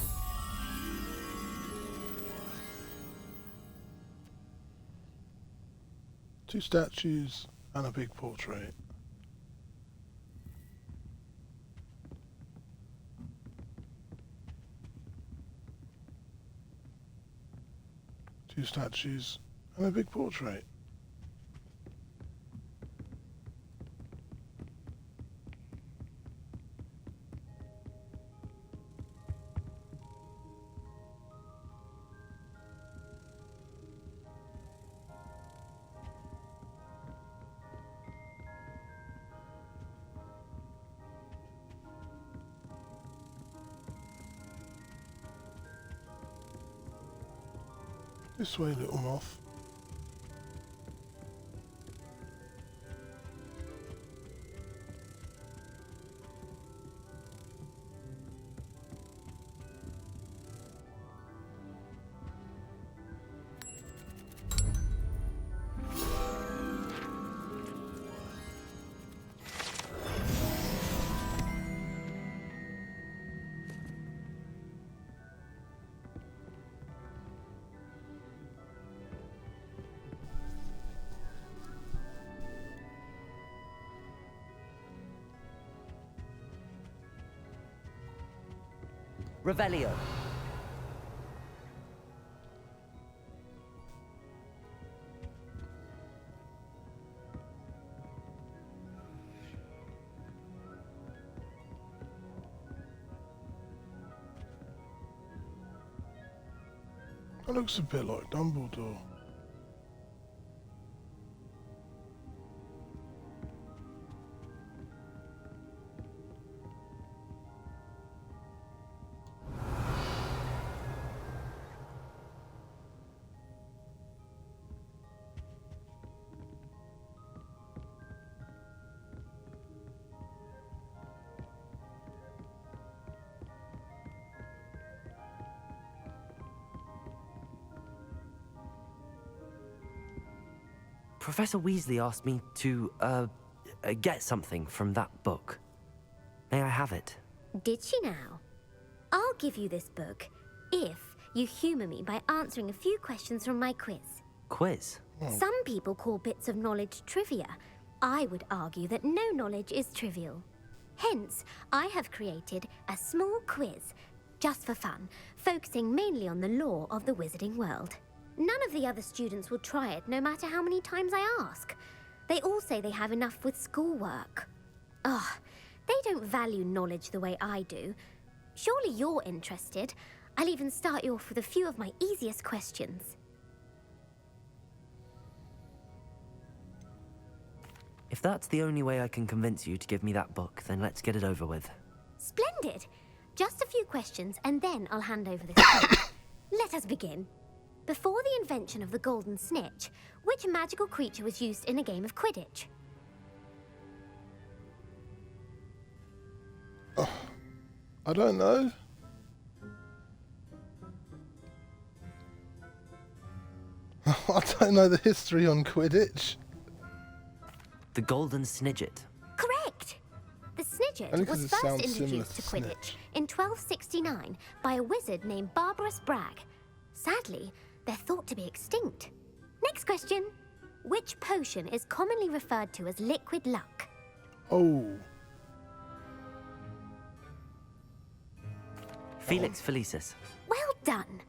Two statues and a big portrait. Two statues and a big portrait. This way, little moth. Revelio. That looks a bit like Dumbledore. Professor Weasley asked me to, get something from that book. May I have it? Did she now? I'll give you this book if you humour me by answering a few questions from my quiz. Quiz? Some people call bits of knowledge trivia. I would argue that no knowledge is trivial. Hence, I have created a small quiz, just for fun, focusing mainly on the lore of the wizarding world. None of the other students will try it, no matter how many times I ask. They all say they have enough with schoolwork. Ugh, they don't value knowledge the way I do. Surely you're interested. I'll even start you off with a few of my easiest questions. If that's the only way I can convince you to give me that book, then let's get it over with. Splendid! Just a few questions, and then I'll hand over this book. Let us begin. Before the invention of the golden snitch, which magical creature was used in a game of Quidditch? I don't know. I don't know the history on Quidditch. The Golden Snidget. Correct! The Snidget Only 'cause was it first sounds similar introduced to to Quidditch in 1269 by a wizard named Barbarous Bragg. Sadly, they're thought to be extinct. Next question. Which potion is commonly referred to as liquid luck? Oh. Felix Felicis. Well done!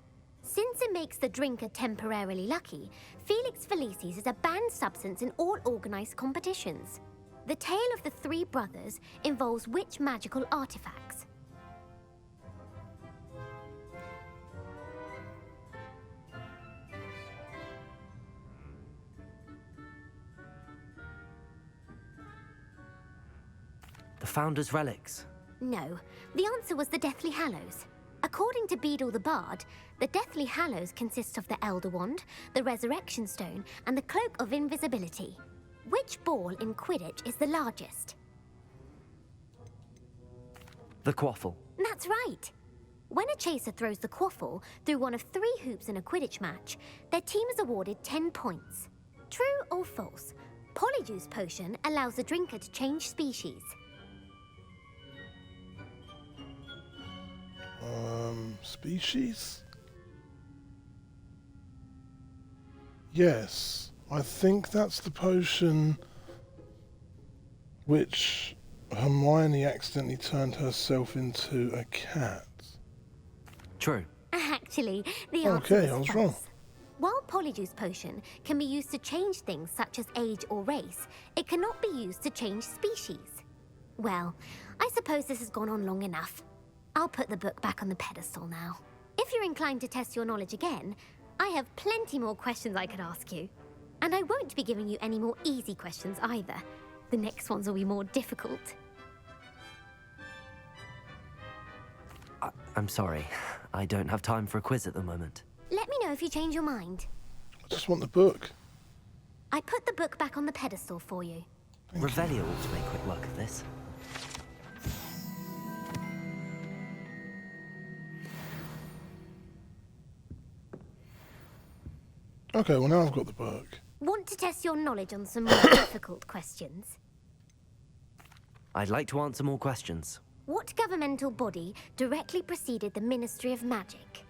Since it makes the drinker temporarily lucky, Felix Felicis is a banned substance in all organised competitions. The tale of the three brothers involves which magical artifacts? The Founder's Relics. No, the answer was the Deathly Hallows. According to Beadle the Bard, the Deathly Hallows consists of the Elder Wand, the Resurrection Stone, and the Cloak of Invisibility. Which ball in Quidditch is the largest? The Quaffle. That's right. When a chaser throws the quaffle through one of 3 hoops in a Quidditch match, their team is awarded 10 points. True or false? Polyjuice potion allows the drinker to change species. Species? Yes, I think that's the potion which Hermione accidentally turned herself into a cat. True. Actually, the answer Okay, is I was false. wrong. While Polyjuice potion can be used to change things such as age or race, it cannot be used to change species. Well, I suppose this has gone on long enough. I'll put the book back on the pedestal now. If you're inclined to test your knowledge again, I have plenty more questions I could ask you. And I won't be giving you any more easy questions either. The next ones will be more difficult. I'm sorry. I don't have time for a quiz at the moment. Let me know if you change your mind. I just want the book. I put the book back on the pedestal for you. Revelio ought to make quick work of this. Okay, well now I've got the book. Want to test your knowledge on some more difficult questions? I'd like to answer more questions. What governmental body directly preceded the Ministry of Magic?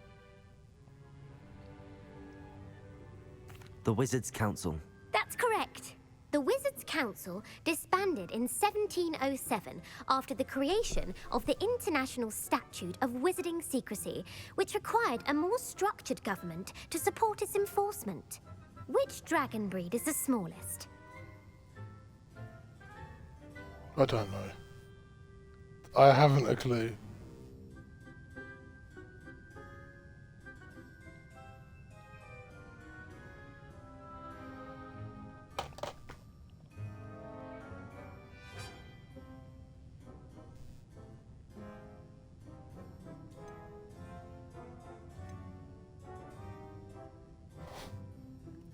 The Wizards' Council. That's correct. The Wizards' Council disbanded in 1707 after the creation of the International Statute of Wizarding Secrecy, which required a more structured government to support its enforcement. Which dragon breed is the smallest? I don't know. I haven't a clue.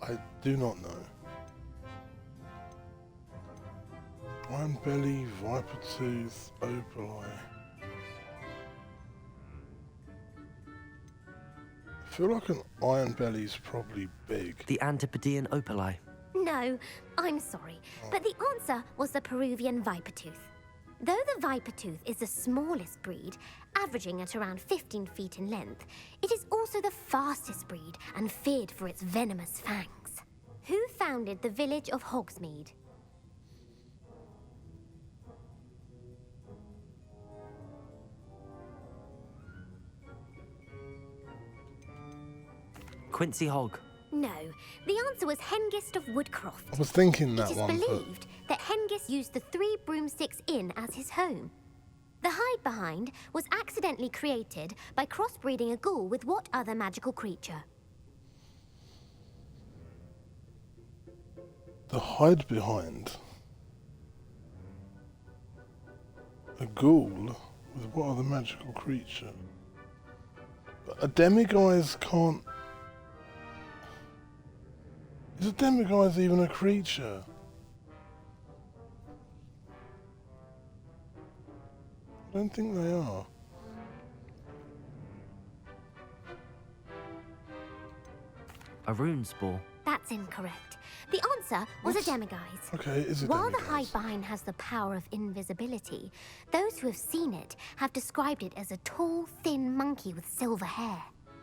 I do not know. Iron belly, viper tooth, opal eye. I feel like an iron belly's probably big. The Antipodean opali. No, I'm sorry, but the answer was the Peruvian viper tooth. Though the viper tooth is the smallest breed, averaging at around 15 feet in length, it is also the fastest breed and feared for its venomous fangs. Who founded the village of Hogsmeade? Quincy Hogg. No, the answer was Hengist of Woodcroft. I was thinking that It is one, but believed that Hengist used the Three Broomsticks Inn as his home. The hide behind was accidentally created by crossbreeding a ghoul with what other magical creature? the hide behind. A ghoul with what other magical creature? A demiguise can't... Is a demiguise even a creature? I don't think they are. A rune spore. That's incorrect. The answer was a demiguise. Okay, it is a While demiguise. the hide behind has the power of invisibility, those who have seen it have described it as a tall, thin monkey with silver hair.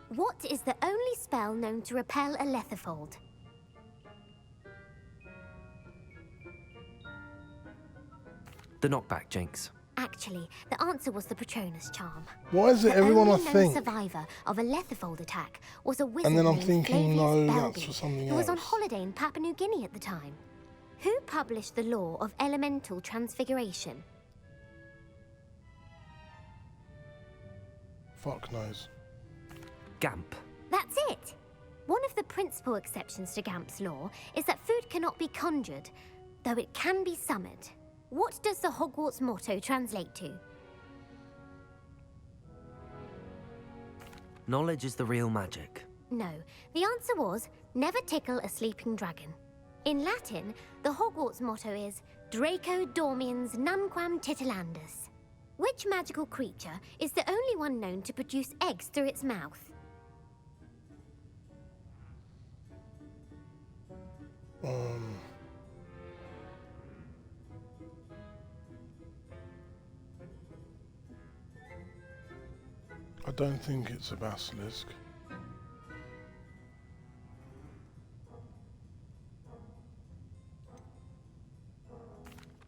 What is the only spell known to repel a lethifold? The knockback jinx. Actually, the answer was the Patronus charm. Why is it The everyone I only known think? survivor of a lethifold attack was a wizard And then I'm named thinking, Flavius no, Belby, that's for something who was on else. holiday in Papua New Guinea at the time. Who published the law of elemental transfiguration? Fuck knows. Gamp. That's it! One of the principal exceptions to Gamp's law is that food cannot be conjured, though it can be summoned. What does the Hogwarts motto translate to? Knowledge is the real magic. No, the answer was, never tickle a sleeping dragon. In Latin, the Hogwarts motto is, Draco dormiens nunquam titilandus. Which magical creature is the only one known to produce eggs through its mouth? don't think it's a basilisk.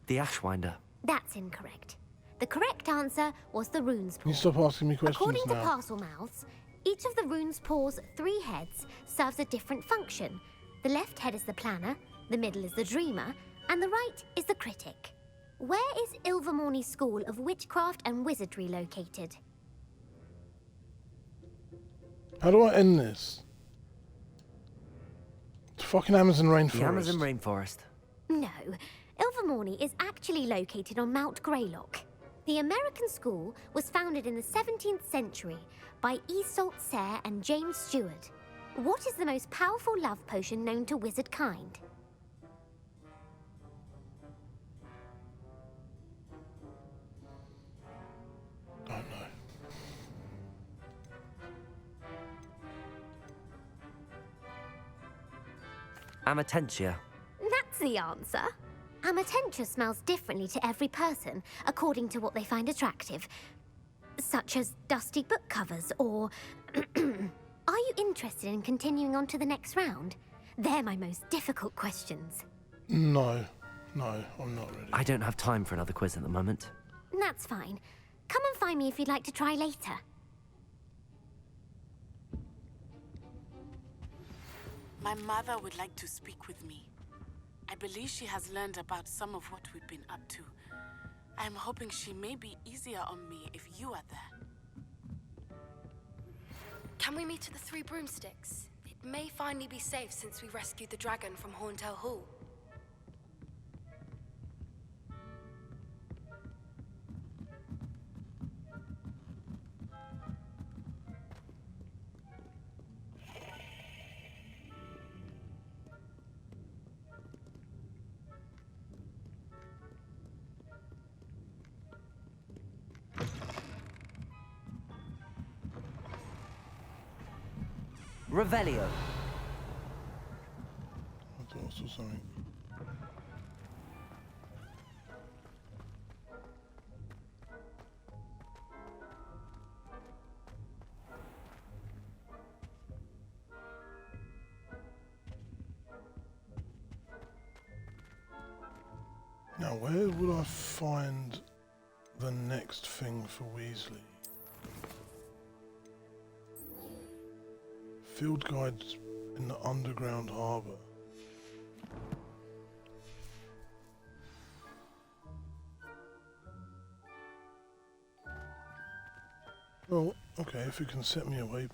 The Ashwinder. That's incorrect. The correct answer was the rune's paw. Can you stop asking me questions According to now? parcel mouths, each of the rune's paw's 3 heads serves a different function. The left head is the planner, the middle is the dreamer, and the right is the critic. Where is Ilvermorny School of Witchcraft and Wizardry located? How do I end this? It's fucking Amazon rainforest. The Amazon rainforest. No, Ilvermorny is actually located on Mount Greylock. The American school was founded in the 17th century by Iseult Sayre and James Stewart. What is the most powerful love potion known to wizard kind? Don't know. Amatentia. That's the answer. Amatentia smells differently to every person, according to what they find attractive, such as dusty book covers or... Are you interested in continuing on to the next round? They're my most difficult questions. No, I'm not ready. I don't have time for another quiz at the moment. That's fine. Come and find me if you'd like to try later. My mother would like to speak with me. I believe she has learned about some of what we've been up to. I'm hoping she may be easier on me if you are there. Can we meet at the Three Broomsticks? It may finally be safe since we rescued the dragon from Horntail Hall. Revelio. I thought I saw something. Now, where would I find the next thing for Weasley? Field guides in the underground harbour. Well, okay, if you can set me a waypoint,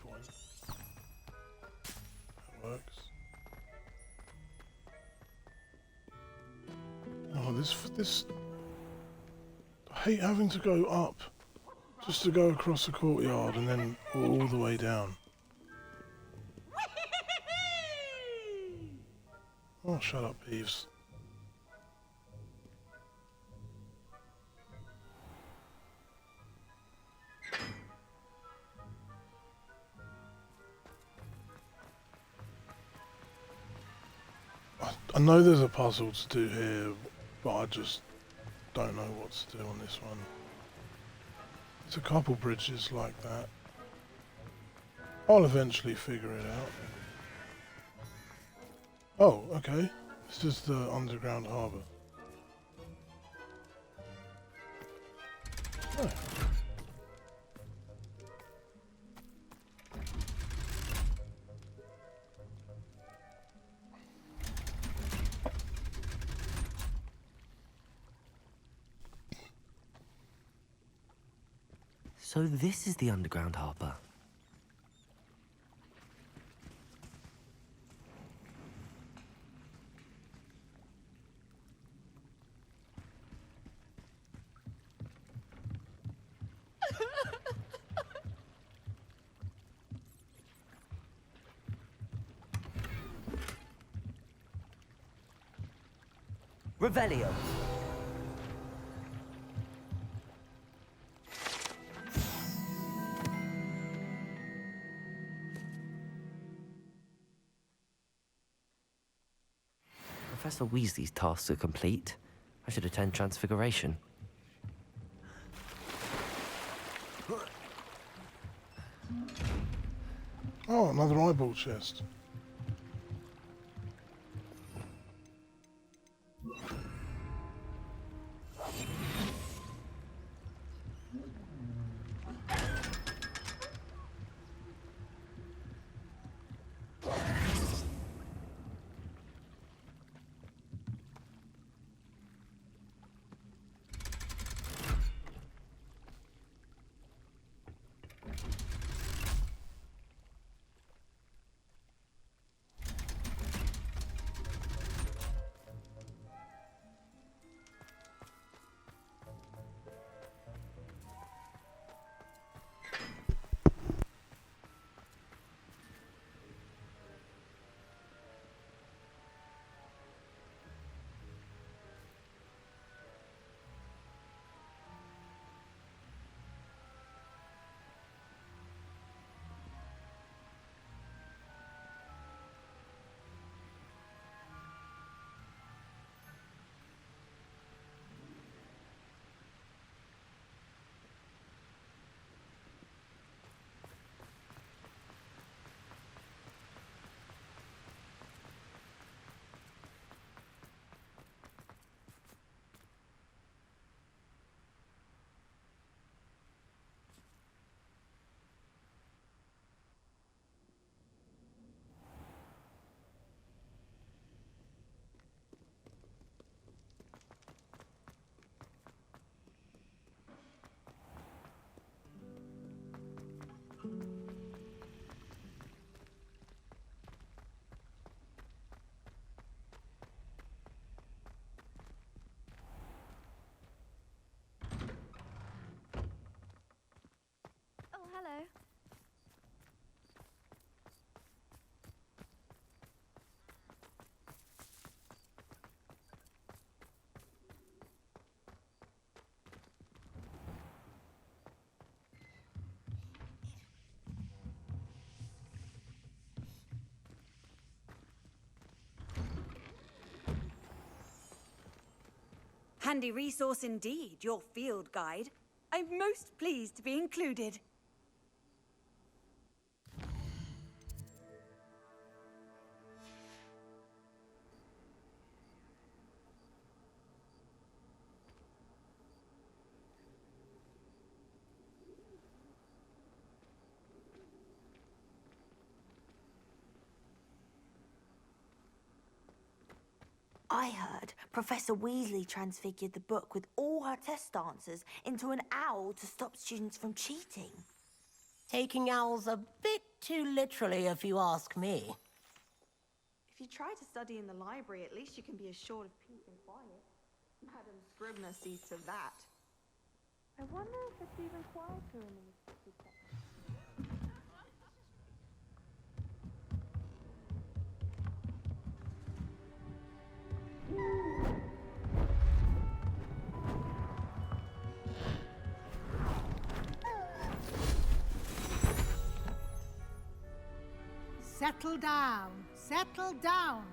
that works. Oh, this... I hate having to go up just to go across the courtyard and then all the way down. Oh, shut up, Peeves. I know there's a puzzle to do here, but I just don't know what to do on this one. There's a couple bridges like that. I'll eventually figure it out. Oh, okay. This is the underground harbour. Oh. So this is the underground harbour. Revelio. Professor Weasley's tasks are complete. I should attend Transfiguration. Oh, another eyeball chest. Oh, hello. Handy resource indeed, your field guide. I'm most pleased to be included. I heard Professor Weasley transfigured the book with all her test answers into an owl to stop students from cheating. Taking owls a bit too literally, if you ask me. If you try to study in the library, at least you can be assured of peace and quiet. Madam Scribner sees to that. I wonder if it's even quieter in the restricted section. Settle down, settle down.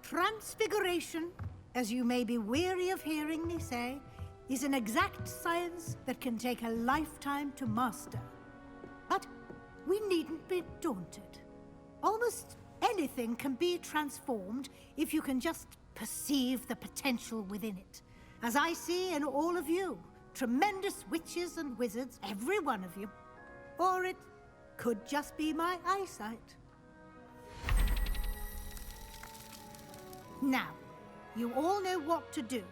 Transfiguration, as you may be weary of hearing me say, is an exact science that can take a lifetime to master. But we needn't be daunted. Almost anything can be transformed if you can just perceive the potential within it. As I see in all of you, tremendous witches and wizards, every one of you. Or it could just be my eyesight. Now, you all know what to do.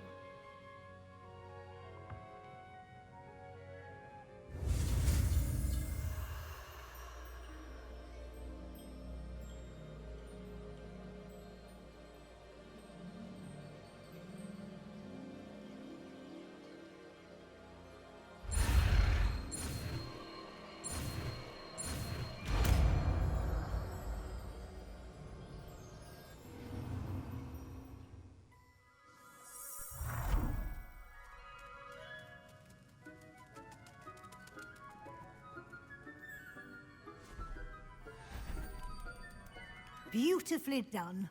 Beautifully done.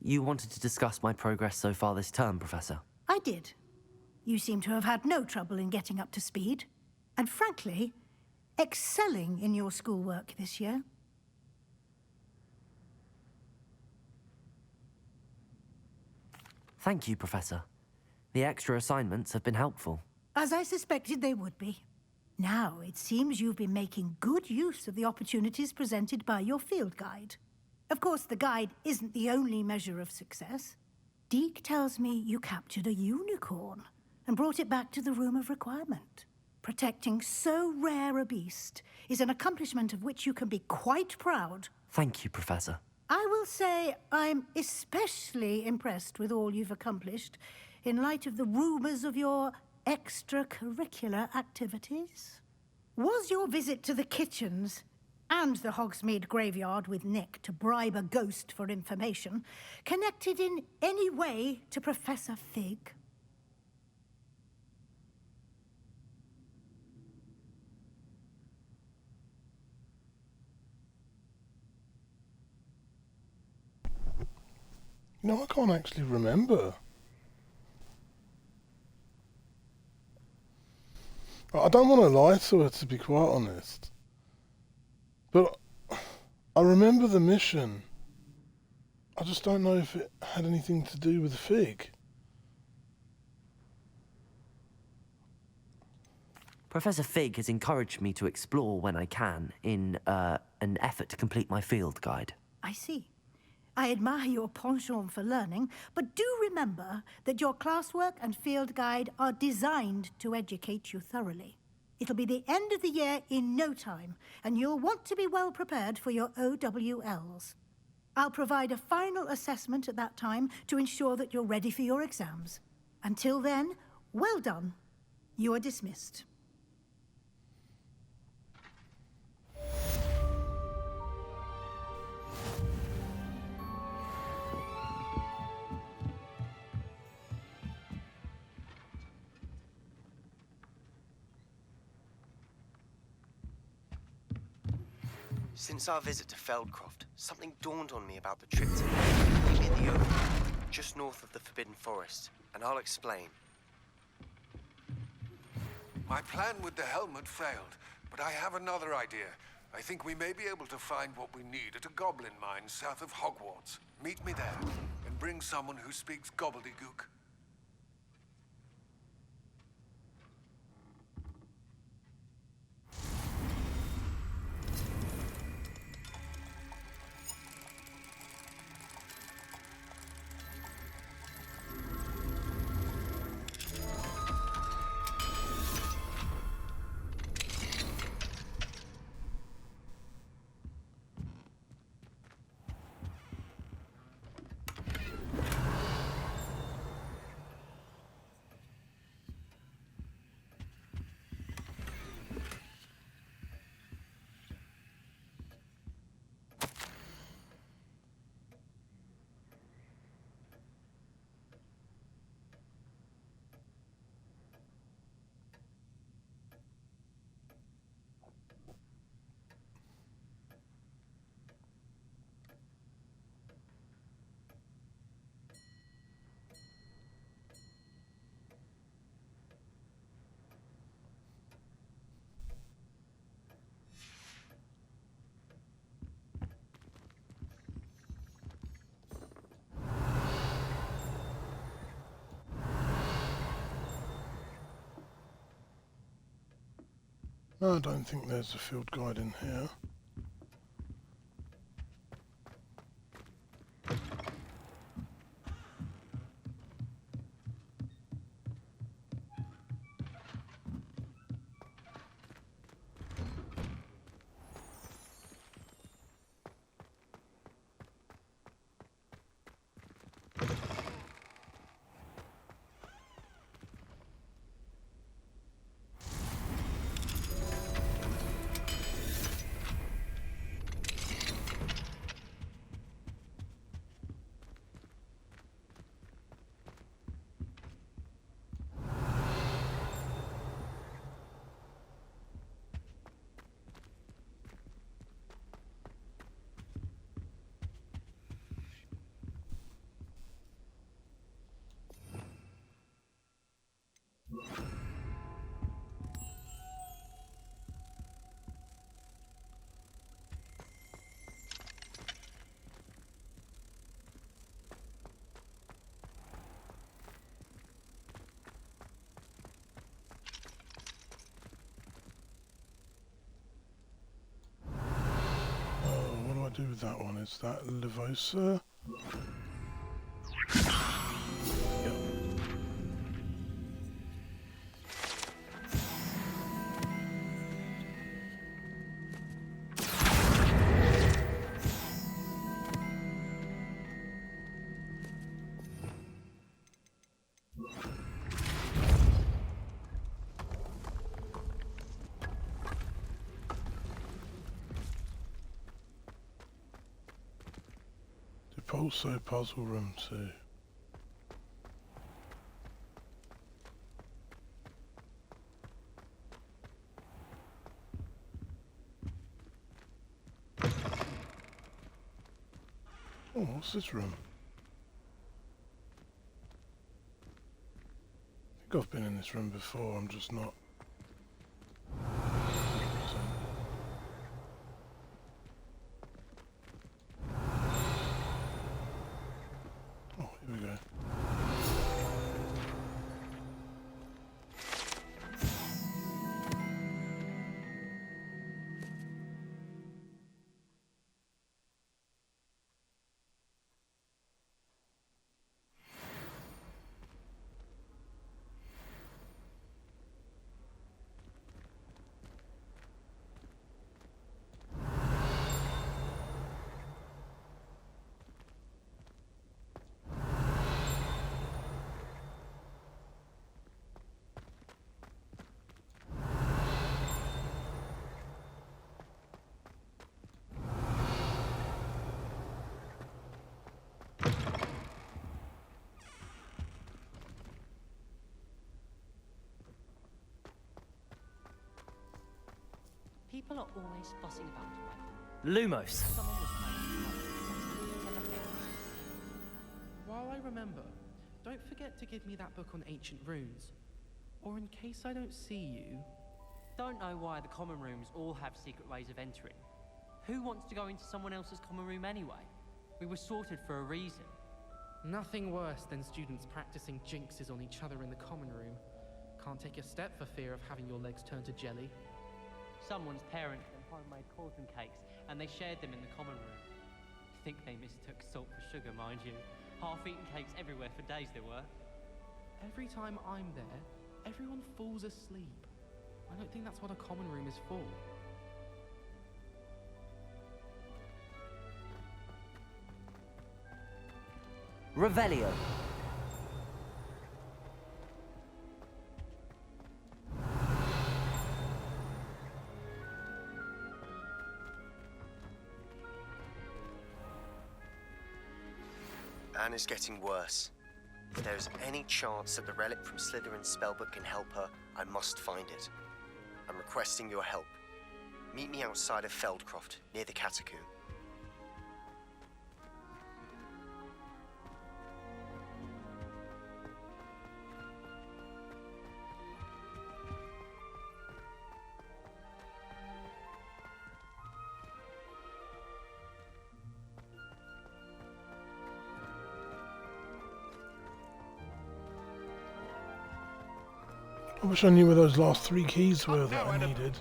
You wanted to discuss my progress so far this term, Professor? I did. You seem to have had no trouble in getting up to speed. And frankly, excelling in your schoolwork this year. Thank you, Professor. The extra assignments have been helpful. As I suspected they would be. Now, it seems you've been making good use of the opportunities presented by your field guide. Of course, the guide isn't the only measure of success. Deke tells me you captured a unicorn and brought it back to the Room of Requirement. Protecting so rare a beast is an accomplishment of which you can be quite proud. Thank you, Professor. I will say I'm especially impressed with all you've accomplished in light of the rumors of your extracurricular activities. Was your visit to the kitchens and the Hogsmeade graveyard with Nick to bribe a ghost for information connected in any way to Professor Fig? No, I can't actually remember. I don't want to lie to her, to be quite honest. But I remember the mission. I just don't know if it had anything to do with the fig. Professor Fig has encouraged me to explore when I can in an effort to complete my field guide. I see. I admire your penchant for learning, but do remember that your classwork and field guide are designed to educate you thoroughly. It'll be the end of the year in no time, and you'll want to be well prepared for your OWLs. I'll provide a final assessment at that time to ensure that you're ready for your exams. Until then, well done. You are dismissed. Since our visit to Feldcroft, something dawned on me about the trip to near the open, just north of the Forbidden Forest, and I'll explain. My plan with the helmet failed, but I have another idea. I think we may be able to find what we need at a goblin mine south of Hogwarts. Meet me there, and bring someone who speaks gobbledygook. No, I don't think there's a field guide in here. What do I do with that one? Is that Levosa? Also puzzle room 2. Oh, what's this room? I think I've been in this room before, I'm just not. Oh, here we go. People are always fussing about it. Lumos. Someone was playing. While I remember, don't forget to give me that book on ancient runes. Or in case I don't see you... Don't know why the common rooms all have secret ways of entering. Who wants to go into someone else's common room anyway? We were sorted for a reason. Nothing worse than students practicing jinxes on each other in the common room. Can't take a step for fear of having your legs turned to jelly. Someone's parents had homemade cauldron cakes, and they shared them in the common room. I think they mistook salt for sugar, mind you. Half-eaten cakes everywhere for days there were. Every time I'm there, everyone falls asleep. I don't think that's what a common room is for. Revelio. Anne is getting worse. If there is any chance that the relic from Slytherin's spellbook can help her, I must find it. I'm requesting your help. Meet me outside of Feldcroft, near the Catacomb. I wish I knew where those last 3 keys were that I needed.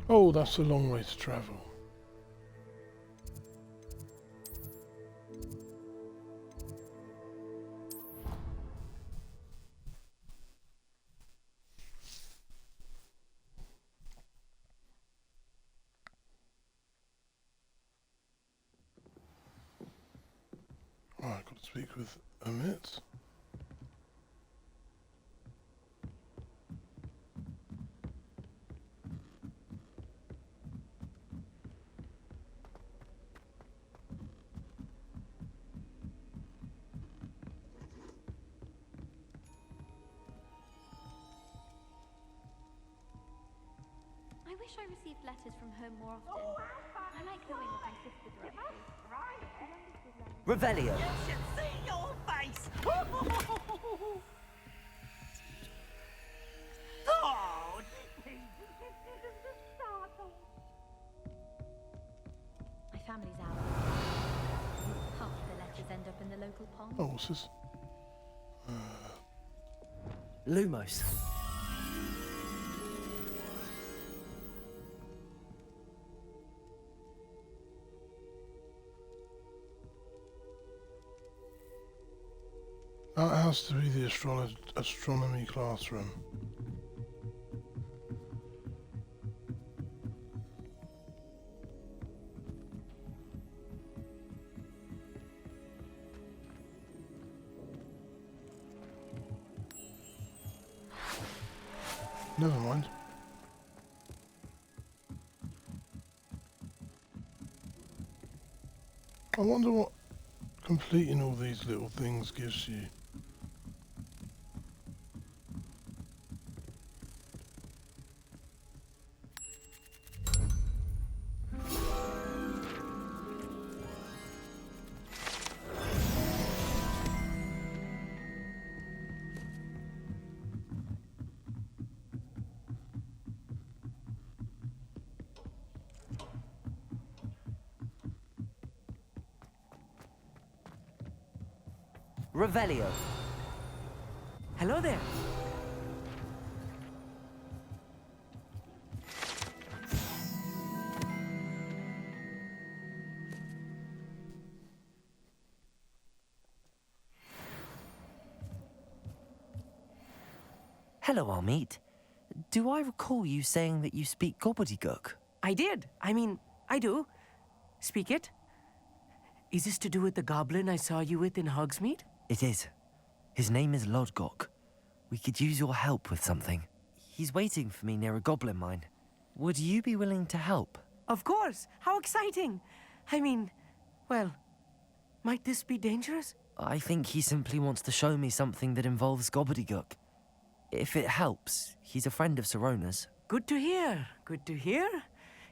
Oh, that's a long way to travel. Right, got to speak with Amit. I wish I received letters from home more often. I like going with my sister directly. Revelio. You should see your face! Oh, My family's out. Half the letters end up in the local pond. Oh, what's this? Lumos. That has to be the astronomy classroom. Never mind. I wonder what completing all these little things gives you. Revelio. Hello there. Hello, Amit. Do I recall you saying that you speak gobbledygook? I did. I mean, I do. Speak it. Is this to do with the goblin I saw you with in Hogsmeade? It is. His name is Lodgok. We could use your help with something. He's waiting for me near a goblin mine. Would you be willing to help? Of course. How exciting. I mean, well, might this be dangerous? I think he simply wants to show me something that involves gobbledygook. If it helps, he's a friend of Sirona's. Good to hear. Good to hear.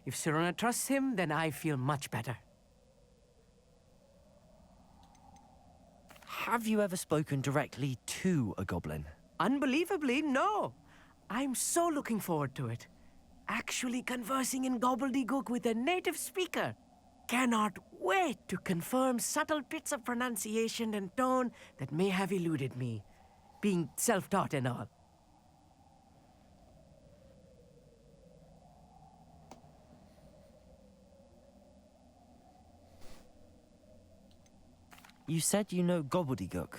If Sirona trusts him, then I feel much better. Have you ever spoken directly to a goblin? Unbelievably, no. I'm so looking forward to it. Actually conversing in gobbledygook with a native speaker. Cannot wait to confirm subtle bits of pronunciation and tone that may have eluded me, being self-taught and all. You said you know gobbledygook,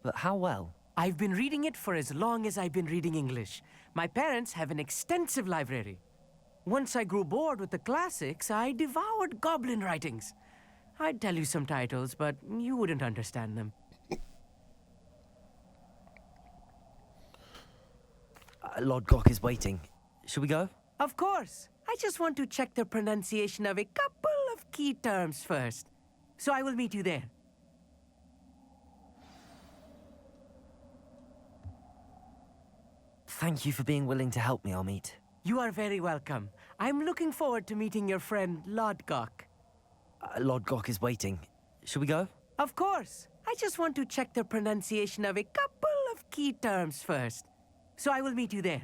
but how well? I've been reading it for as long as I've been reading English. My parents have an extensive library. Once I grew bored with the classics, I devoured goblin writings. I'd tell you some titles, but you wouldn't understand them. Lodgok is waiting. Shall we go? Of course. I just want to check the pronunciation of a couple of key terms first. So I will meet you there. Thank you for being willing to help me, Amit. You are very welcome. I'm looking forward to meeting your friend, Lodgok. Lodgok is waiting. Shall we go? Of course. I just want to check the pronunciation of a couple of key terms first. So I will meet you there.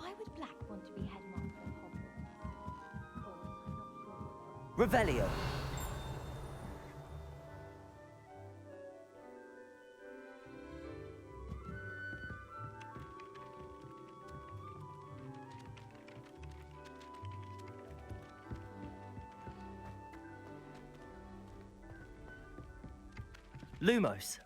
Why would Black want to be headmaster of Hogwarts? Of course, I'm not sure what Revelio. Lumos.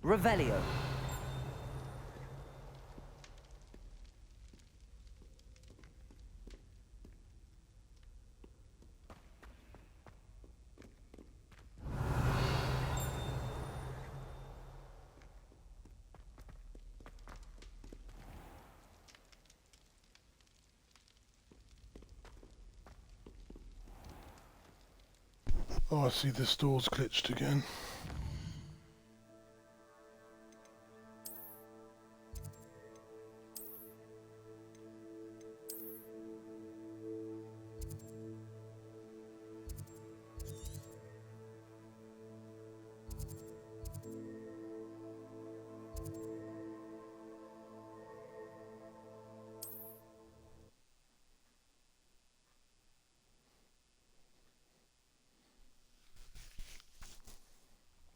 Revelio. Oh, I see this door's glitched again.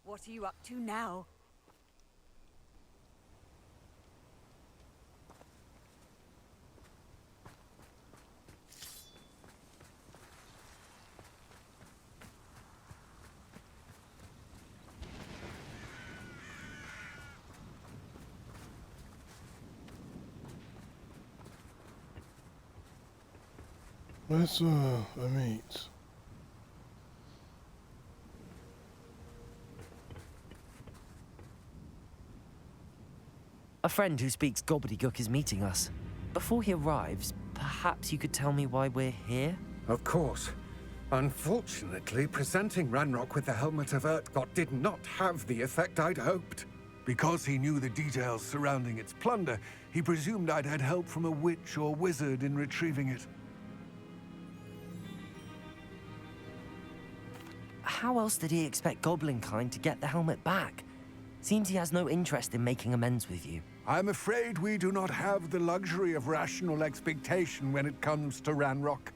What are you up to now? Where's a meat? A friend who speaks gobbledygook is meeting us. Before he arrives, perhaps you could tell me why we're here? Of course. Unfortunately, presenting Ranrock with the Helmet of Urtkot did not have the effect I'd hoped. Because he knew the details surrounding its plunder, he presumed I'd had help from a witch or wizard in retrieving it. How else did he expect Goblinkind to get the helmet back? Seems he has no interest in making amends with you. I'm afraid we do not have the luxury of rational expectation when it comes to Ranrock.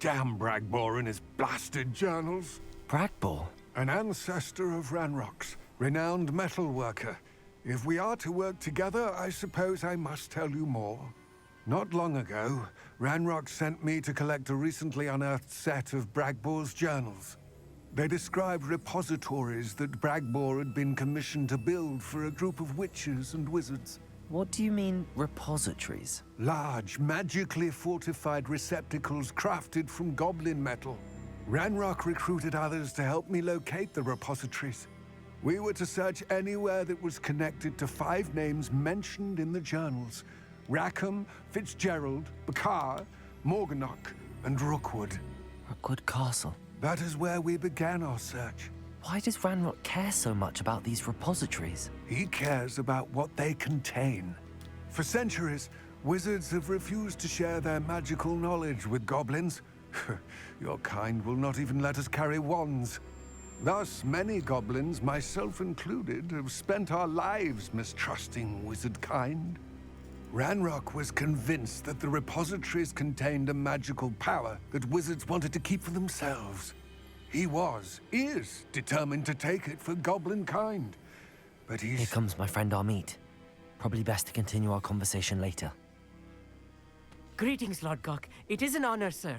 Damn Bragbor and his blasted journals. Bragbor? An ancestor of Ranrock's, renowned metal worker. If we are to work together, I suppose I must tell you more. Not long ago, Ranrock sent me to collect a recently unearthed set of Bragbor's journals. They described repositories that Bragbor had been commissioned to build for a group of witches and wizards. What do you mean, repositories? Large, magically fortified receptacles crafted from goblin metal. Ranrock recruited others to help me locate the repositories. We were to search anywhere that was connected to 5 names mentioned in the journals: Rackham, Fitzgerald, Bakar, Morganach, and Rookwood. Rookwood Castle. That is where we began our search. Why does Ranrock care so much about these repositories? He cares about what they contain. For centuries, wizards have refused to share their magical knowledge with goblins. Your kind will not even let us carry wands. Thus, many goblins, myself included, have spent our lives mistrusting wizard kind. Ranrock was convinced that the repositories contained a magical power that wizards wanted to keep for themselves. He is determined to take it for goblin kind. But Here comes my friend Amit. Probably best to continue our conversation later. Greetings, Lord Gok. It is an honor, sir.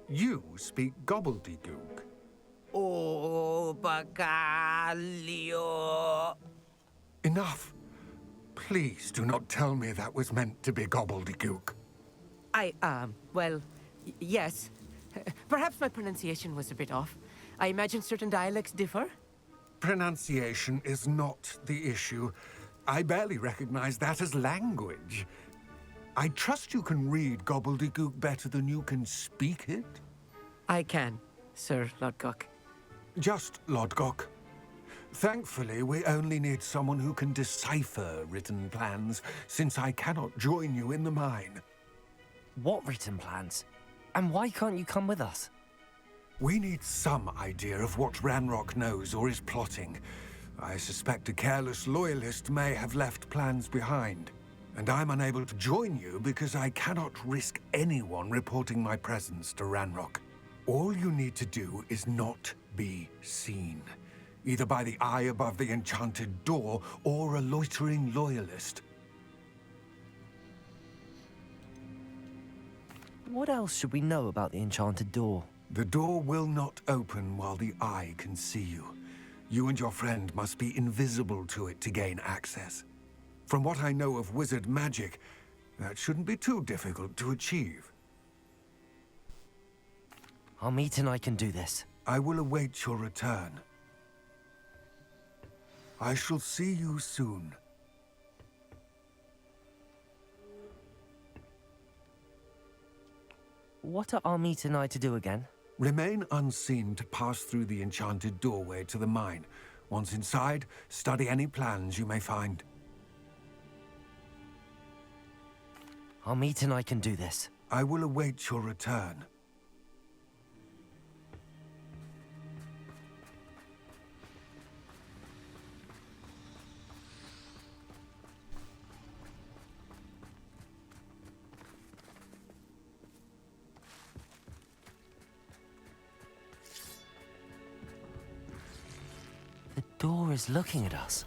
You speak gobbledygook. Oh, Bacalio. Enough. Please do not tell me that was meant to be gobbledygook. Well, yes. Perhaps my pronunciation was a bit off. I imagine certain dialects differ. Pronunciation is not the issue. I barely recognize that as language. I trust you can read gobbledygook better than you can speak it? I can, Sir Lodgok. Just Lodgok. Thankfully, we only need someone who can decipher written plans, since I cannot join you in the mine. What written plans? And why can't you come with us? We need some idea of what Ranrock knows or is plotting. I suspect a careless loyalist may have left plans behind. And I'm unable to join you because I cannot risk anyone reporting my presence to Ranrock. All you need to do is not be seen. Either by the eye above the enchanted door, or a loitering loyalist. What else should we know about the enchanted door? The door will not open while the eye can see you. You and your friend must be invisible to it to gain access. From what I know of wizard magic, that shouldn't be too difficult to achieve. Amit and I can do this. I will await your return. I shall see you soon. What are Amit and I to do again? Remain unseen to pass through the enchanted doorway to the mine. Once inside, study any plans you may find. Amit and I can do this. I will await your return. The door is looking at us.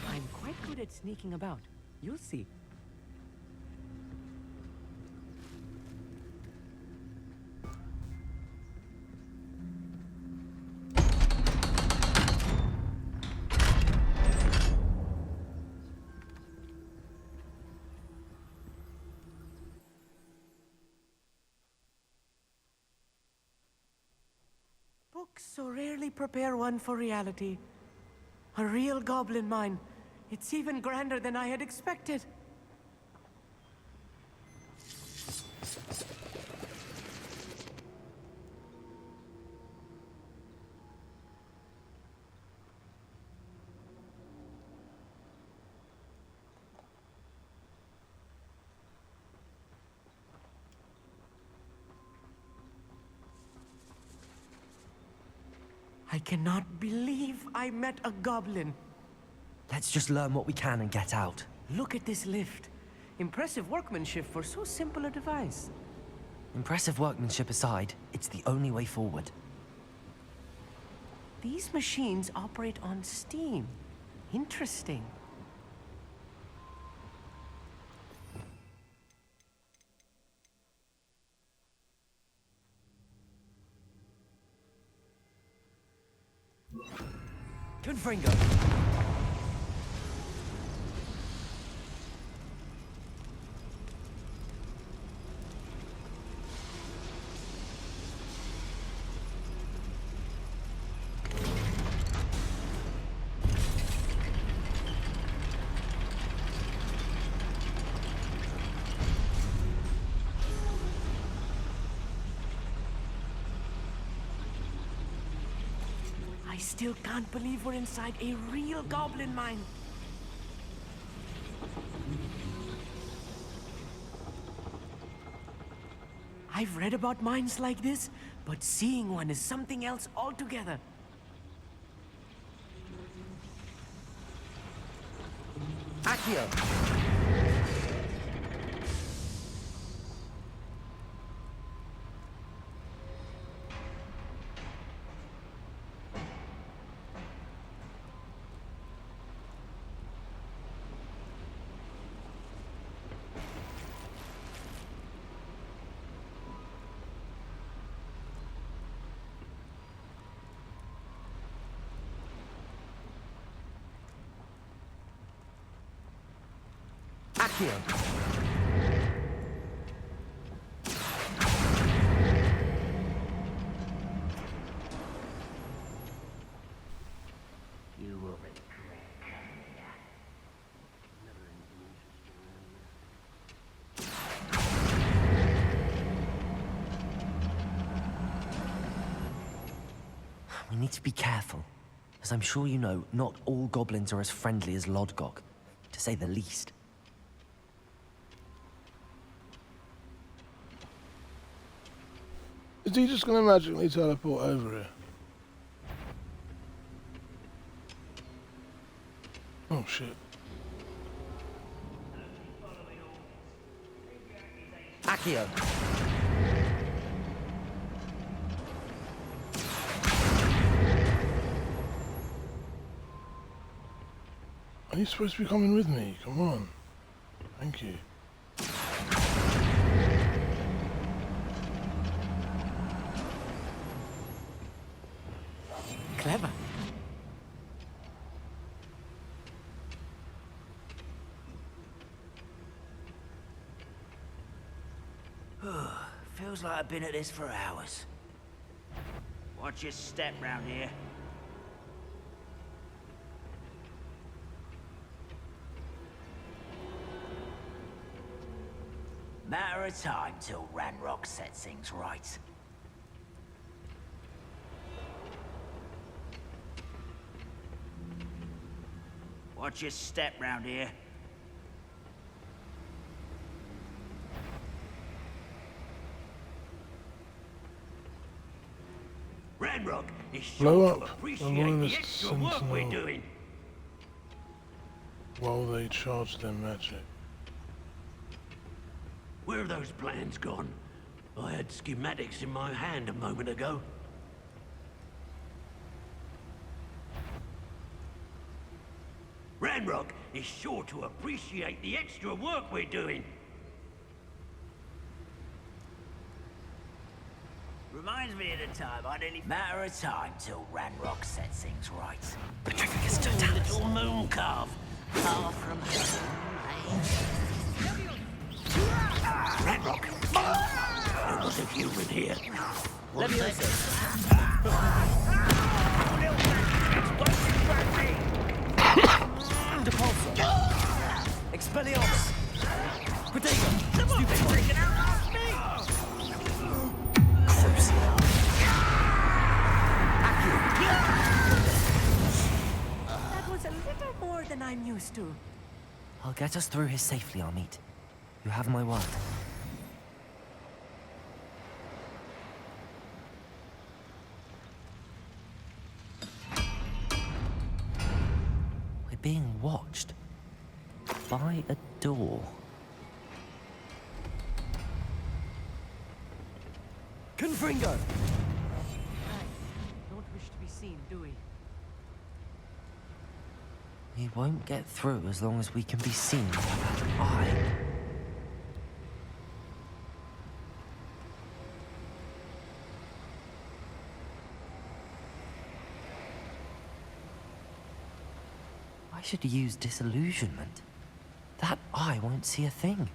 I'm quite good at sneaking about. You'll see. Books so rarely prepare one for reality. A real goblin mine. It's even grander than I had expected. I cannot believe I met a goblin. Let's just learn what we can and get out. Look at this lift. Impressive workmanship for so simple a device. Impressive workmanship aside, it's the only way forward. These machines operate on steam. Interesting. Confringo. I still can't believe we're inside a real goblin mine. I've read about mines like this, but seeing one is something else altogether. Accio! Accio! You will regret We need to be careful. As I'm sure you know, not all goblins are as friendly as Lodgok, to say the least. Is he just going to magically teleport over here? Oh shit. Accio! Are you supposed to be coming with me? Come on. Thank you. Clever. Feels like I've been at this for hours. Watch your step round here. Matter of time till Ranrock sets things right. Watch your step round here. Ranrock is Blow sure to up appreciate the Anonymous extra work we're Sentinel doing. while they charge their magic. Where are those plans gone? I had schematics in my hand a moment ago. Ranrock is sure to appreciate the extra work we're doing. Reminds me of the time I nearly... Matter of time till Ranrock sets things right. Petrificus totalis. Little moon calf. Far from home, Ranrock! There was a human here. Depulso. Expelliarmus. Protego. Stupid freaking out That was a little more than I'm used to. I'll get us through here safely, Amit. You have my word. We're being watched. By a door. Confringo! Don't wish to be seen, do we? We won't get through as long as we can be seen by that eye. I should use disillusionment. That eye won't see a thing.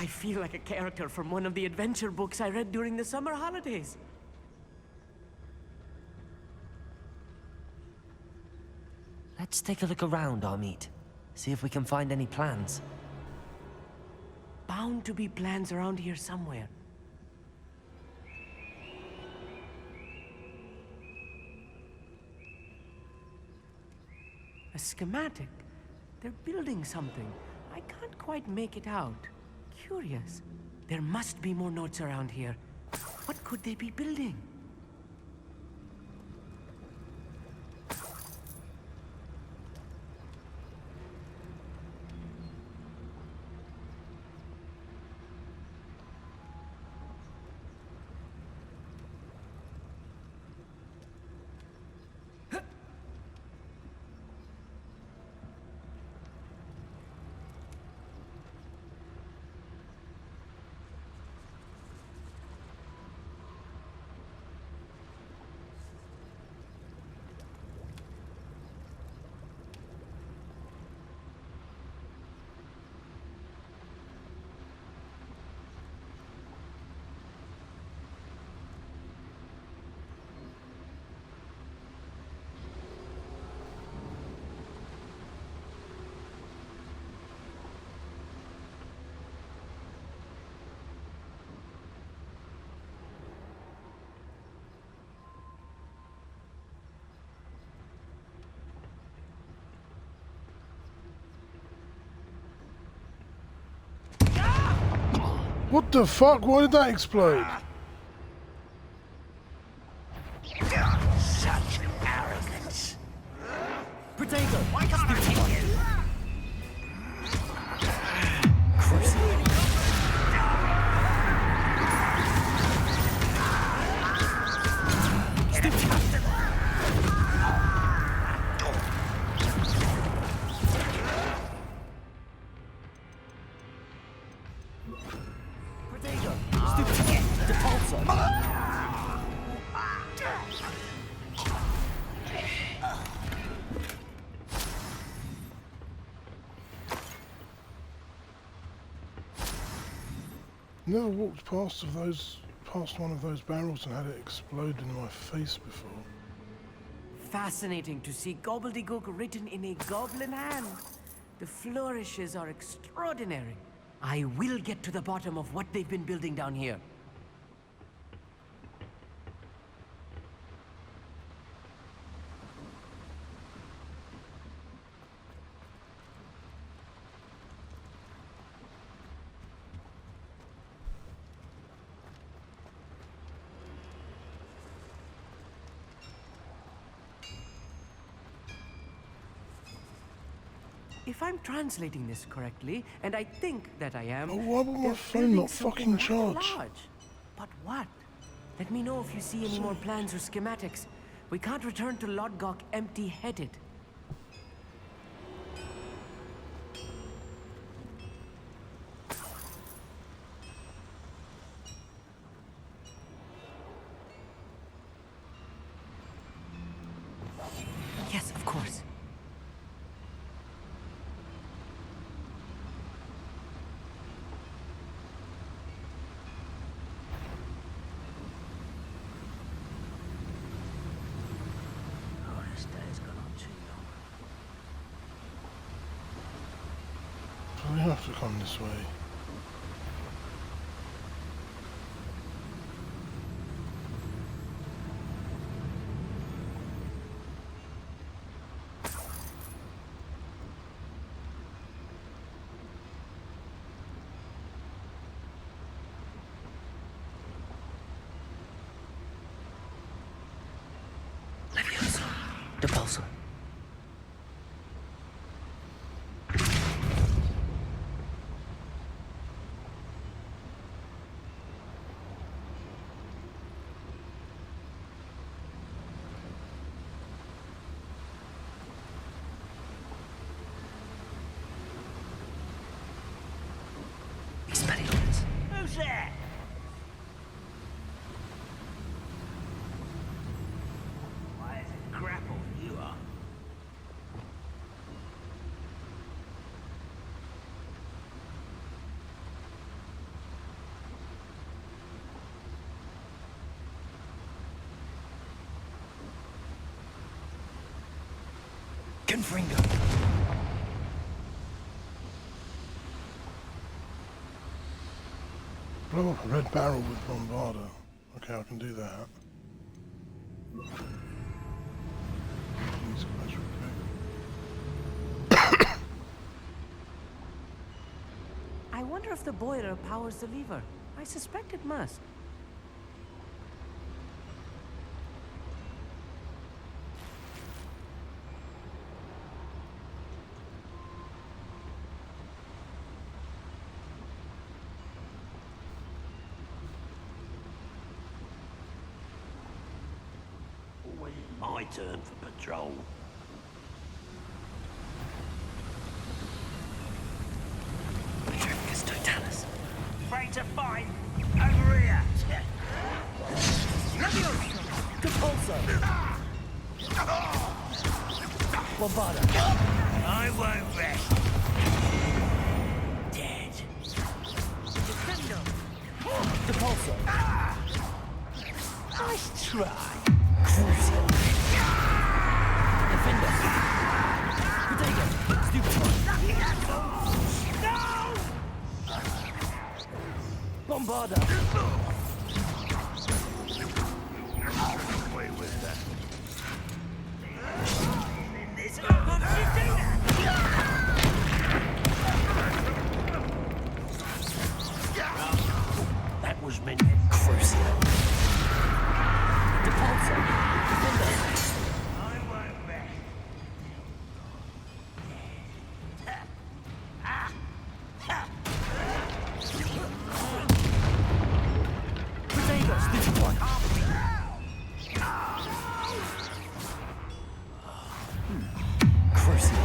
I feel like a character from one of the adventure books I read during the summer holidays. Let's take a look around, Amit. See if we can find any plans. Bound to be plans around here somewhere. A schematic. They're building something. I can't quite make it out. Curious. There must be more notes around here. What could they be building? What the fuck? Why did that explode? Such arrogance. Potato! Why can't I take you? Never walked past one of those barrels and had it explode in my face before. Fascinating to see gobbledygook written in a goblin hand. The flourishes are extraordinary. I will get to the bottom of what they've been building down here. If I'm translating this correctly, and I think that I am, Oh, why will my they're phone building not something fucking rather charge? large. But what? Let me know if you see any more plans or schematics. We can't return to Lodgok empty-headed. Yes, of course. This day's gone on too long. So we have to come this way. Depulso. Expelliarmus. Who's there? Why is it grapple you are? Confringo. Blow up a red barrel with Bombarder. Okay, I can do that. These guys real quick. I wonder if the boiler powers the lever. I suspect it must. My turn for patrol. Petrificus totalis. Afraid to fight? Over here! Repulsor! Bombarda! I won't rest. Dead. Defender! Repulsor! Nice try. Crucial. Defender. Potato. Stupefy. No! Bombarda. Away with that. In this that was meant Crucial. Repulsor! Defender! I won't rest. Potato! Stupefy! Crucial.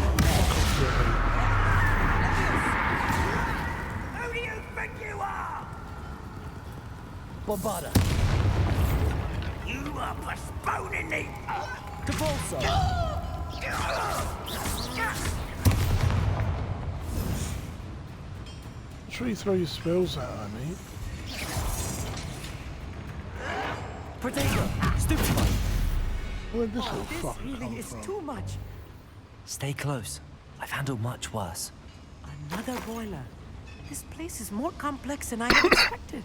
Who do you think you are? Bombarda! You are postponing the... Repulsor! Sure you throw your spells out at me. Potato! Stupefy! Where'd this little This fucker really come is from? too much. Stay close. I've handled much worse. Another boiler. This place is more complex than I had expected.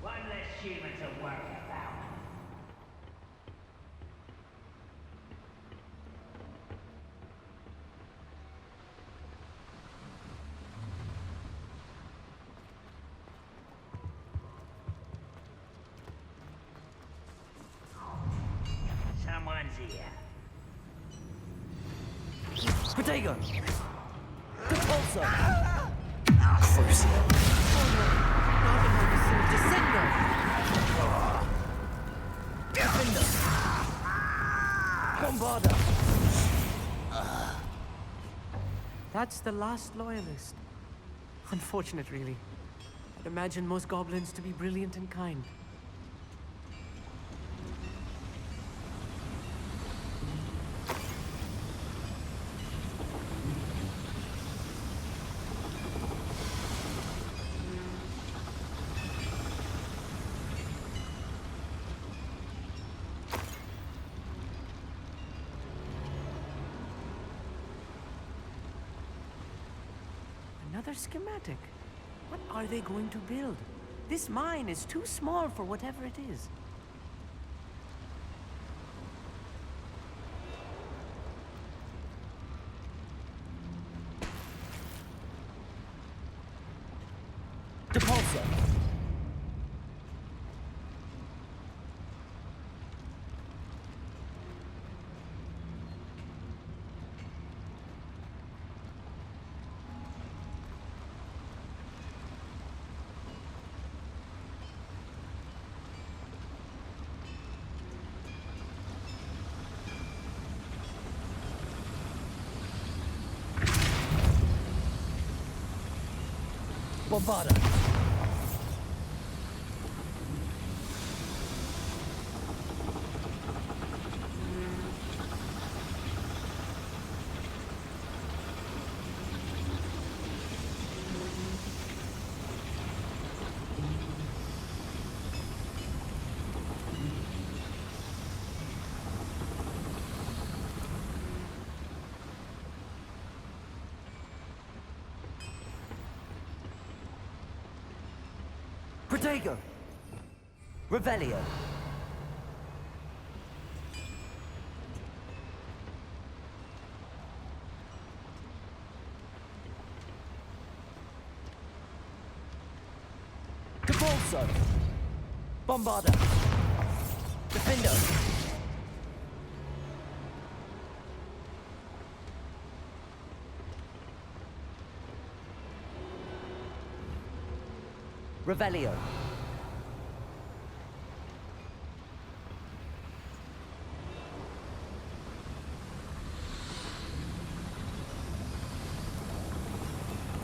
One less human to worry about. Someone's here. Potato! Repulsor! Crucial. Oh no! Not another Descender! Defender! Bombarda! That's the last loyalist. Unfortunate, really. I'd imagine most goblins to be brilliant and kind. Another schematic. What are they going to build? This mine is too small for whatever it is. Depulsor. Bombarda! Protego! Revelio! Capulso! Bombarda! Defendo! Revelio!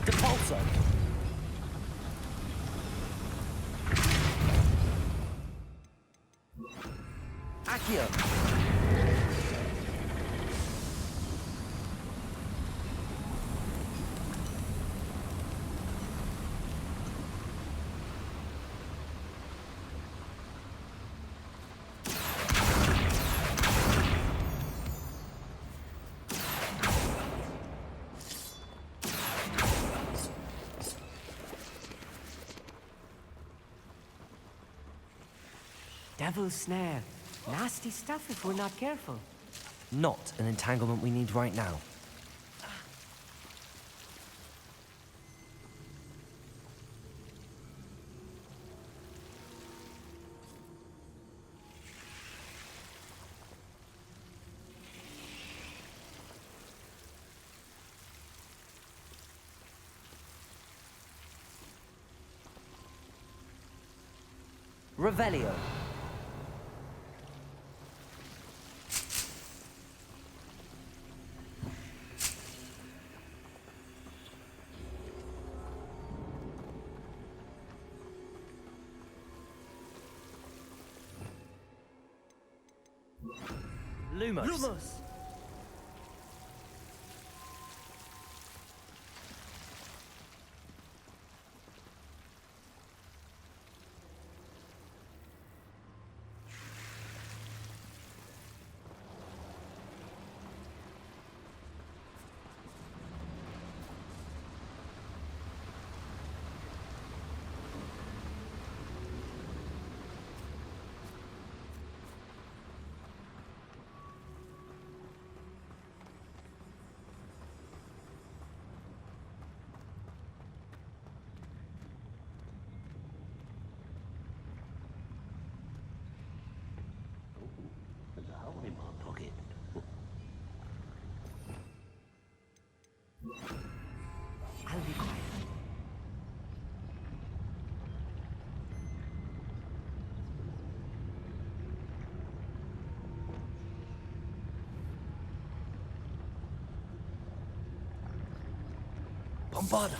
Depulso! Accio! Devil's snare. Nasty stuff if we're not careful. Not an entanglement we need right now. Revelio. Lumos. Lumos! There's a hole in my pocket. I'll be quiet. Bombarda!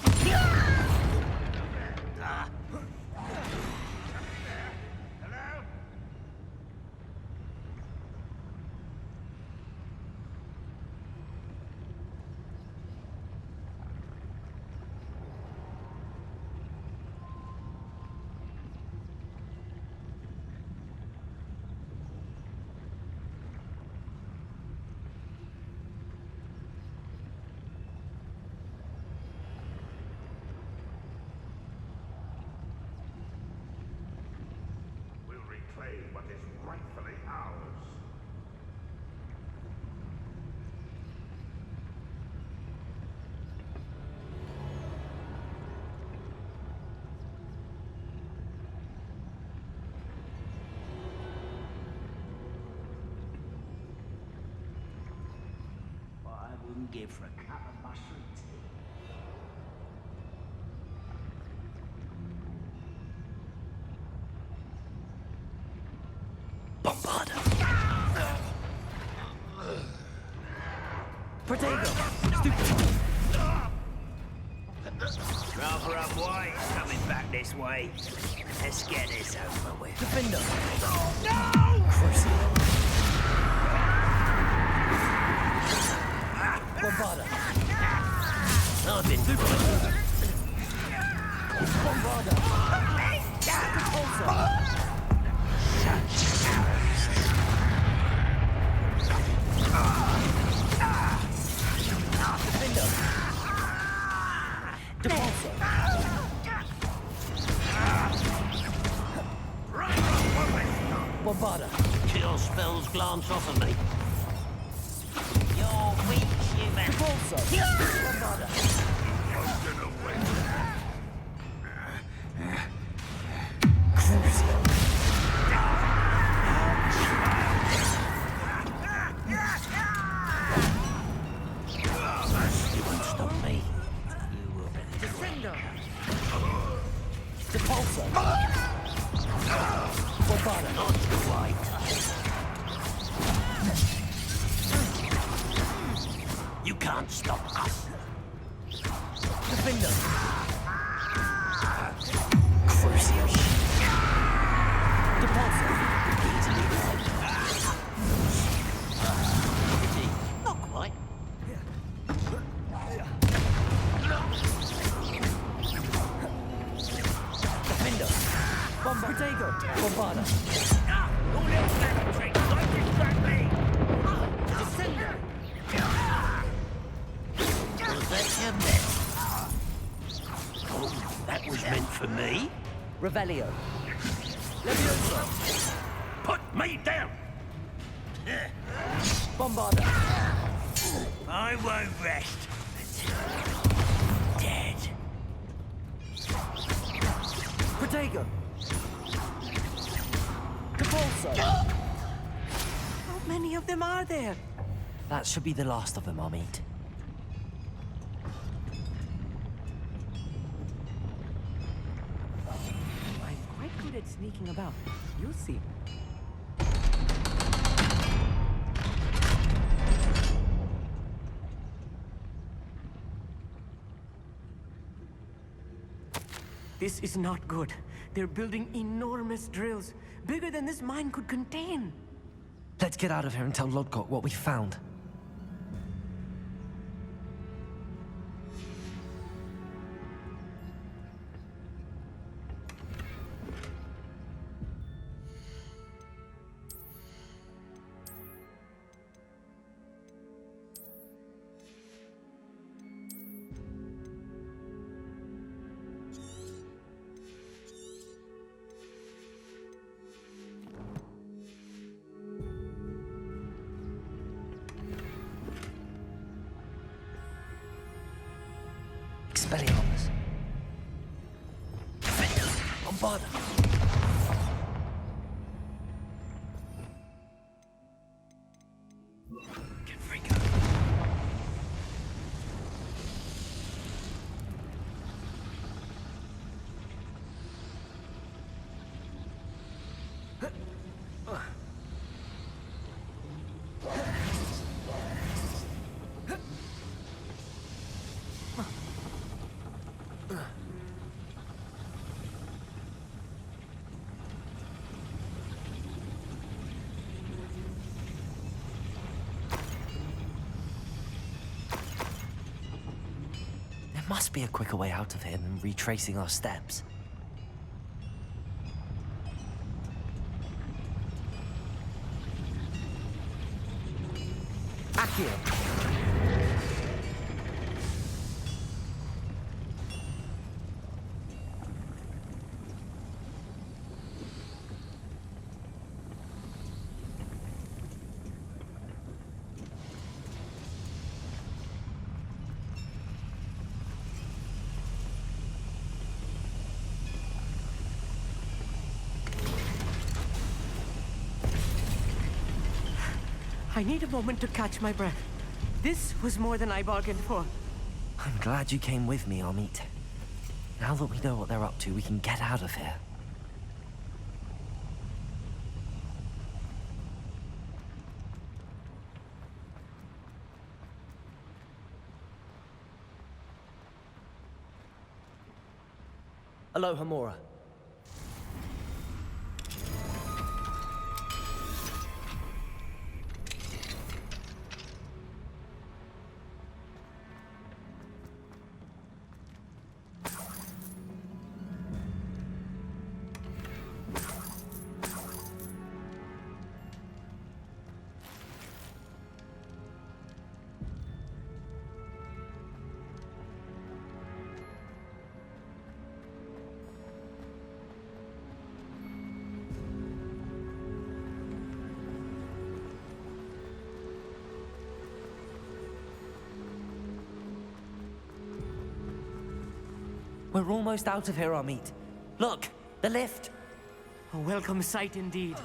We'll reclaim what is rightfully ours. What I wouldn't give for a cup of mushroom tea. Bombarda! Protego! Stupid! Now Rather unwise coming back this way. Let's get this over with. Defender! No! Bombarda! I've been Bombarda! Repulsor! Defender! Repulsor! Bombarda! Kill spells glance off of me. You're weak, human. Repulsor! Bombarda! You won't stop me. Defender! Repulsor! Bombarda! Not quite. You can't stop us. Defender! Crucius. Repulsor! Easily right. Not quite. Defender! Protego! Bombarda! All your clever tricks, don't distract me. Defender! Was that your best? Oh, that was meant for me? Revelio! Levioso! Put me down! Bombarda! I won't rest until you're dead. Protego! Repulsor! How many of them are there? That should be the last of them, Amit. I'm quite good at sneaking about. You'll see. This is not good. They're building enormous drills, bigger than this mine could contain. Let's get out of here and tell Lodgok what we found. Expelliarmus. Defender. Bombarda. Confringo. There must be a quicker way out of here than retracing our steps. Accio! I need a moment to catch my breath. This was more than I bargained for. I'm glad you came with me, Amit. Now that we know what they're up to, we can get out of here. Aloha Mora. We're almost out of here, Amit. Look, the lift. A welcome sight indeed.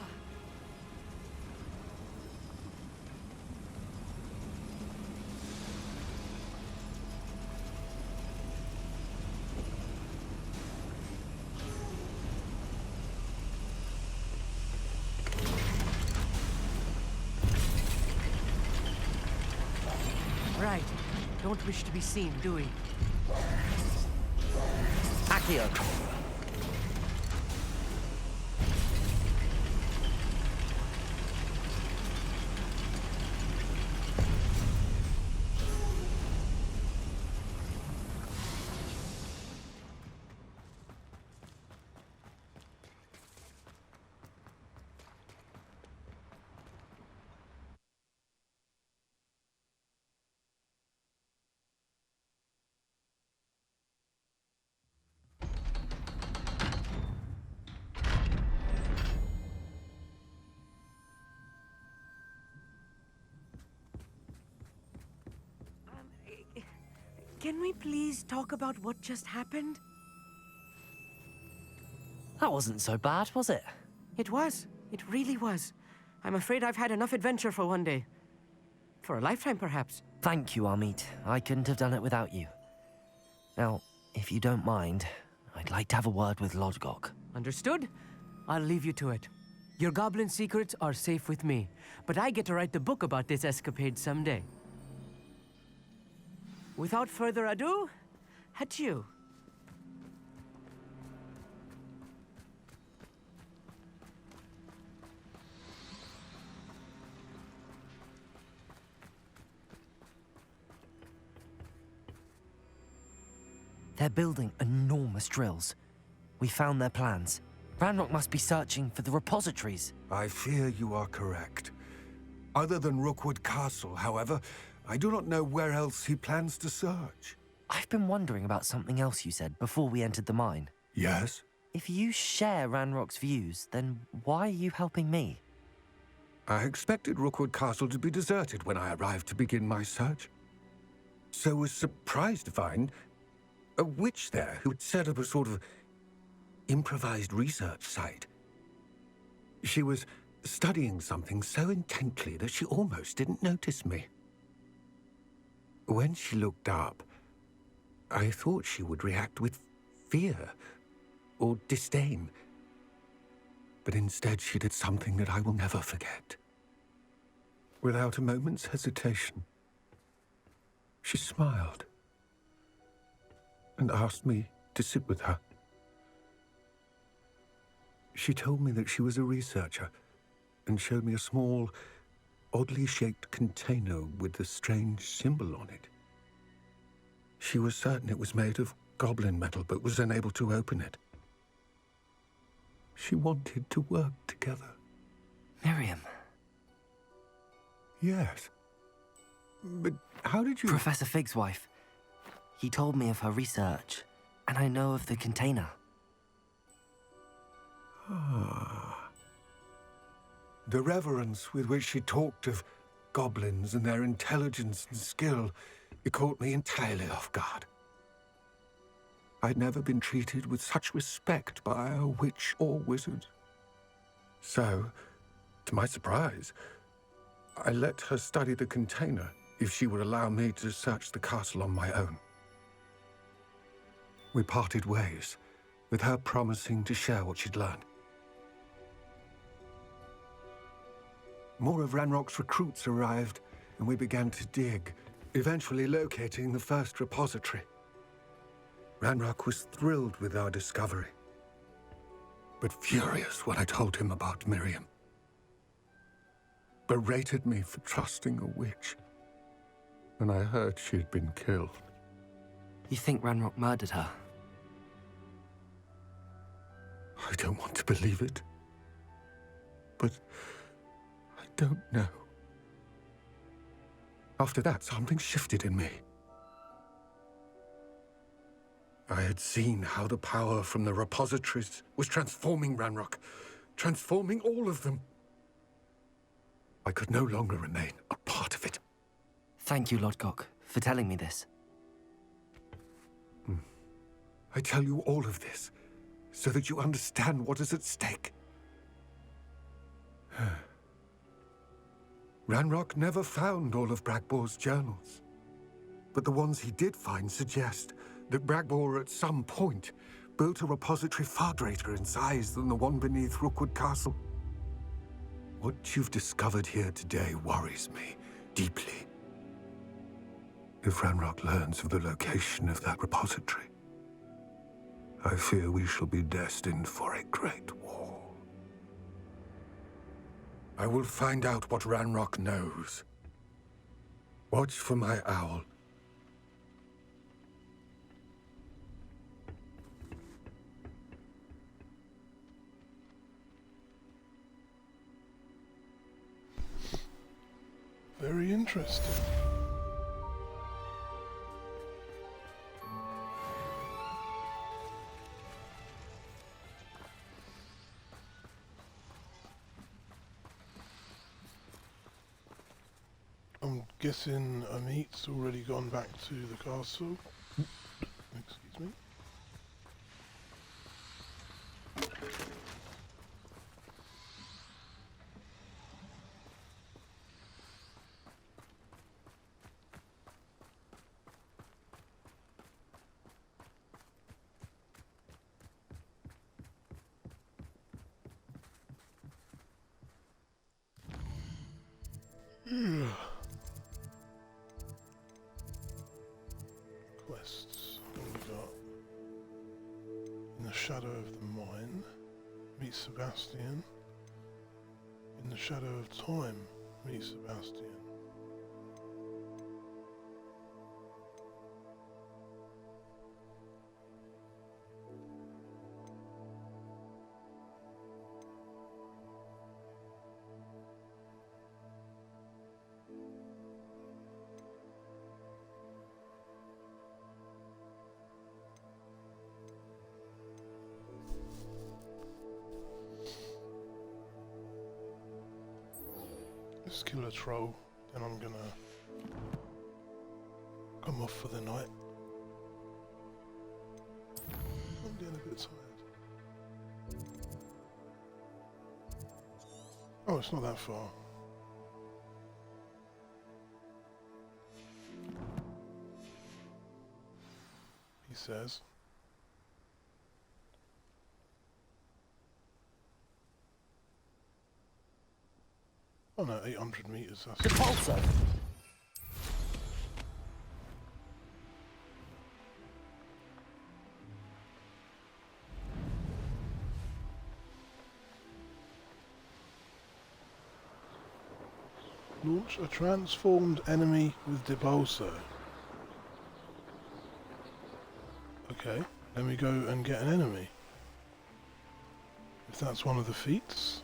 Right. Don't wish to be seen, do we? Accio. Can we please talk about what just happened? That wasn't so bad, was it? It was. It really was. I'm afraid I've had enough adventure for one day. For a lifetime, perhaps. Thank you, Amit. I couldn't have done it without you. Now, if you don't mind, I'd like to have a word with Lodgok. Understood? I'll leave you to it. Your goblin secrets are safe with me, but I get to write the book about this escapade someday. Without further ado, adieu. They're building enormous drills. We found their plans. Ranrock must be searching for the repositories. I fear you are correct. Other than Rookwood Castle, however, I do not know where else he plans to search. I've been wondering about something else you said before we entered the mine. Yes? If you share Ranrock's views, then why are you helping me? I expected Rookwood Castle to be deserted when I arrived to begin my search. So was surprised to find a witch there who had set up a sort of improvised research site. She was studying something so intently that she almost didn't notice me. When she looked up, I thought she would react with fear or disdain. But instead she did something that I will never forget. Without a moment's hesitation, she smiled and asked me to sit with her. She told me that she was a researcher and showed me a small, oddly shaped container with a strange symbol on it. She was certain it was made of goblin metal, but was unable to open it. She wanted to work together. Miriam. Yes. But how did you... Professor Fig's wife. He told me of her research, and I know of the container. Ah. The reverence with which she talked of goblins and their intelligence and skill, it caught me entirely off guard. I'd never been treated with such respect by a witch or wizard. So, to my surprise, I let her study the container if she would allow me to search the castle on my own. We parted ways, with her promising to share what she'd learned. More of Ranrock's recruits arrived, and we began to dig, eventually locating the first repository. Ranrock was thrilled with our discovery, but furious when I told him about Miriam. Berated me for trusting a witch when I heard she had been killed. You think Ranrock murdered her? I don't want to believe it, but I don't know. After that, something shifted in me. I had seen how the power from the repositories was transforming Ranrock, transforming all of them. I could no longer remain a part of it. Thank you, Lodgok, for telling me this. I tell you all of this so that you understand what is at stake. Ranrock never found all of Bragbor's journals, but the ones he did find suggest that Bragbor at some point built a repository far greater in size than the one beneath Rookwood Castle. What you've discovered here today worries me deeply. If Ranrock learns of the location of that repository, I fear we shall be destined for a great war. I will find out what Ranrock knows. Watch for my owl. Very interesting. I'm guessing Amit's already gone back to the castle. Excuse me. Quests. What have we got? In the shadow of the mine, meet Sebastian. In the shadow of time, meet Sebastian. Let's kill a troll, then I'm gonna come off for the night. I'm getting a bit tired. Oh, it's not that far. He says. Oh no, 800 meters. That's Repulsor. Launch a transformed enemy with Depulso. Okay, let me go and get an enemy. If that's one of the feats,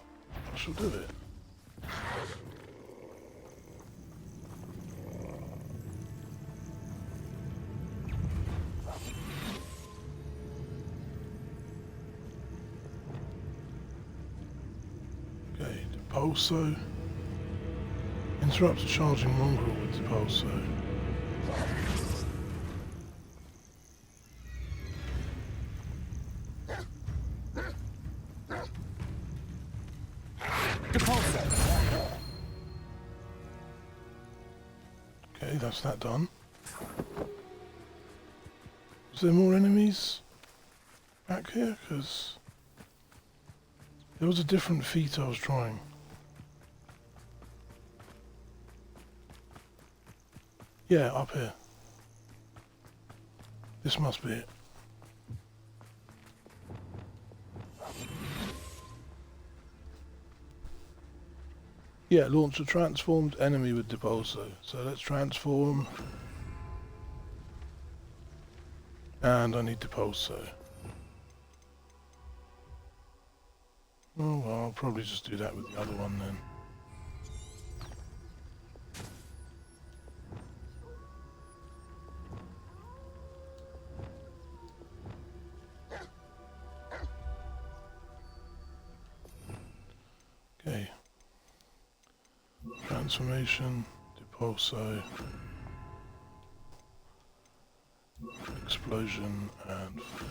I shall do it. Okay, Depulso. Interrupt a charging mongrel with Depulso. Okay, that's that done. Is there more enemies back here? Because there was a different feat I was trying. Yeah, up here. This must be it. Yeah, launch a transformed enemy with Depulso. So let's transform. And I need Depulso. Oh, well, I'll probably just do that with the other one then. Okay. Transformation, Depulso, explosion, and fire.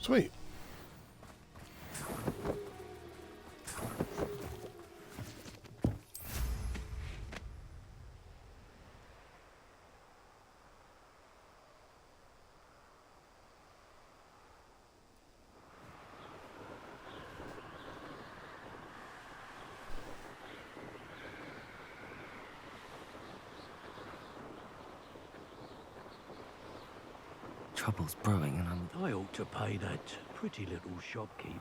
Sweet. Trouble's brewing and I ought to pay that pretty little shopkeeper.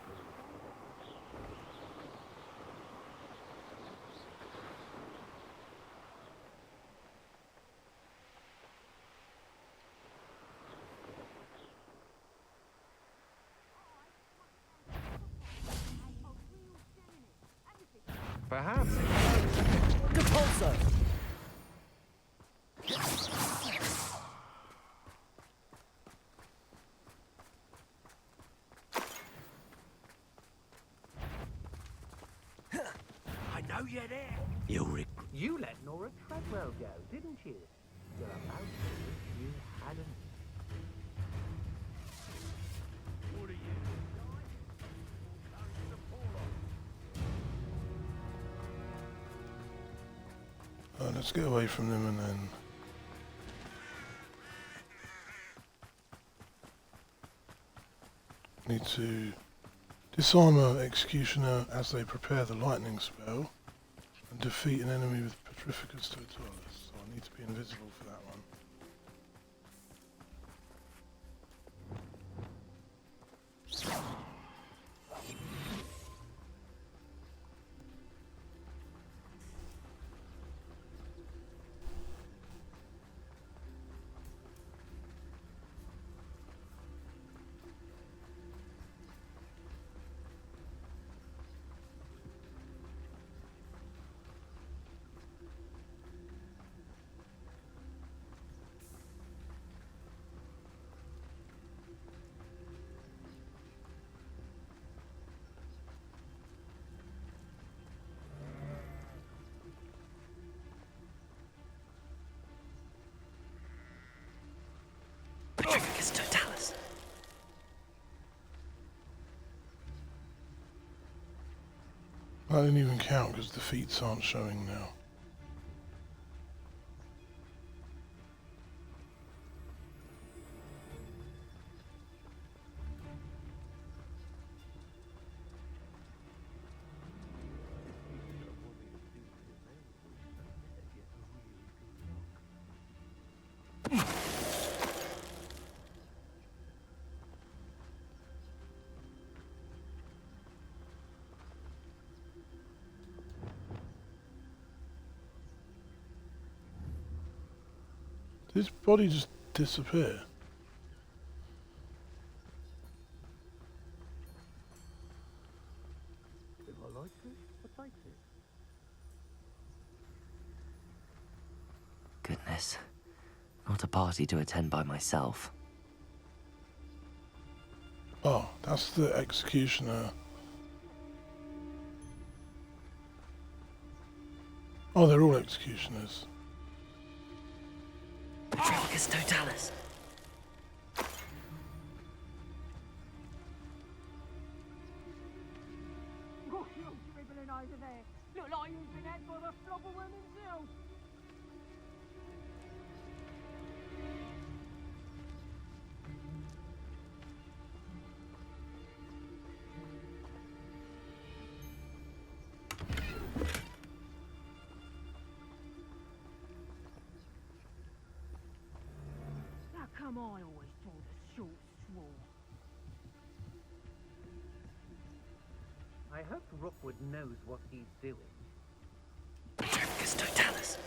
Perhaps. Depulso! I know you're there. You let Nora Treadwell go, didn't you? You're about to wish you hadn't. What are you? Let's get away from them and then... Need to disarm an executioner as they prepare the lightning spell and defeat an enemy with Petrificus Totalis. So I need to be invisible for that one. Petrificus Totalis. That didn't even count because the feats aren't showing now. Did his body just disappear? If I like it, I take it. Goodness. Not a party to attend by myself. Oh, that's the executioner. Oh, they're all executioners. Petrificus Totalis. doing over there? Look like you've been had by the flobberworm himself. How come I always draw the short straw? I hope Rookwood knows what he's doing. Petrificus totalis.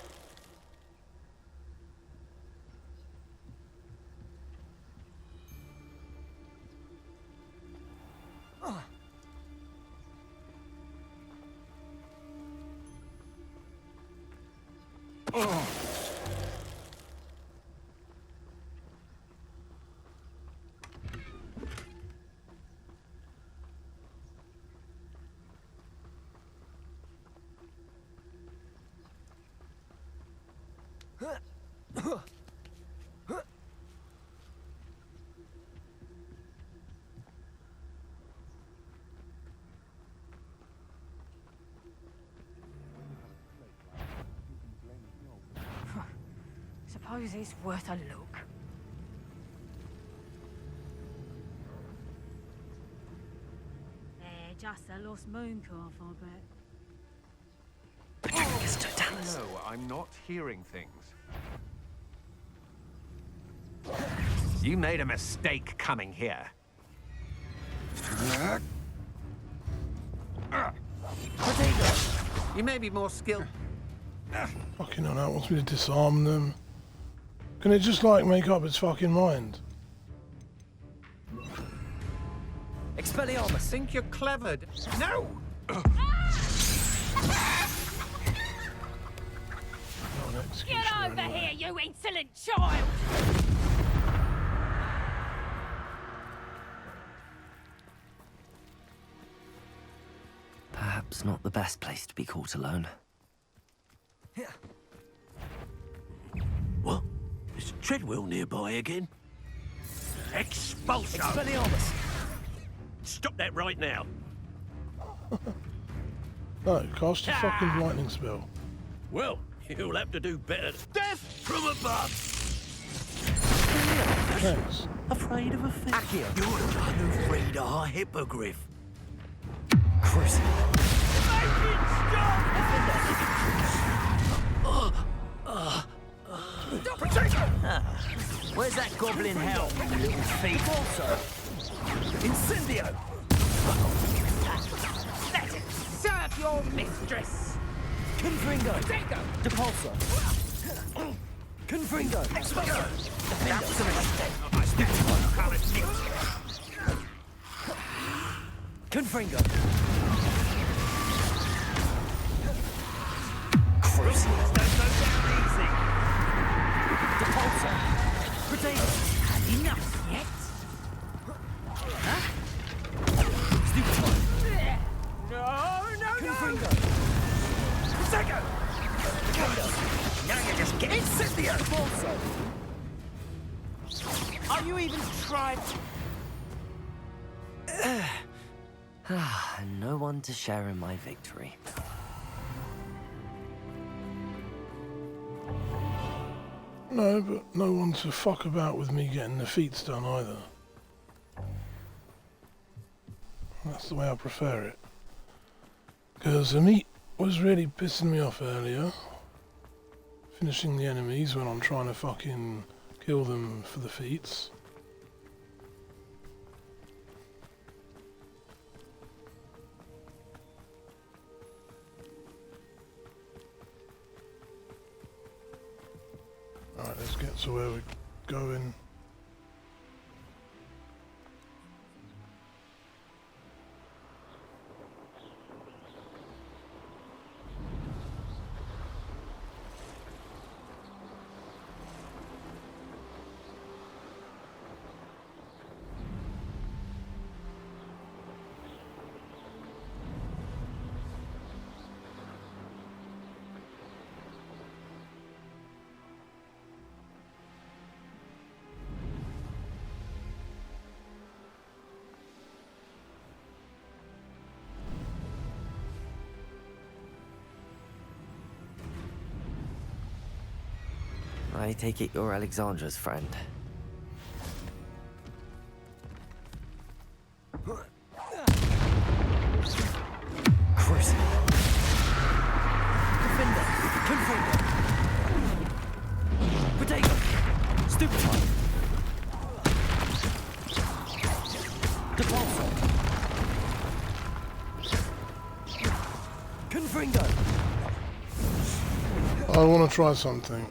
Suppose it's worth a look. Just a lost moon calf, I bet. Petrificus totalis. No, I'm not hearing things. You made a mistake coming here. Potato! You may be more skilled. Fucking hell, that wants me to disarm them. Can it just like make up its fucking mind? Expelliarmus. Think you're clever? No! Get over here, you insolent child! Perhaps not the best place to be caught alone. What? Is Treadwell nearby again? Expulso! Expelliarmus! Stop that right now! No, cast a fucking lightning spell. Well, you'll have to do better. Death from above! Thanks. Afraid of a thing? Accio. You're the one who freed our hippogriff. Crucible. Make it stop! Where's that goblin hell, you little thief? Also, Incendio! Let it serve your mistress! Confringo! Dingo! Depulso! Confringo! Expulso! Confringo! Crucible! Don't go down easy! Depulso! Potato! Enough yet? Huh? Stupid. No! Confringo! Prosecco! Now you're just getting Incendio! Depulso! Are you even trying? And no one to share in my victory. No, but no one to fuck about with me getting the feats done either. That's the way I prefer it. Because the meat was really pissing me off earlier. Finishing the enemies when I'm trying to fucking kill them for the feats. Alright, let's get to where we're going. I take it you're Alexandra's friend. Crucible. Defender. Confringo. Potato. Stupefy. Depulso. Confringo. I want to try something.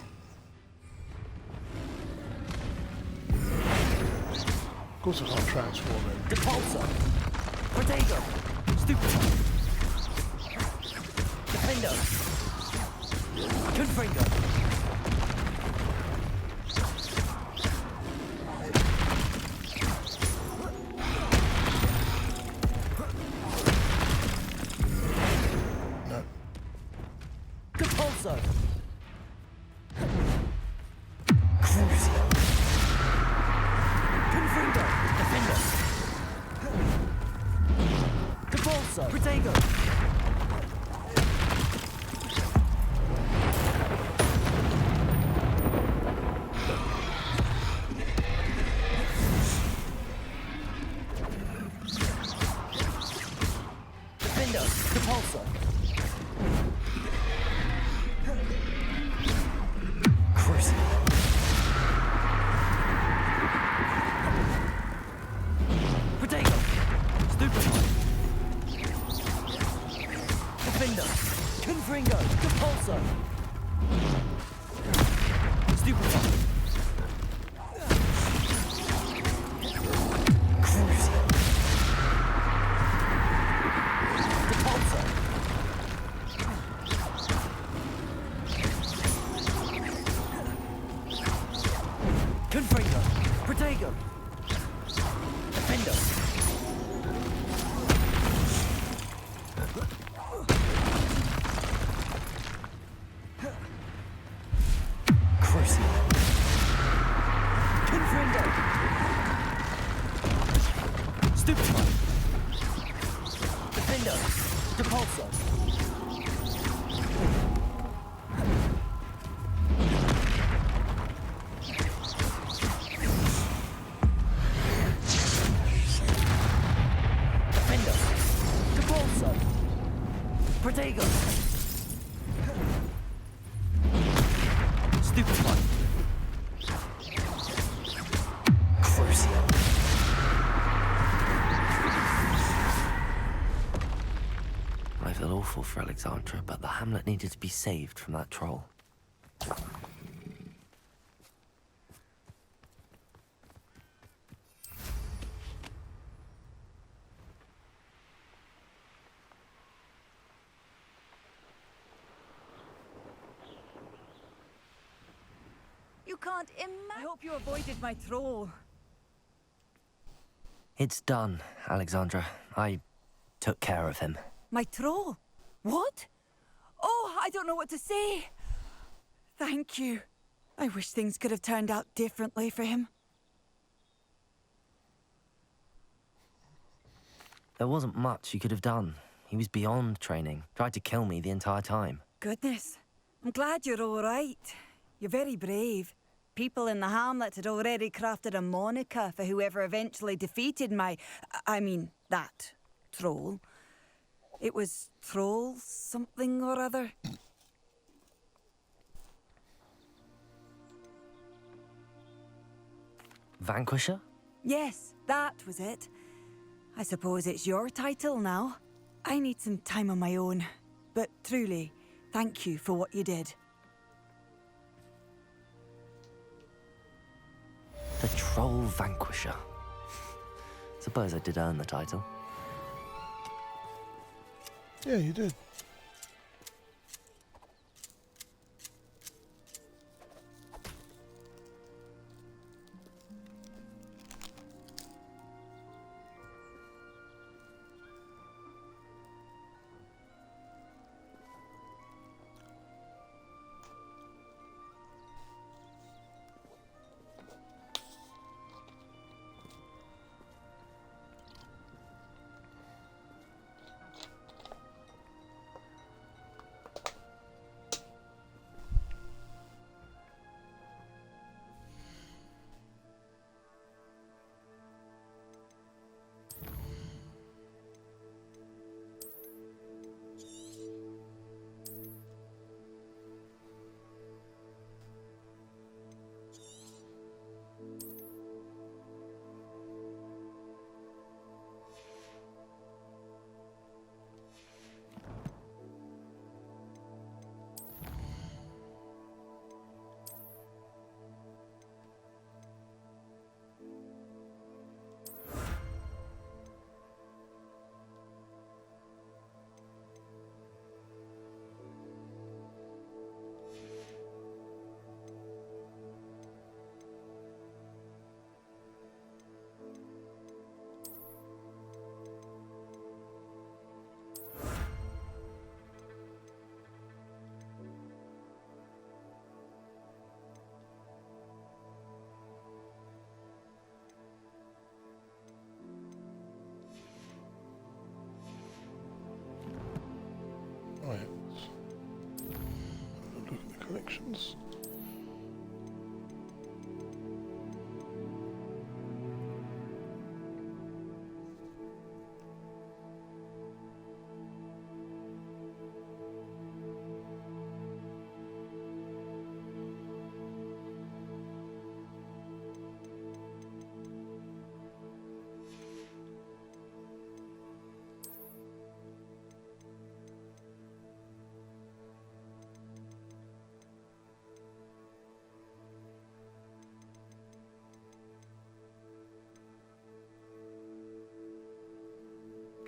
Of course I can't transform him. Depulso. Potato. Stupefy. Defender. Confringo. No. Depulso. Crucio. Confringo. Defender. Depulso. Protego. Defender. Depulso. Crucio. Protego. Stupefy. Defender. Confringo. Depulso. Stupefy. Crucio. Depulso. Confringo. Protego. Defender. Crucio. Confringo. Stupefy. Defender. Depulso. Defender. Depulso. Protego. Stupefy. Crucio. I feel awful for Alexandra, but the hamlet needed to be saved from that troll. You can't imagine. I hope you avoided my troll. It's done, Alexandra. I took care of him. My troll? What? Oh, I don't know what to say. Thank you. I wish things could have turned out differently for him. There wasn't much you could have done. He was beyond training. Tried to kill me the entire time. Goodness. I'm glad you're all right. You're very brave. People in the hamlet had already crafted a moniker for whoever eventually defeated that troll. It was Troll something or other. Vanquisher? Yes, that was it. I suppose it's your title now. I need some time on my own. But truly, thank you for what you did. The Troll Vanquisher. Suppose I did earn the title. Yeah, you did. connections.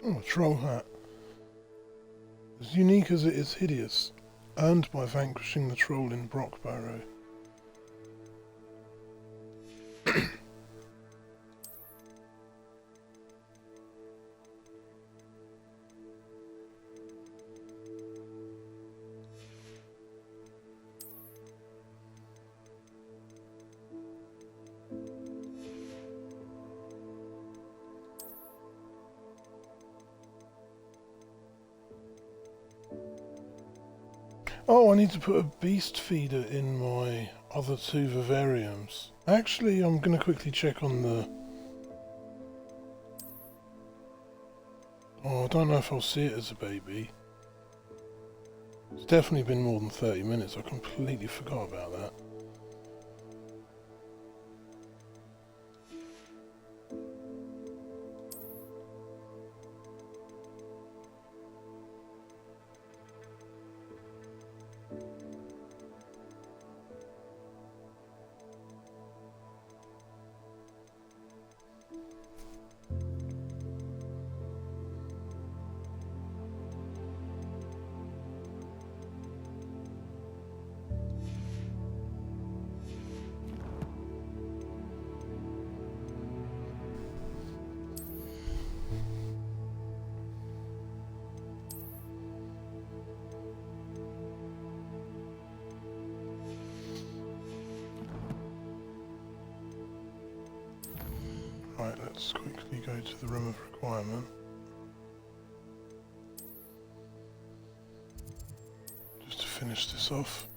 Oh, a troll hat. As unique as it is hideous, earned by vanquishing the troll in Brockbarrow. Oh, I need to put a beast feeder in my other two vivariums. Actually, I'm going to quickly check on the... Oh, I don't know if I'll see it as a baby. It's definitely been more than 30 minutes. I completely forgot about that. Right, let's quickly go to the room of requirement. Just to finish this off.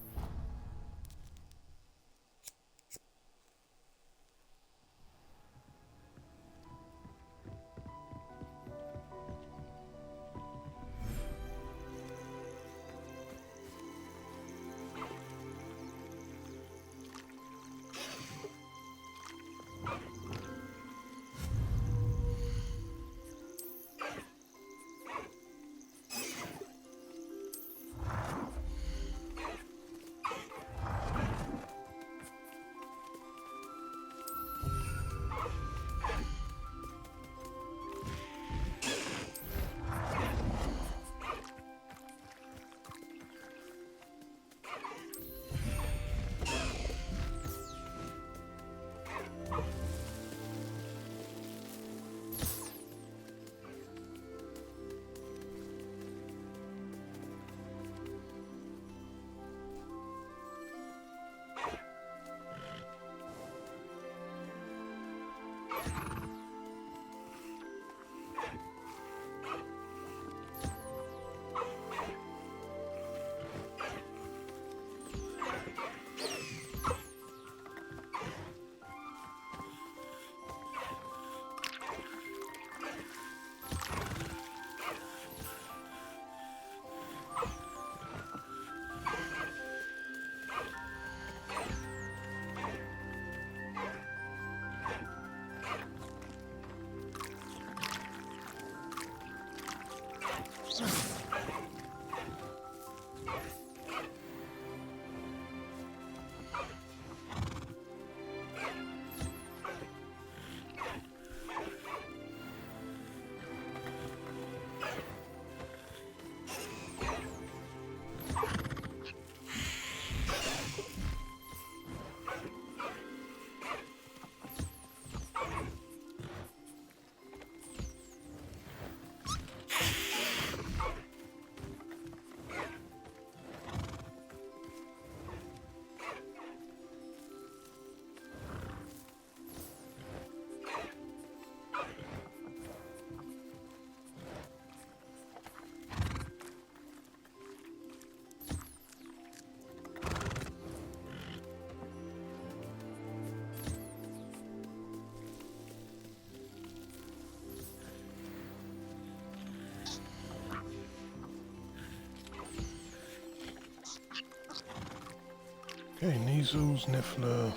Okay, Neasels, Niffler,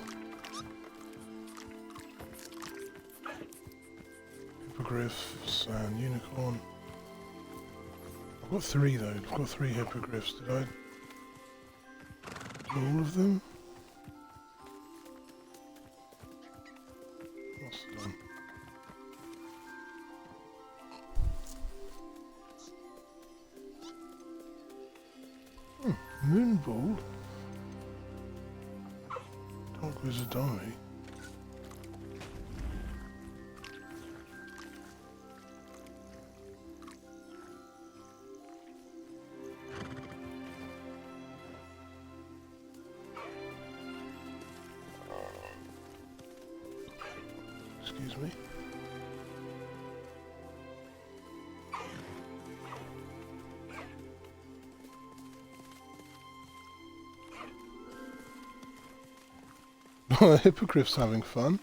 Hippogriffs, and Unicorn. I've got 3 though. I've got 3 Hippogriffs. Did I do all of them? Must have done. Moonball? Dark Wizard Eye. Excuse me. Hippogriff's having fun.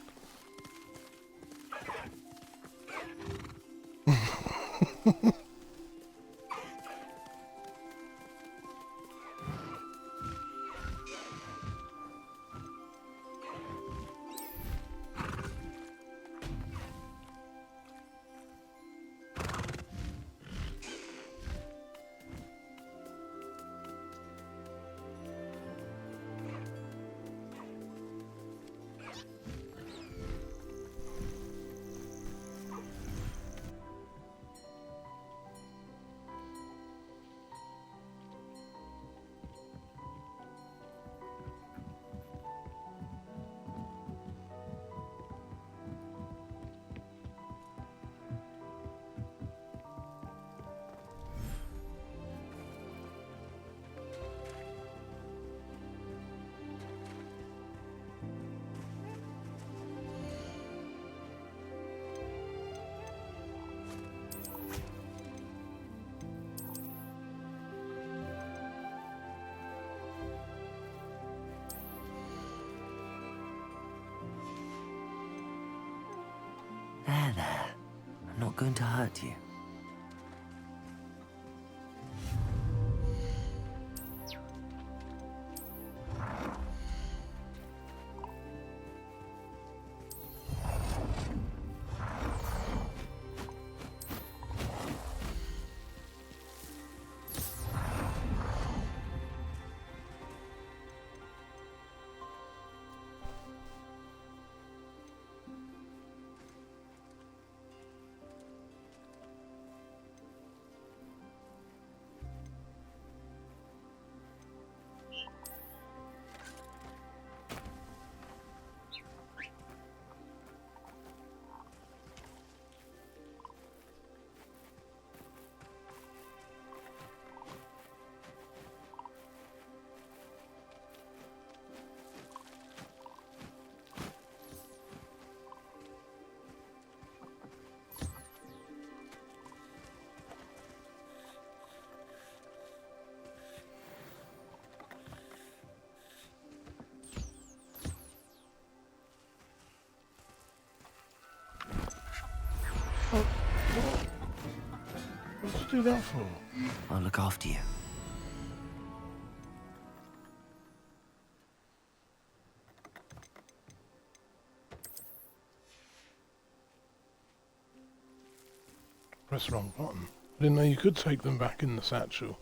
There. I'm not going to hurt you. What did you do that for? I'll look after you. Press the wrong button. I didn't know you could take them back in the satchel.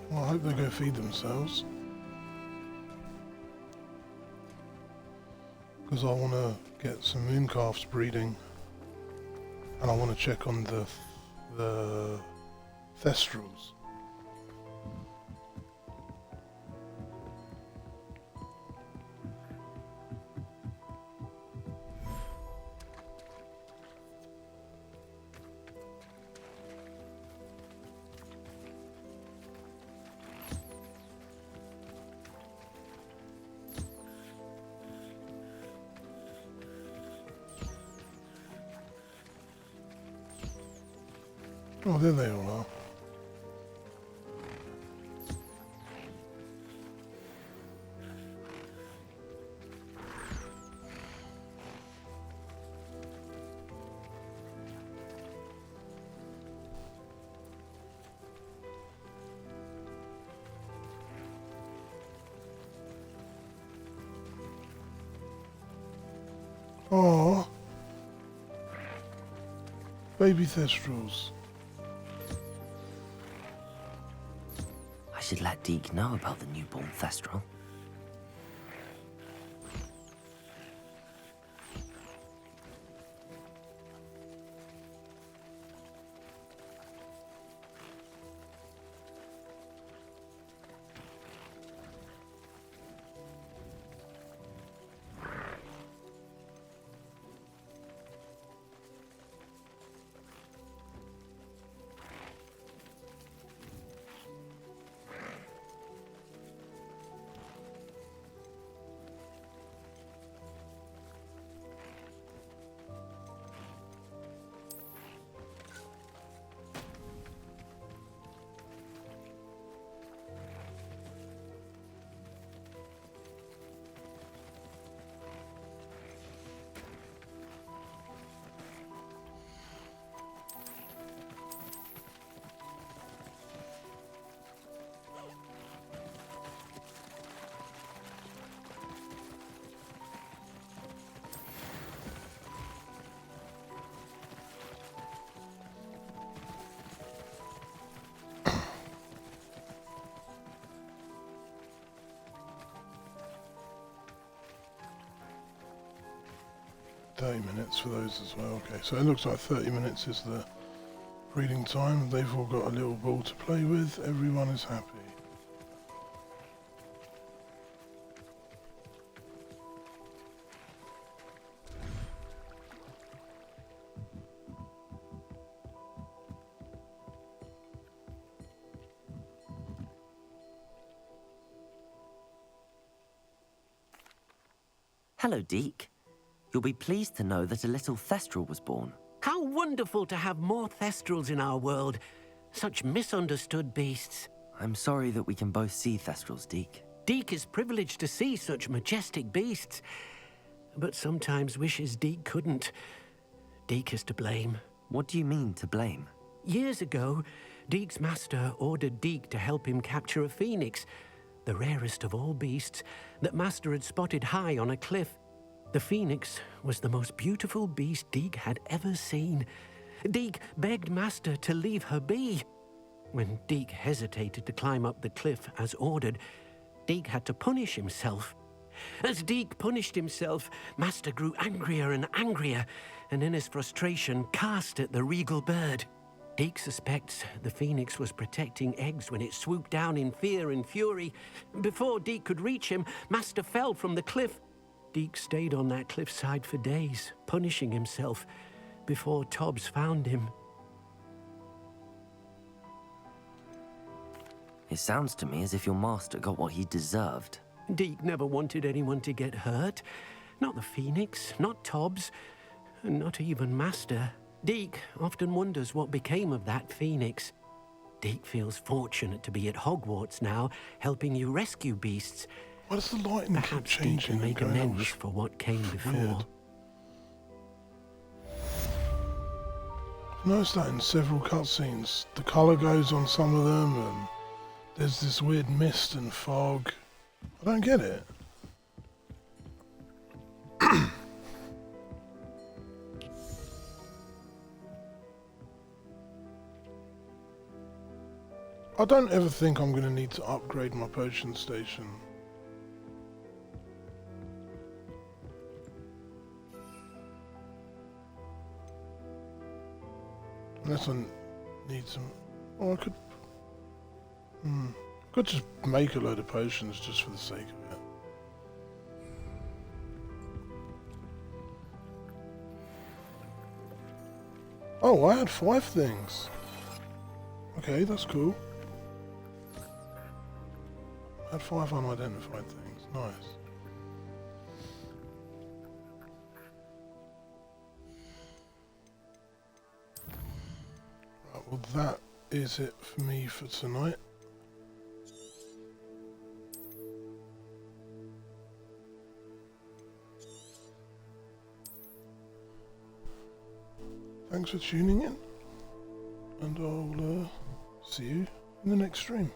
Well, I hope they go feed themselves. Because I want to get some mooncalves breeding. And I want to check on the thestrals. Oh, there they all are. Oh, baby Thestrals. I should let Deke know about the newborn Thestral. .30 minutes for those as well. Okay, so it looks like 30 minutes is the breeding time. They've all got a little ball to play with. Everyone is happy. Hello, Deke. You'll be pleased to know that a little Thestral was born. How wonderful to have more Thestrals in our world. Such misunderstood beasts. I'm sorry that we can both see Thestrals, Deke. Deke is privileged to see such majestic beasts, but sometimes wishes Deke couldn't. Deke is to blame. What do you mean, to blame? Years ago, Deke's master ordered Deke to help him capture a phoenix, the rarest of all beasts, that master had spotted high on a cliff. The phoenix was the most beautiful beast Deke had ever seen. Deke begged master to leave her be. When Deke hesitated to climb up the cliff as ordered, Deke had to punish himself. As Deke punished himself, master grew angrier and angrier, and in his frustration cast at the regal bird. Deke suspects the phoenix was protecting eggs when it swooped down in fear and fury. Before Deke could reach him, master fell from the cliff. Deke stayed on that cliffside for days, punishing himself, before Tobbs found him. It sounds to me as if your master got what he deserved. Deke never wanted anyone to get hurt. Not the phoenix, not Tobbs, and not even master. Deke often wonders what became of that phoenix. Deke feels fortunate to be at Hogwarts now, helping you rescue beasts. Why does the lighting keep Perhaps changing? Deke can make amends for what came before. Weird. I've noticed that in several cutscenes. The colour goes on some of them, and there's this weird mist and fog. I don't get it. I don't ever think I'm going to need to upgrade my potion station. Unless I need some... Oh, I could... I could just make a load of potions just for the sake of it. Oh, I had 5 things. Okay, that's cool. I had 5 unidentified things. Nice. Right, well that is it for me for tonight. Thanks for tuning in, and I'll see you in the next stream.